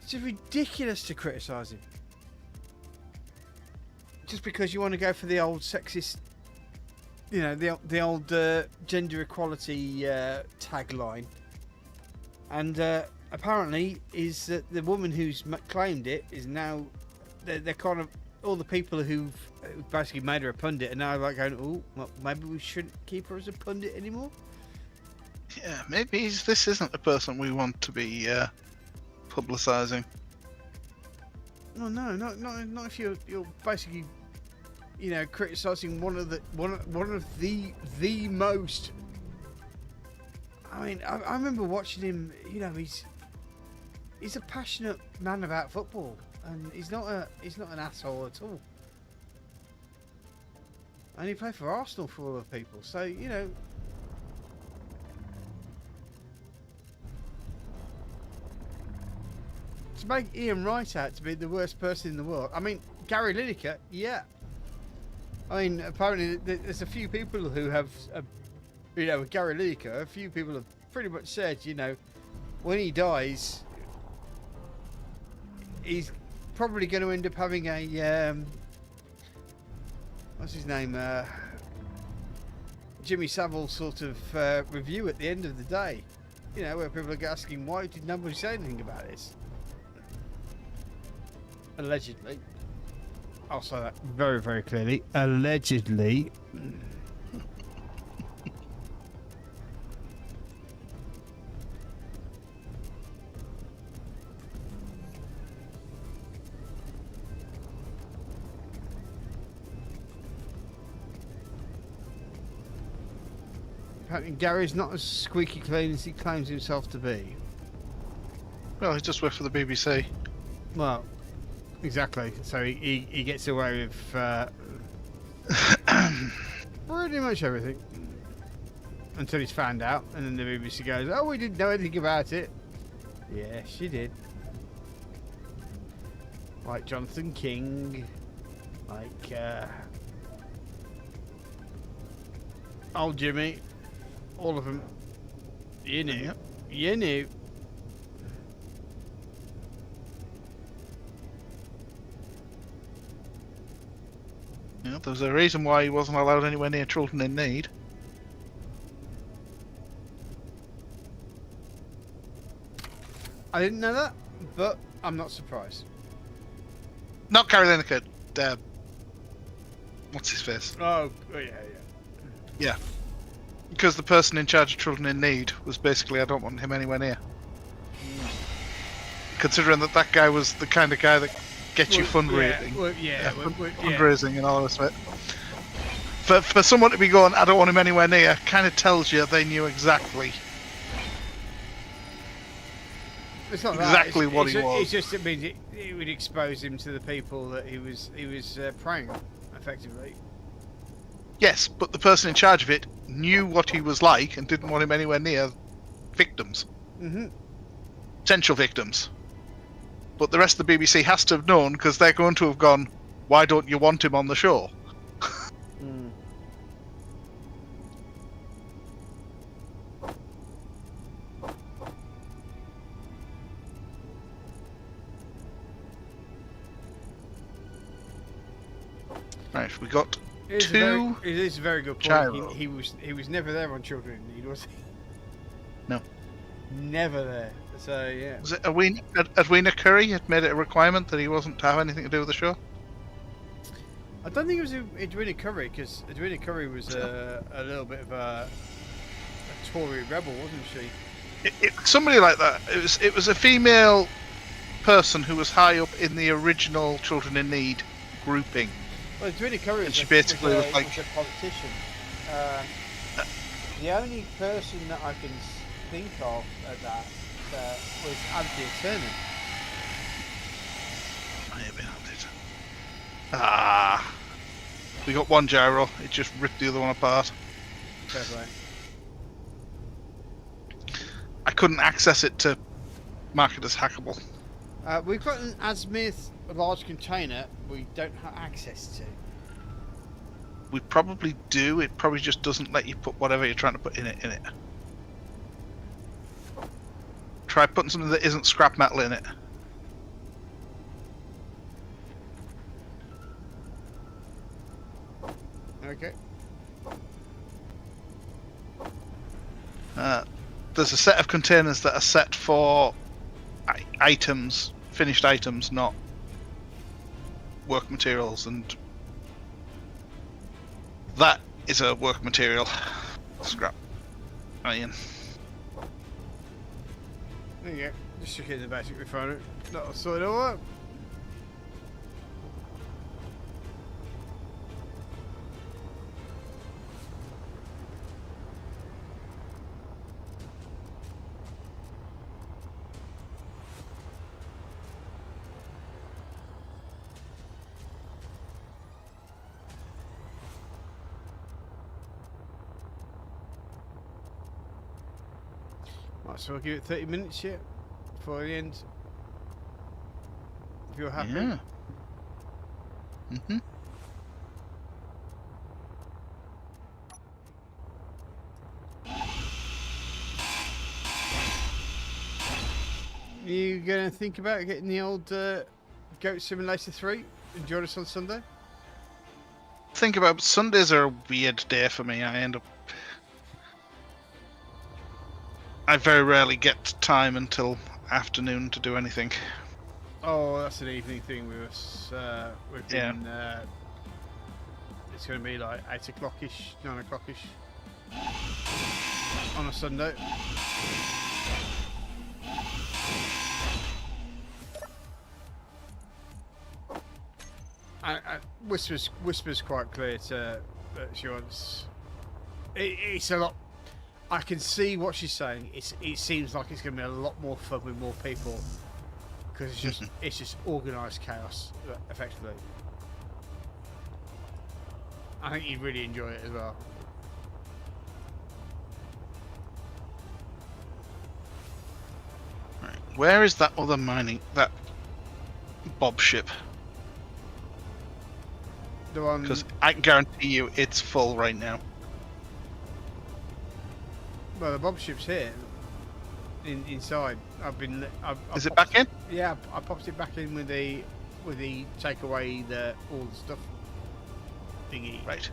S1: It's just ridiculous to criticise him. Just because you want to go for the old sexist, the old gender equality tagline. And apparently is that the woman who's claimed it is now, they're kind of, all the people who've basically made her a pundit are now like going, oh, well, maybe we shouldn't keep her as a pundit anymore.
S2: Yeah, maybe this isn't the person we want to be publicising.
S1: Well, no, not if you're basically, criticising one of the most. I mean, I remember watching him. He's a passionate man about football, and he's not an asshole at all. And he played for Arsenal for all the people, so to make Ian Wright out to be the worst person in the world. I mean, Gary Lineker, yeah. I mean, apparently there's a few people who have, with Gary Lineker, a few people have pretty much said, when he dies, he's probably going to end up having a, what's his name, Jimmy Savile sort of review at the end of the day, where people are asking, why did nobody say anything about this? Allegedly. I'll say that very, very clearly. Allegedly. Apparently Gary's not as squeaky clean as he claims himself to be.
S2: Well, he just worked for the BBC.
S1: Well, exactly. So he gets away with pretty much everything until he's found out, and then the BBC goes, "Oh, we didn't know anything about it." Yeah, she did. Like Jonathan King, like old Jimmy, all of them. You knew.
S2: Yep.
S1: You knew.
S2: Yeah, there's a reason why he wasn't allowed anywhere near children in need.
S1: I didn't know that, but I'm not surprised.
S2: Not Gary Lineker. What's his face?
S1: Oh yeah.
S2: Yeah. Because the person in charge of children in need was basically, I don't want him anywhere near. Considering that guy was the kind of guy that gets you fundraising. Fundraising and all the rest of it. For someone to be going, I don't want him anywhere near, kind of tells you they knew exactly.
S1: It's not
S2: exactly
S1: that.
S2: what he was.
S1: It's just it means it would expose him to the people that he was preying on, effectively.
S2: Yes, but the person in charge of it knew what he was like and didn't want him anywhere near victims.
S1: Mm-hmm.
S2: Potential victims. But the rest of the BBC has to have known, because they're going to have gone, why don't you want him on the show?
S1: Mm.
S2: Right, we got
S1: It is a very good point.
S2: Gyro.
S1: He was never there on Children in Need, was he?
S2: No.
S1: Never there. So yeah.
S2: Was it Edwina Curry had made it a requirement that he wasn't to have anything to do with the show?
S1: I don't think it was Edwina Curry, because Edwina Curry was a little bit of a Tory rebel, wasn't she?
S2: Somebody like that. It was a female person who was high up in the original Children in Need grouping.
S1: Well, Edwina Curry
S2: And she basically was like-
S1: was a politician. The only person that I can think of at that was Anthony Turner.
S2: I have been hunted. Ah. We got one gyro. It just ripped the other one apart.
S1: Fair play.
S2: I couldn't access it to mark it as hackable.
S1: We've got an azimuth large container we don't have access to.
S2: We probably do. It probably just doesn't let you put whatever you're trying to put in it. Try putting something that isn't scrap metal in it.
S1: Okay.
S2: There's a set of containers that are set for items, finished items, not work materials, and that is a work material. Scrap iron.
S1: There you go. Just check in the basic refinery. That'll sort it all out. Right, so I'll give it 30 minutes yet before the end. If you're happy.
S2: Yeah. Mhm.
S1: You gonna think about getting the old Goat Simulator 3 and join us on Sunday?
S2: Think about Sundays are a weird day for me. I very rarely get time until afternoon to do anything.
S1: Oh, that's an evening thing with us. We've been. It's going to be like 8 o'clock-ish, 9 o'clock-ish on a Sunday. Whispers quite clear to she wants. It's a lot. I can see what she's saying. It seems like it's going to be a lot more fun with more people because it's just organised chaos, effectively. I think you'd really enjoy it as well.
S2: Right. Where is that other that Bob ship?
S1: The one.
S2: Because I can guarantee you it's full right now.
S1: Well, the Bob ship's here. Inside.
S2: Is it back in?
S1: Yeah, I popped it back in with the take away all the stuff thingy.
S2: Right.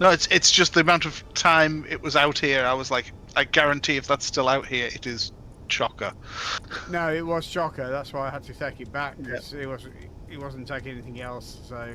S2: No, it's just the amount of time it was out here. I was like, I guarantee if that's still out here, it is chocker.
S1: No, it was chocker. That's why I had to take it back because it wasn't taking anything else. So.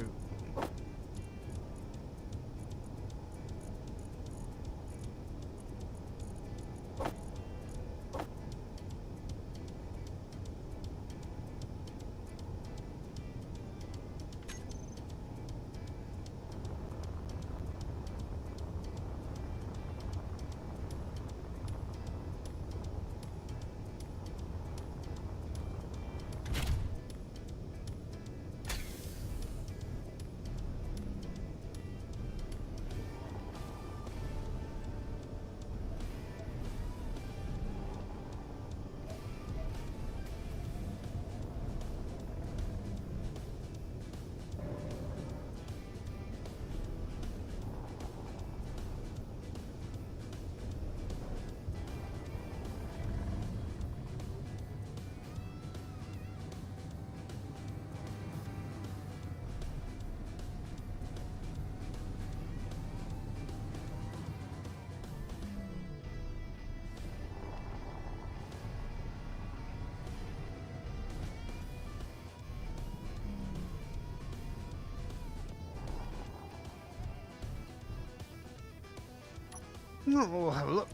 S1: We'll have a look.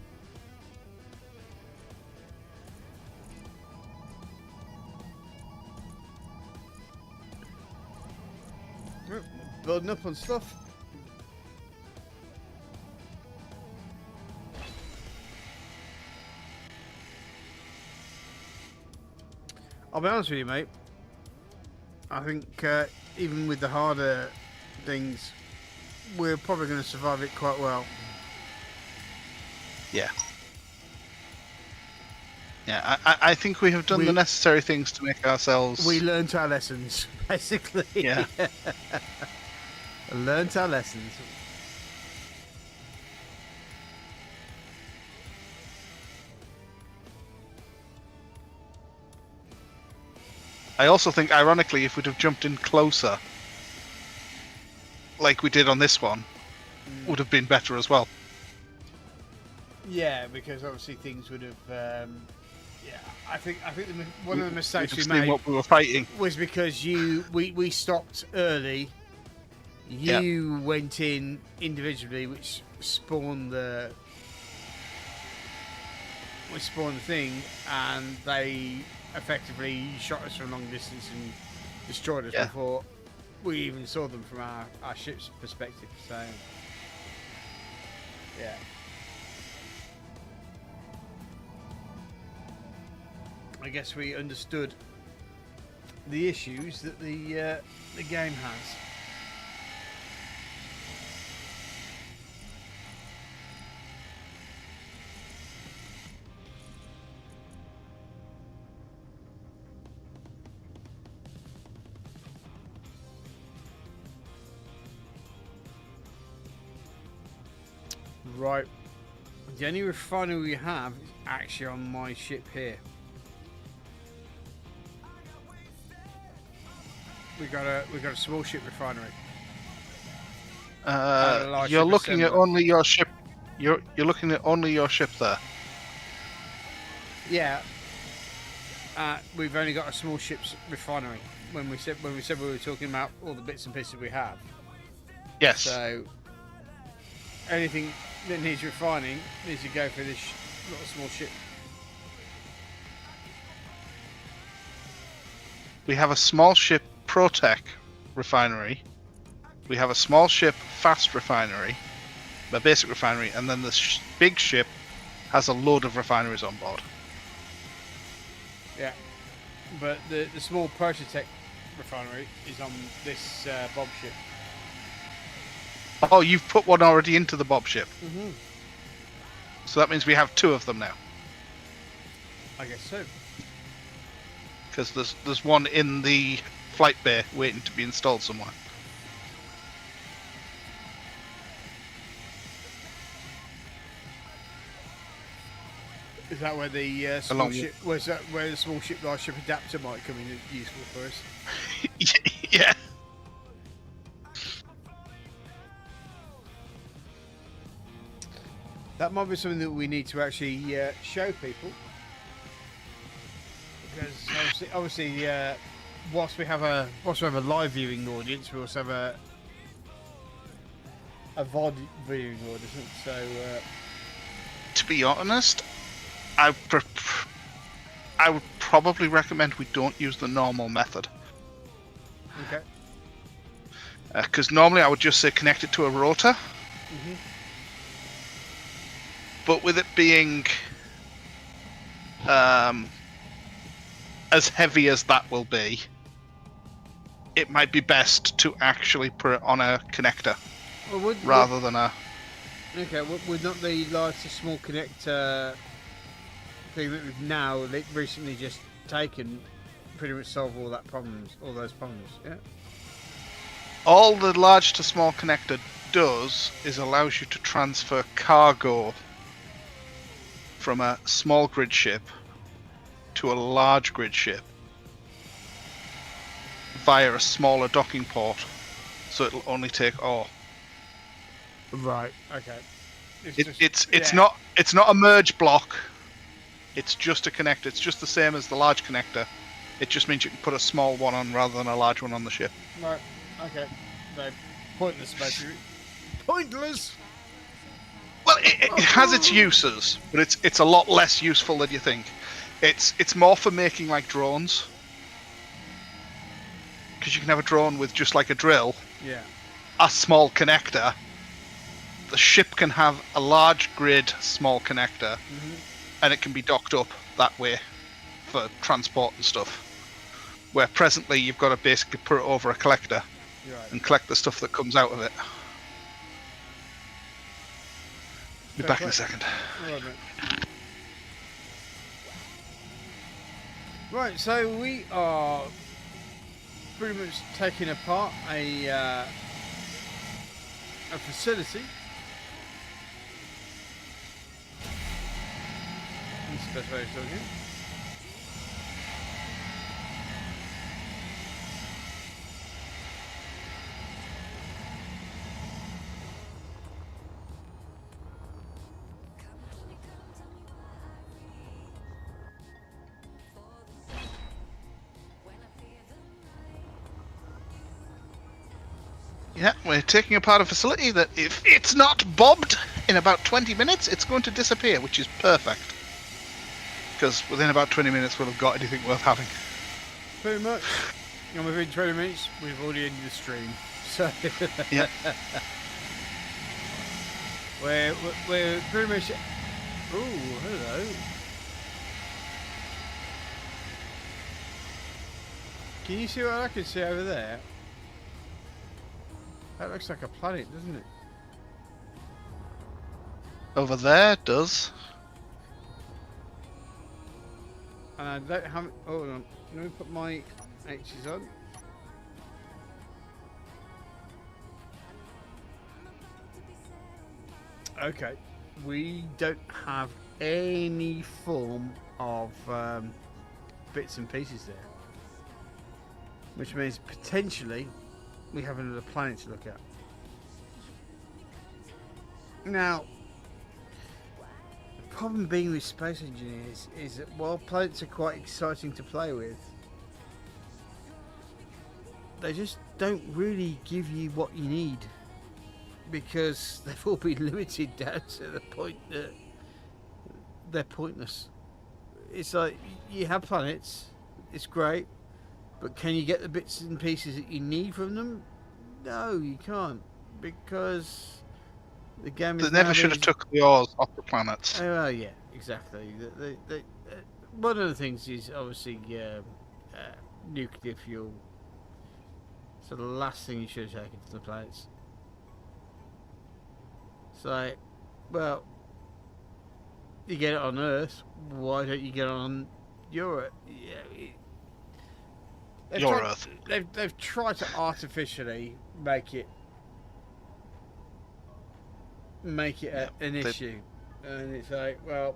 S1: Building up on stuff. I'll be honest with you, mate. I think even with the harder things, we're probably going to survive it quite well.
S2: Yeah. Yeah, I think we have done the necessary things to make ourselves...
S1: We learnt our lessons, basically.
S2: Yeah.
S1: Learnt our lessons.
S2: I also think, ironically, if we'd have jumped in closer, like we did on this one, would have been better as well.
S1: Yeah, because obviously things would have. I think one of the mistakes we
S2: We'd have seen
S1: made
S2: what we were fighting.
S1: was because we stopped early. You went in individually, which spawned the thing, and they effectively shot us from long distance and destroyed us before we even saw them from our ship's perspective. So, yeah. I guess we understood the issues that the game has. Right. The only refinery we have is actually on my ship here. We got a small ship refinery.
S2: You're looking at only your ship. You're looking at only your ship there.
S1: Yeah. We've only got a small ship's refinery. When we said we were talking about all the bits and pieces we have.
S2: Yes.
S1: So anything that needs refining needs to go for this little small ship.
S2: We have a small ship Protec refinery. We have a small ship fast refinery, a basic refinery, and then the big ship has a load of refineries on board.
S1: Yeah, but the small Protec refinery is on this Bob ship.
S2: Oh, you've put one already into the Bob ship.
S1: Mm-hmm.
S2: So that means we have two of them now.
S1: I guess so.
S2: Because there's one in the flight bay waiting to be installed somewhere.
S1: Is that where the small ship? Where's that? Where the small ship, large ship adapter might come in useful for us?
S2: Yeah.
S1: That might be something that we need to actually show people, because obviously, whilst we have a live viewing audience, we also have a VOD viewing audience. So,
S2: To be honest, I would probably recommend we don't use the normal method.
S1: okay.
S2: Because normally I would just say connect it to a rotor.
S1: Mm-hmm.
S2: But with it being as heavy as that will be, it might be best to actually put it on a connector rather than a...
S1: Okay, would not the large to small connector thing that we've now recently just taken pretty much solve all those problems, yeah?
S2: All the large to small connector does is allows you to transfer cargo from a small grid ship to a large grid ship via a smaller docking port, so it'll only take ore.
S1: Right. Okay.
S2: It's not a merge block. It's just a connector. It's just the same as the large connector. It just means you can put a small one on rather than a large one on the ship.
S1: Right. Okay. So pointless, basically. Pointless.
S2: Well, it has its uses, but it's a lot less useful than you think. It's more for making like drones, because you can have a drone with just like a drill,
S1: Yeah.
S2: a small connector. The ship can have a large grid small connector, and it can be docked up that way for transport and stuff. where presently you've got to basically put it over a collector
S1: Right.
S2: and collect the stuff that comes out of it. Be
S1: Fair
S2: back in
S1: play.
S2: a second.
S1: All right, mate. Right, so we are pretty much taking apart a facility. That's the best way of talking it.
S2: Yeah, we're taking apart a facility that if it's not bobbed in about 20 minutes, it's going to disappear, which is perfect. Because within about 20 minutes we'll have got anything worth having.
S1: Pretty much. And within 20 minutes, we've already ended the stream. So
S2: Yeah.
S1: we're pretty much. Ooh, hello. Can you see what I can see over there? That looks like a planet, doesn't it?
S2: Over there does.
S1: And I don't have. Hold on. Let me put my H's on. Okay. We don't have any form of bits and pieces there. Which means potentially we have another planet to look at. Now, the problem being with Space Engineers is that while planets are quite exciting to play with, they just don't really give you what you need, because they've all been limited down to the point that they're pointless. It's like, you have planets, it's great, but can you get the bits and pieces that you need from them? No, you can't, because the game is
S2: They never
S1: now
S2: should
S1: being-
S2: have took the ores off the planets.
S1: Oh, well, yeah, exactly. One of the things is obviously nuclear fuel. So the last thing you should have taken to the planets. It's like, well, you get it on Earth. Why don't you get it on Europe? Yeah, they've
S2: Your
S1: tried-
S2: Earth.
S1: They've tried to artificially make it
S2: Yeah,
S1: an
S2: they-
S1: issue, and it's like, well,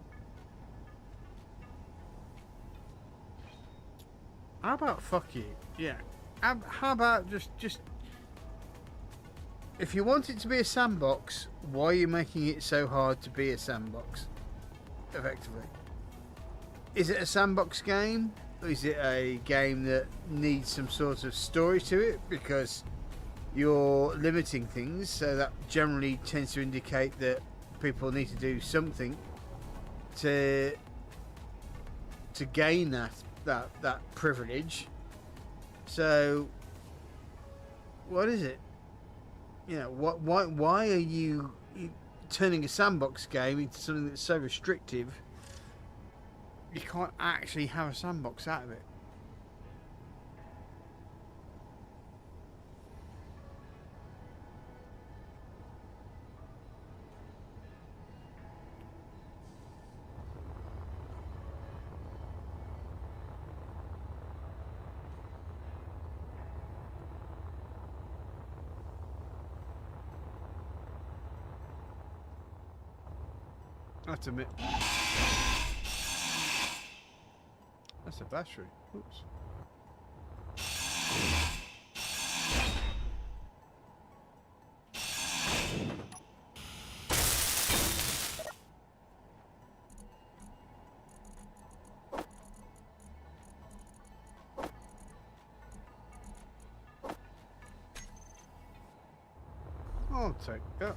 S1: how about fuck you? Yeah, how about just if you want it to be a sandbox, why are you making it so hard to be a sandbox? Effectively, is it a sandbox game? Or is it a game that needs some sort of story to it because you're limiting things? So that generally tends to indicate that people need to do something to gain that privilege. So what is it? You know, why are you turning a sandbox game into something that's so restrictive? You can't actually have a sandbox out of it. That's a bit. That's a battery. Oops. I'll take that.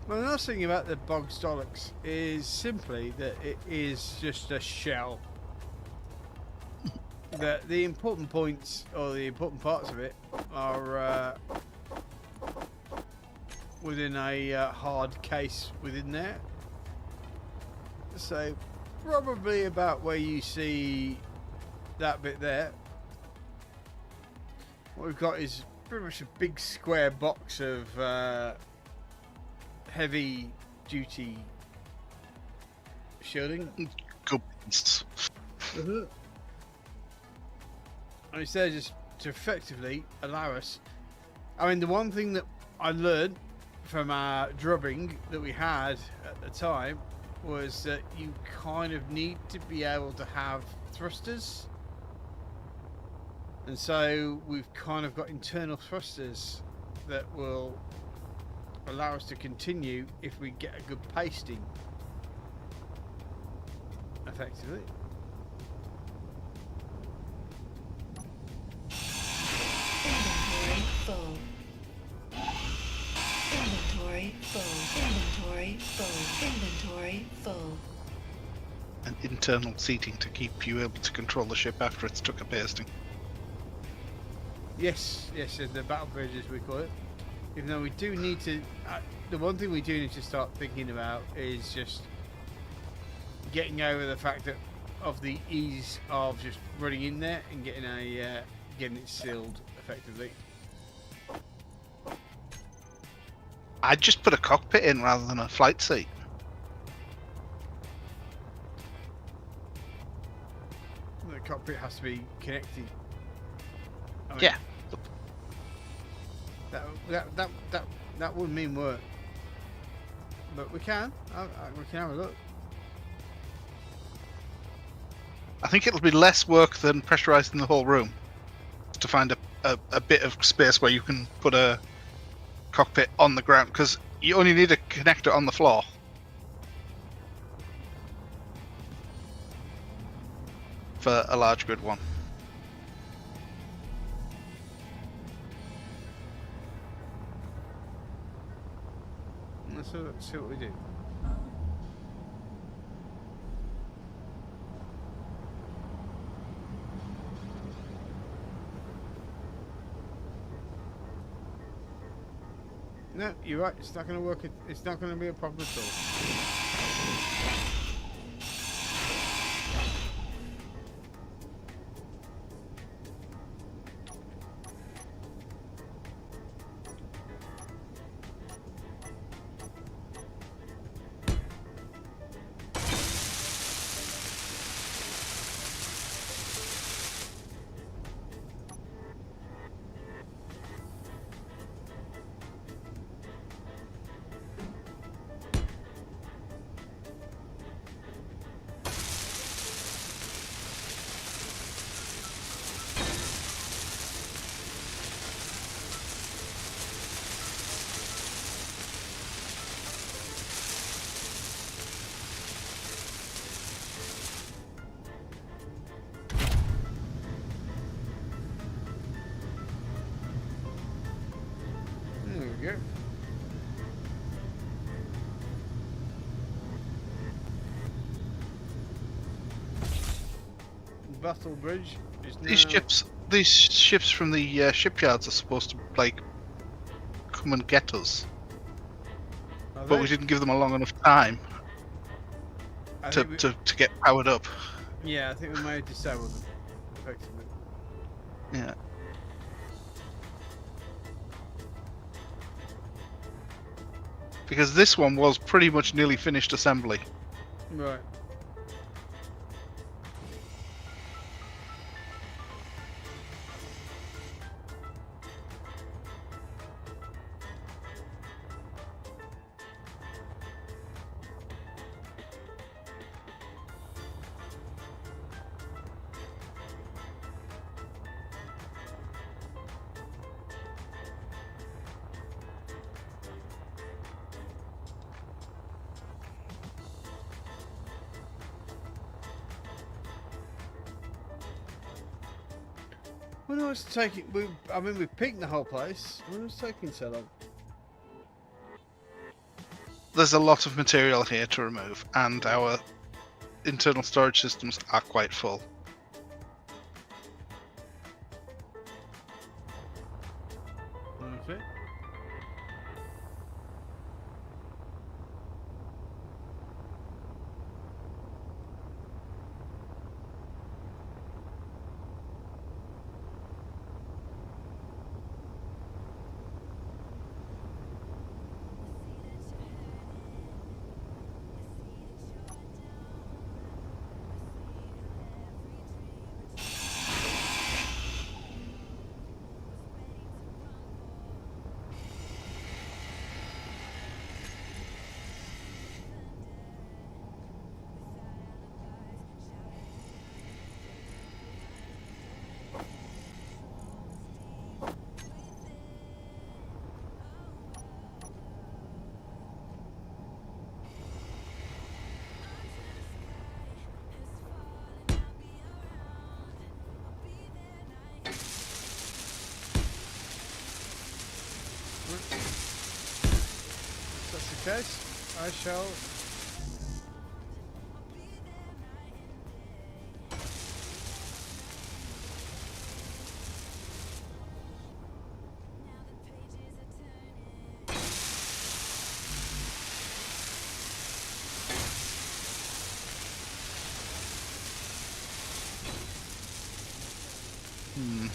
S1: Well, the nice thing about the Bog Stolix is simply that it is just a shell. That the important points or the important parts of it are within a hard case within there. So probably about where you see that bit there. What we've got is pretty much a big square box of heavy duty shielding.
S2: Good beasts.
S1: And it's there just to effectively allow us. I mean, the one thing that I learned from our drubbing that we had at the time was that you kind of need to be able to have thrusters. And so we've kind of got internal thrusters that will allow us to continue if we get a good pasting. Effectively.
S4: Inventory full. Inventory full. Inventory full. Inventory full.
S2: And internal seating to keep you able to control the ship after it's took a pasting.
S1: Yes, the battle bridge as we call it. Even though we do need to, the one thing we do need to start thinking about is just getting over the fact that of the ease of just running in there and getting getting it sealed effectively.
S2: I'd just put a cockpit in rather than a flight seat.
S1: The cockpit has to be connected. I mean,
S2: Yeah.
S1: That would mean work, but we can. We can have a look.
S2: I think it'll be less work than pressurizing the whole room to find a bit of space where you can put a cockpit on the ground, because you only need a connector on the floor. For a large grid one.
S1: Let's see what we do. No, you're right. It's not going to work. It's not going to be a problem at all. There we go. Battle bridge is now...
S2: These ships from the shipyards are supposed to like come and get us,
S1: Are
S2: but
S1: they?
S2: we didn't give them a long enough time
S1: I
S2: to,
S1: think
S2: to get powered up.
S1: yeah, I think we may have disabled them effectively.
S2: Yeah. Because this one was pretty much nearly finished assembly.
S1: Right. I wonder what's taking. I mean, we've peaked the whole place. I wonder what's taking so long.
S2: There's a lot of material here to remove, and our internal storage systems are quite full.
S1: Okay. case, I shall.
S2: Hmm.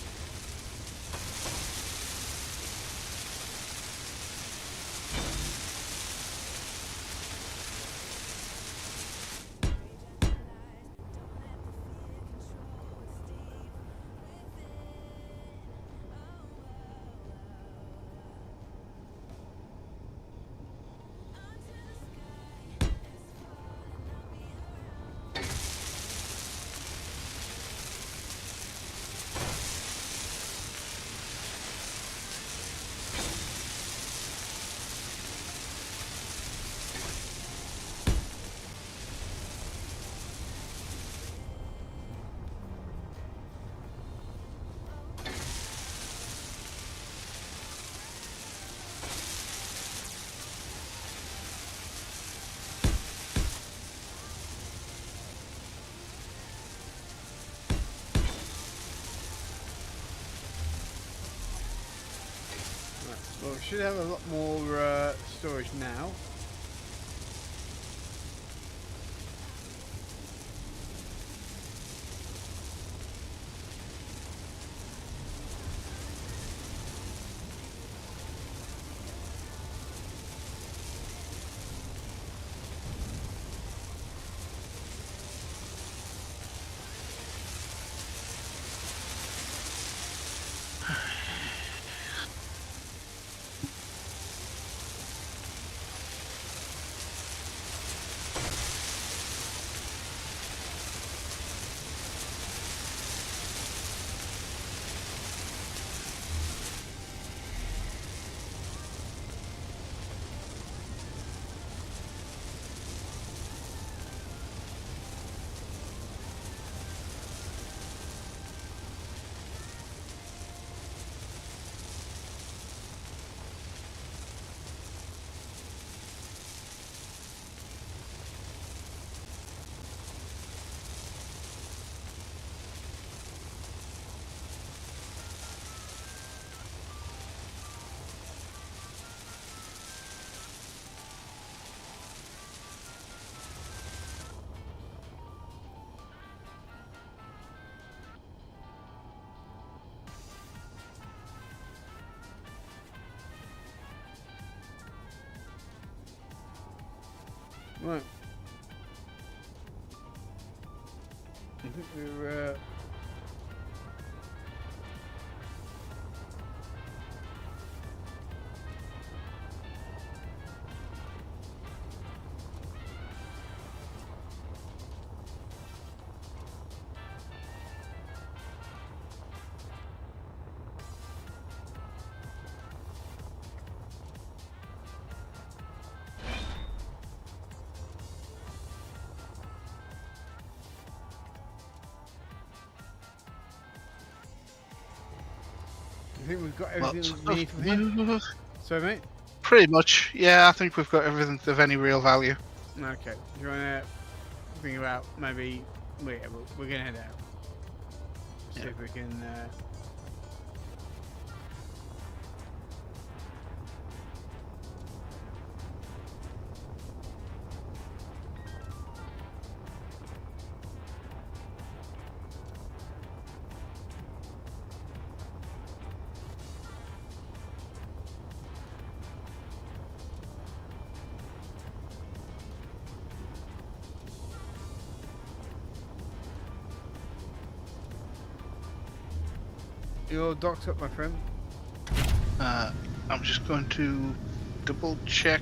S1: Right. Well, we should have a lot more storage now. Right. I think we're. I think we've got everything we need from here. So, mate.
S2: Pretty much, yeah. I think we've got everything of any real value.
S1: Okay. Do you want to think about maybe? We're gonna head out. See
S2: Yeah.
S1: if we can. You're docked up, my friend.
S2: I'm just going to double check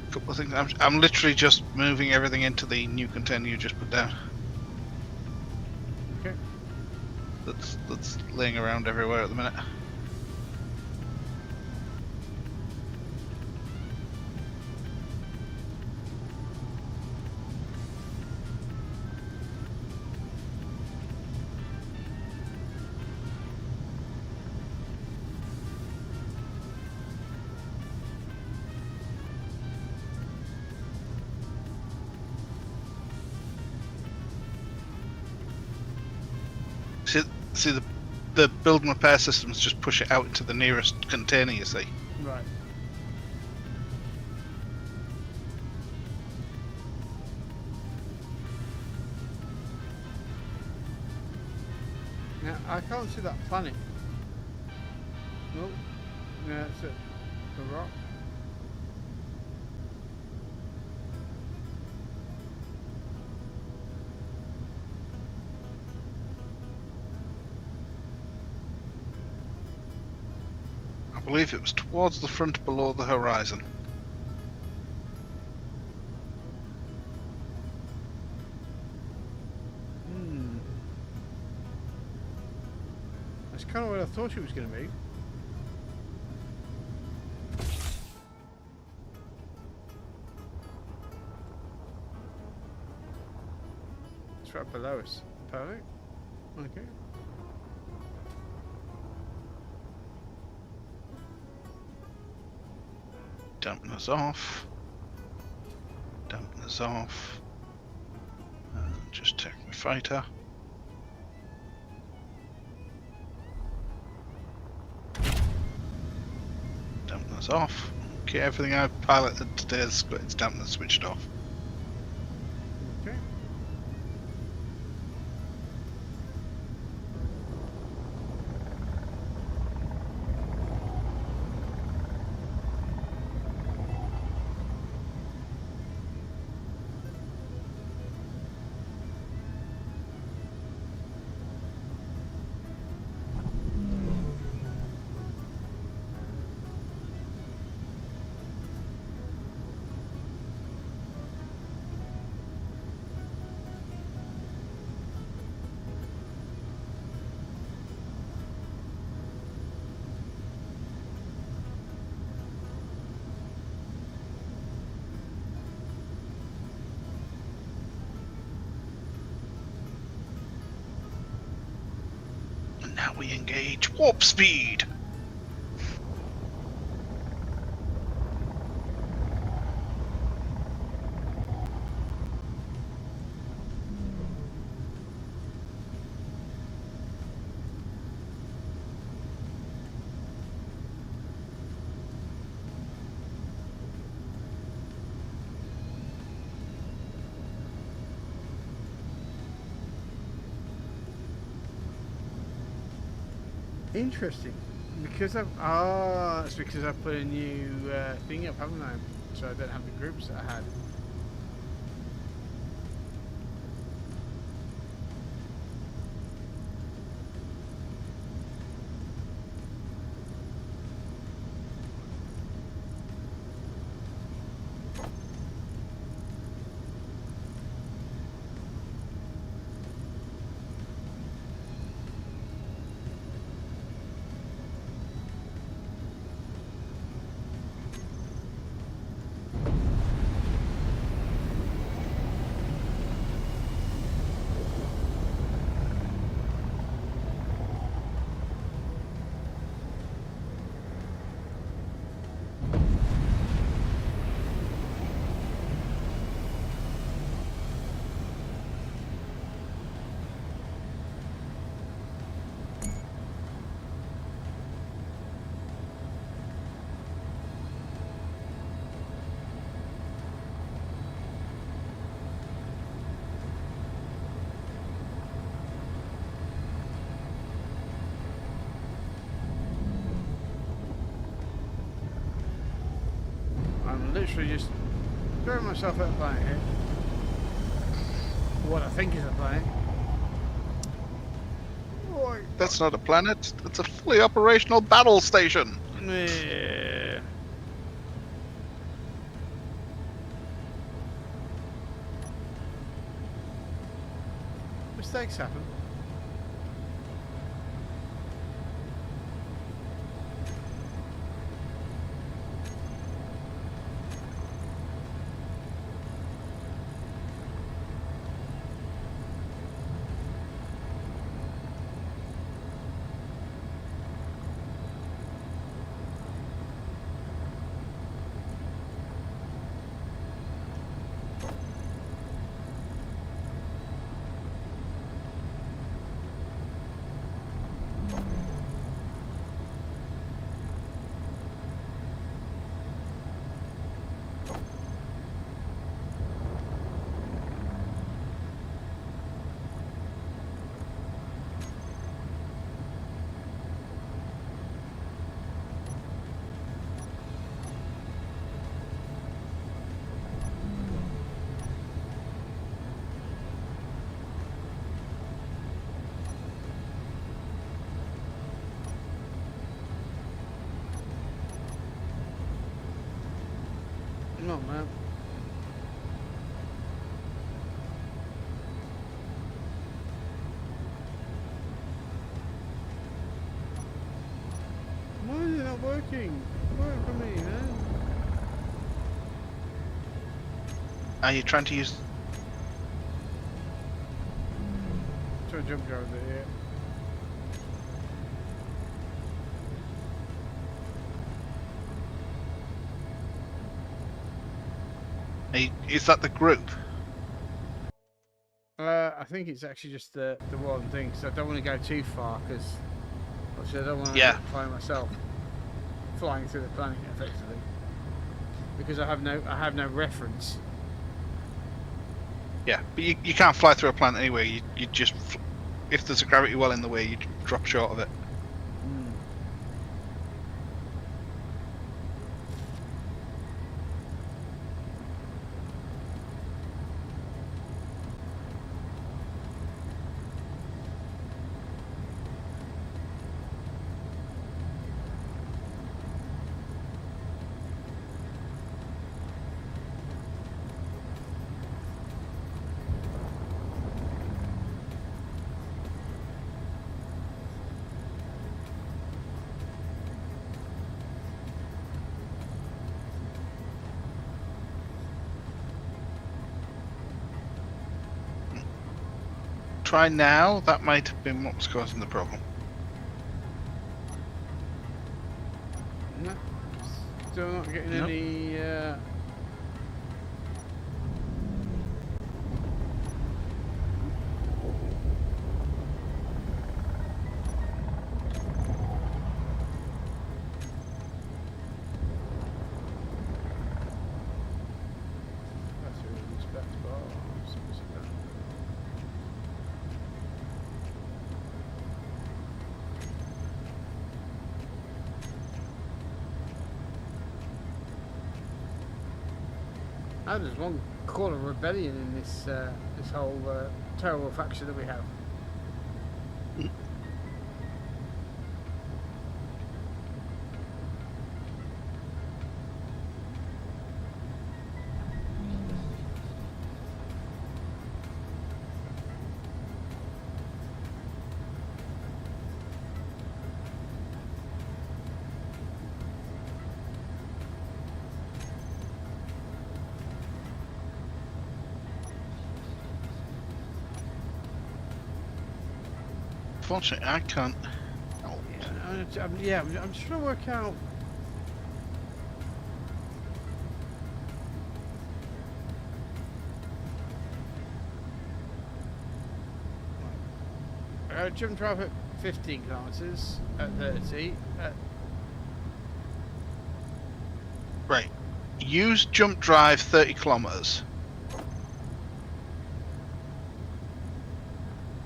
S2: a couple of things. I'm literally just moving everything into the new container you just put down.
S1: Okay.
S2: That's laying around everywhere at the minute. See, the build and repair systems just push it out into the nearest container, you see.
S1: Right. Now, I can't see that planet. No. No, it's a rock.
S2: I believe it was towards the front below the horizon.
S1: That's kind of what I thought it was going to be. It's right below us. Perfect. Okay.
S2: Dampeners off. Dampeners off. Just take my fighter. Dampeners off. Okay, everything I've piloted today has got its dampeners switched off.
S1: Okay.
S2: And now we engage warp speed.
S1: Interesting. Because it's because I put a new thing up, haven't I? So I don't have the groups that I had. I'm literally just throwing myself at a planet here. What I think is a planet. Right.
S2: That's not a planet. That's a fully operational battle station.
S1: Yeah. Mistakes happen. No, man. Why is it not working? Work for me, man.
S2: Are you trying to use?
S1: Try to jump drive it, yeah.
S2: Is that the group?
S1: I think it's actually just the one thing, because I don't want to go too far, because obviously I don't want to
S2: Yeah.
S1: fly myself flying through the planet effectively, because I have no reference.
S2: Yeah, but you can't fly through a planet anyway. You just, if there's a gravity well in the way, you drop short of it. Try now. That might have been what was causing the problem.
S1: No, still not getting
S2: Nope.
S1: any. That's a really respect bar. Oh, there's one call of rebellion in this this whole terrible faction that we have.
S2: Unfortunately, I can't. Oh,
S1: I'm just trying to work out. Jump drive at 15 kilometers, at 30.
S2: right. Use jump drive 30 kilometers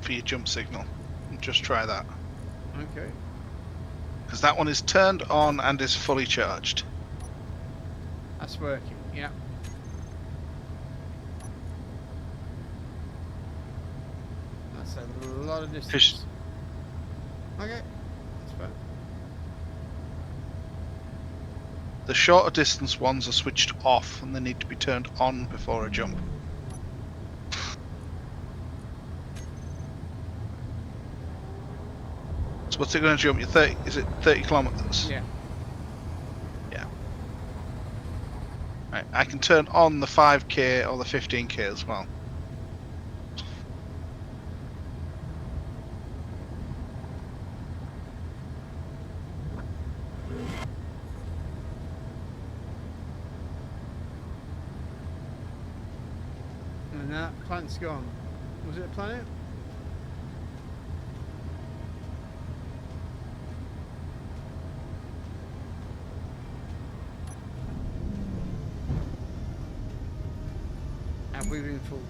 S2: for your jump signal. Just try that,
S1: Okay.
S2: because that one is turned on and is fully charged.
S1: That's working, yeah. That's a lot of distance. Okay, that's fine.
S2: The shorter distance ones are switched off and they need to be turned on before a jump. So what's it going to jump? Your 30? Is it 30 kilometers?
S1: Yeah.
S2: Yeah. Right. I can turn on the 5k or the 15k as well.
S1: And that planet's gone. Was it a planet? Have we been fooled?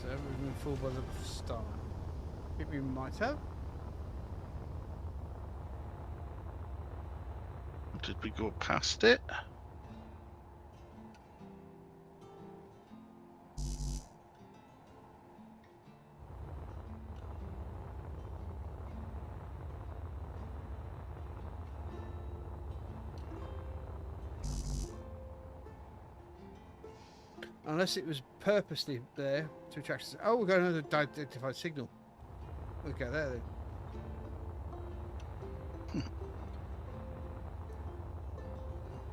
S1: So we've been fooled by the star. I think we might have.
S2: Did we go past it?
S1: Unless it was purposely there to attract us. Oh, we've got another identified signal. We'll go there then.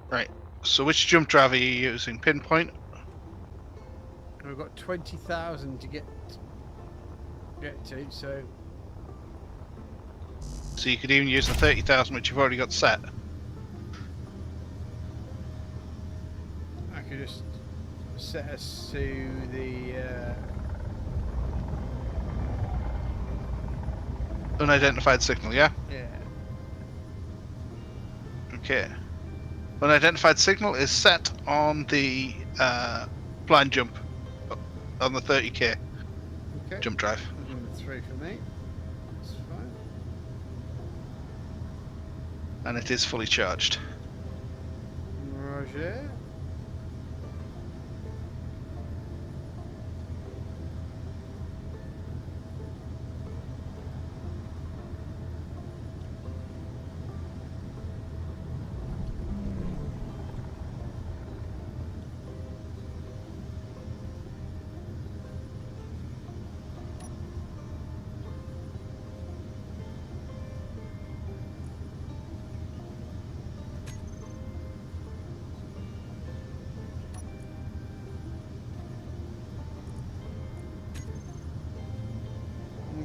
S2: Right. So which jump drive are you using? Pinpoint?
S1: And we've got 20,000 to get to, so
S2: So you could even use the 30,000 which you've already got set.
S1: I could just set us to the
S2: Unidentified signal, yeah?
S1: yeah.
S2: Okay. Unidentified signal is set on the blind jump on the 30k
S1: Okay.
S2: jump drive.
S1: Number 3 for me. That's fine.
S2: And it is fully charged.
S1: Roger.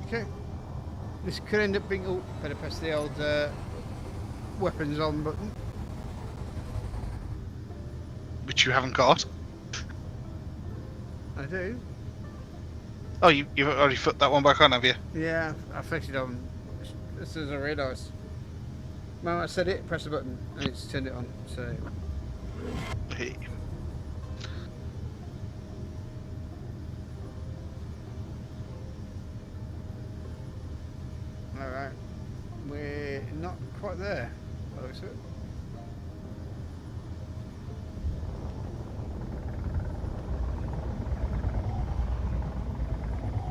S1: Okay. This could end up being. Oh, better press the old weapons on button.
S2: Which you haven't got.
S1: I do.
S2: Oh, you've already put that one back on, have you?
S1: Yeah, I fixed it on as soon as I realised. The moment I said it, press the button, and it's turned it on. So.
S2: Hey.
S1: Alright. We're not quite there. by the looks of it.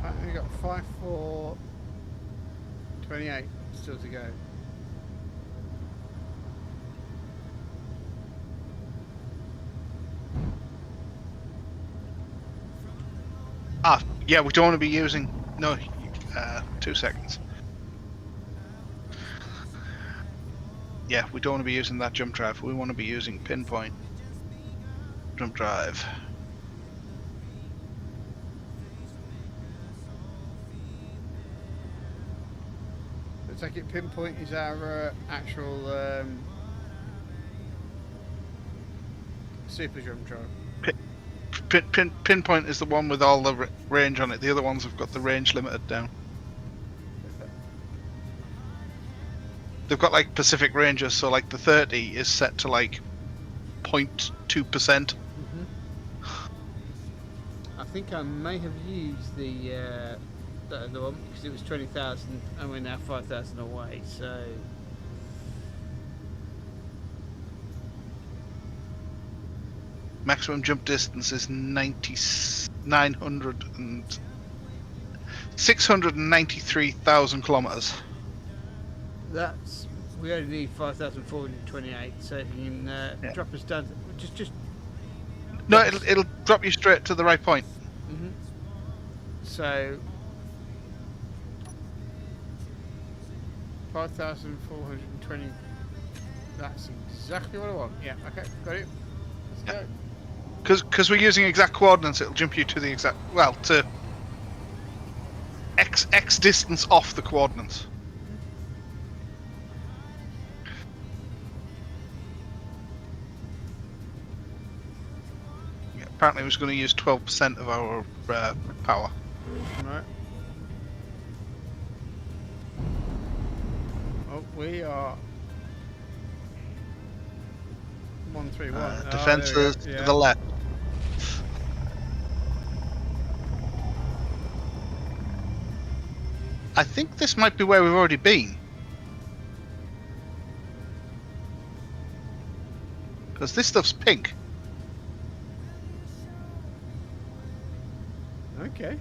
S1: Right, we've got 5, 4, 28 still to go.
S2: Ah, yeah, we don't want to be using... No, 2 seconds. Yeah, we don't want to be using that jump drive. We want to be using pinpoint jump drive.
S1: I take it pinpoint is our actual super drum drive.
S2: Pinpoint is the one with all the range on it. The other ones have got the range limited down. They've got like Pacific Rangers, so like the 30 is set to like 0.2%.
S1: I think I may have used the other one because it was 20,000 and we're now 5,000 away. So
S2: Maximum jump distance is 693,000 kilometers.
S1: that's we only need 5,428. So you can drop us down. Just
S2: No, it'll drop you straight to the right point.
S1: so 5,420. That's exactly what I want. Yeah. Okay. Got it. Let's go.
S2: Because we're using exact coordinates, it'll jump you to the exact, well, to x distance off the coordinates. Yeah, apparently, we're going to use 12% of our power.
S1: Right. Oh, we are 131.
S2: Defences
S1: Yeah.
S2: to the left. I think this might be where we've already been. Because this stuff's pink.
S1: Okay.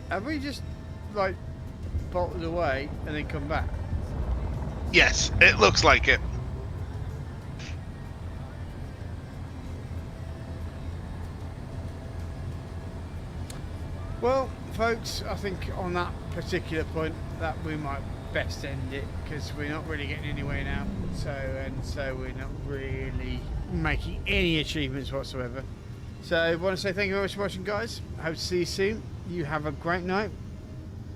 S1: Have we just like bolted away and then come back?
S2: Yes, it looks like it.
S1: Well, folks, I think on that particular point that we might best end it because we're not really getting anywhere now. So we're not really making any achievements whatsoever. So I want to say thank you very much for watching, guys. Hope to see you soon. You have a great night.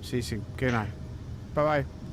S1: See you soon. Good night. Bye bye.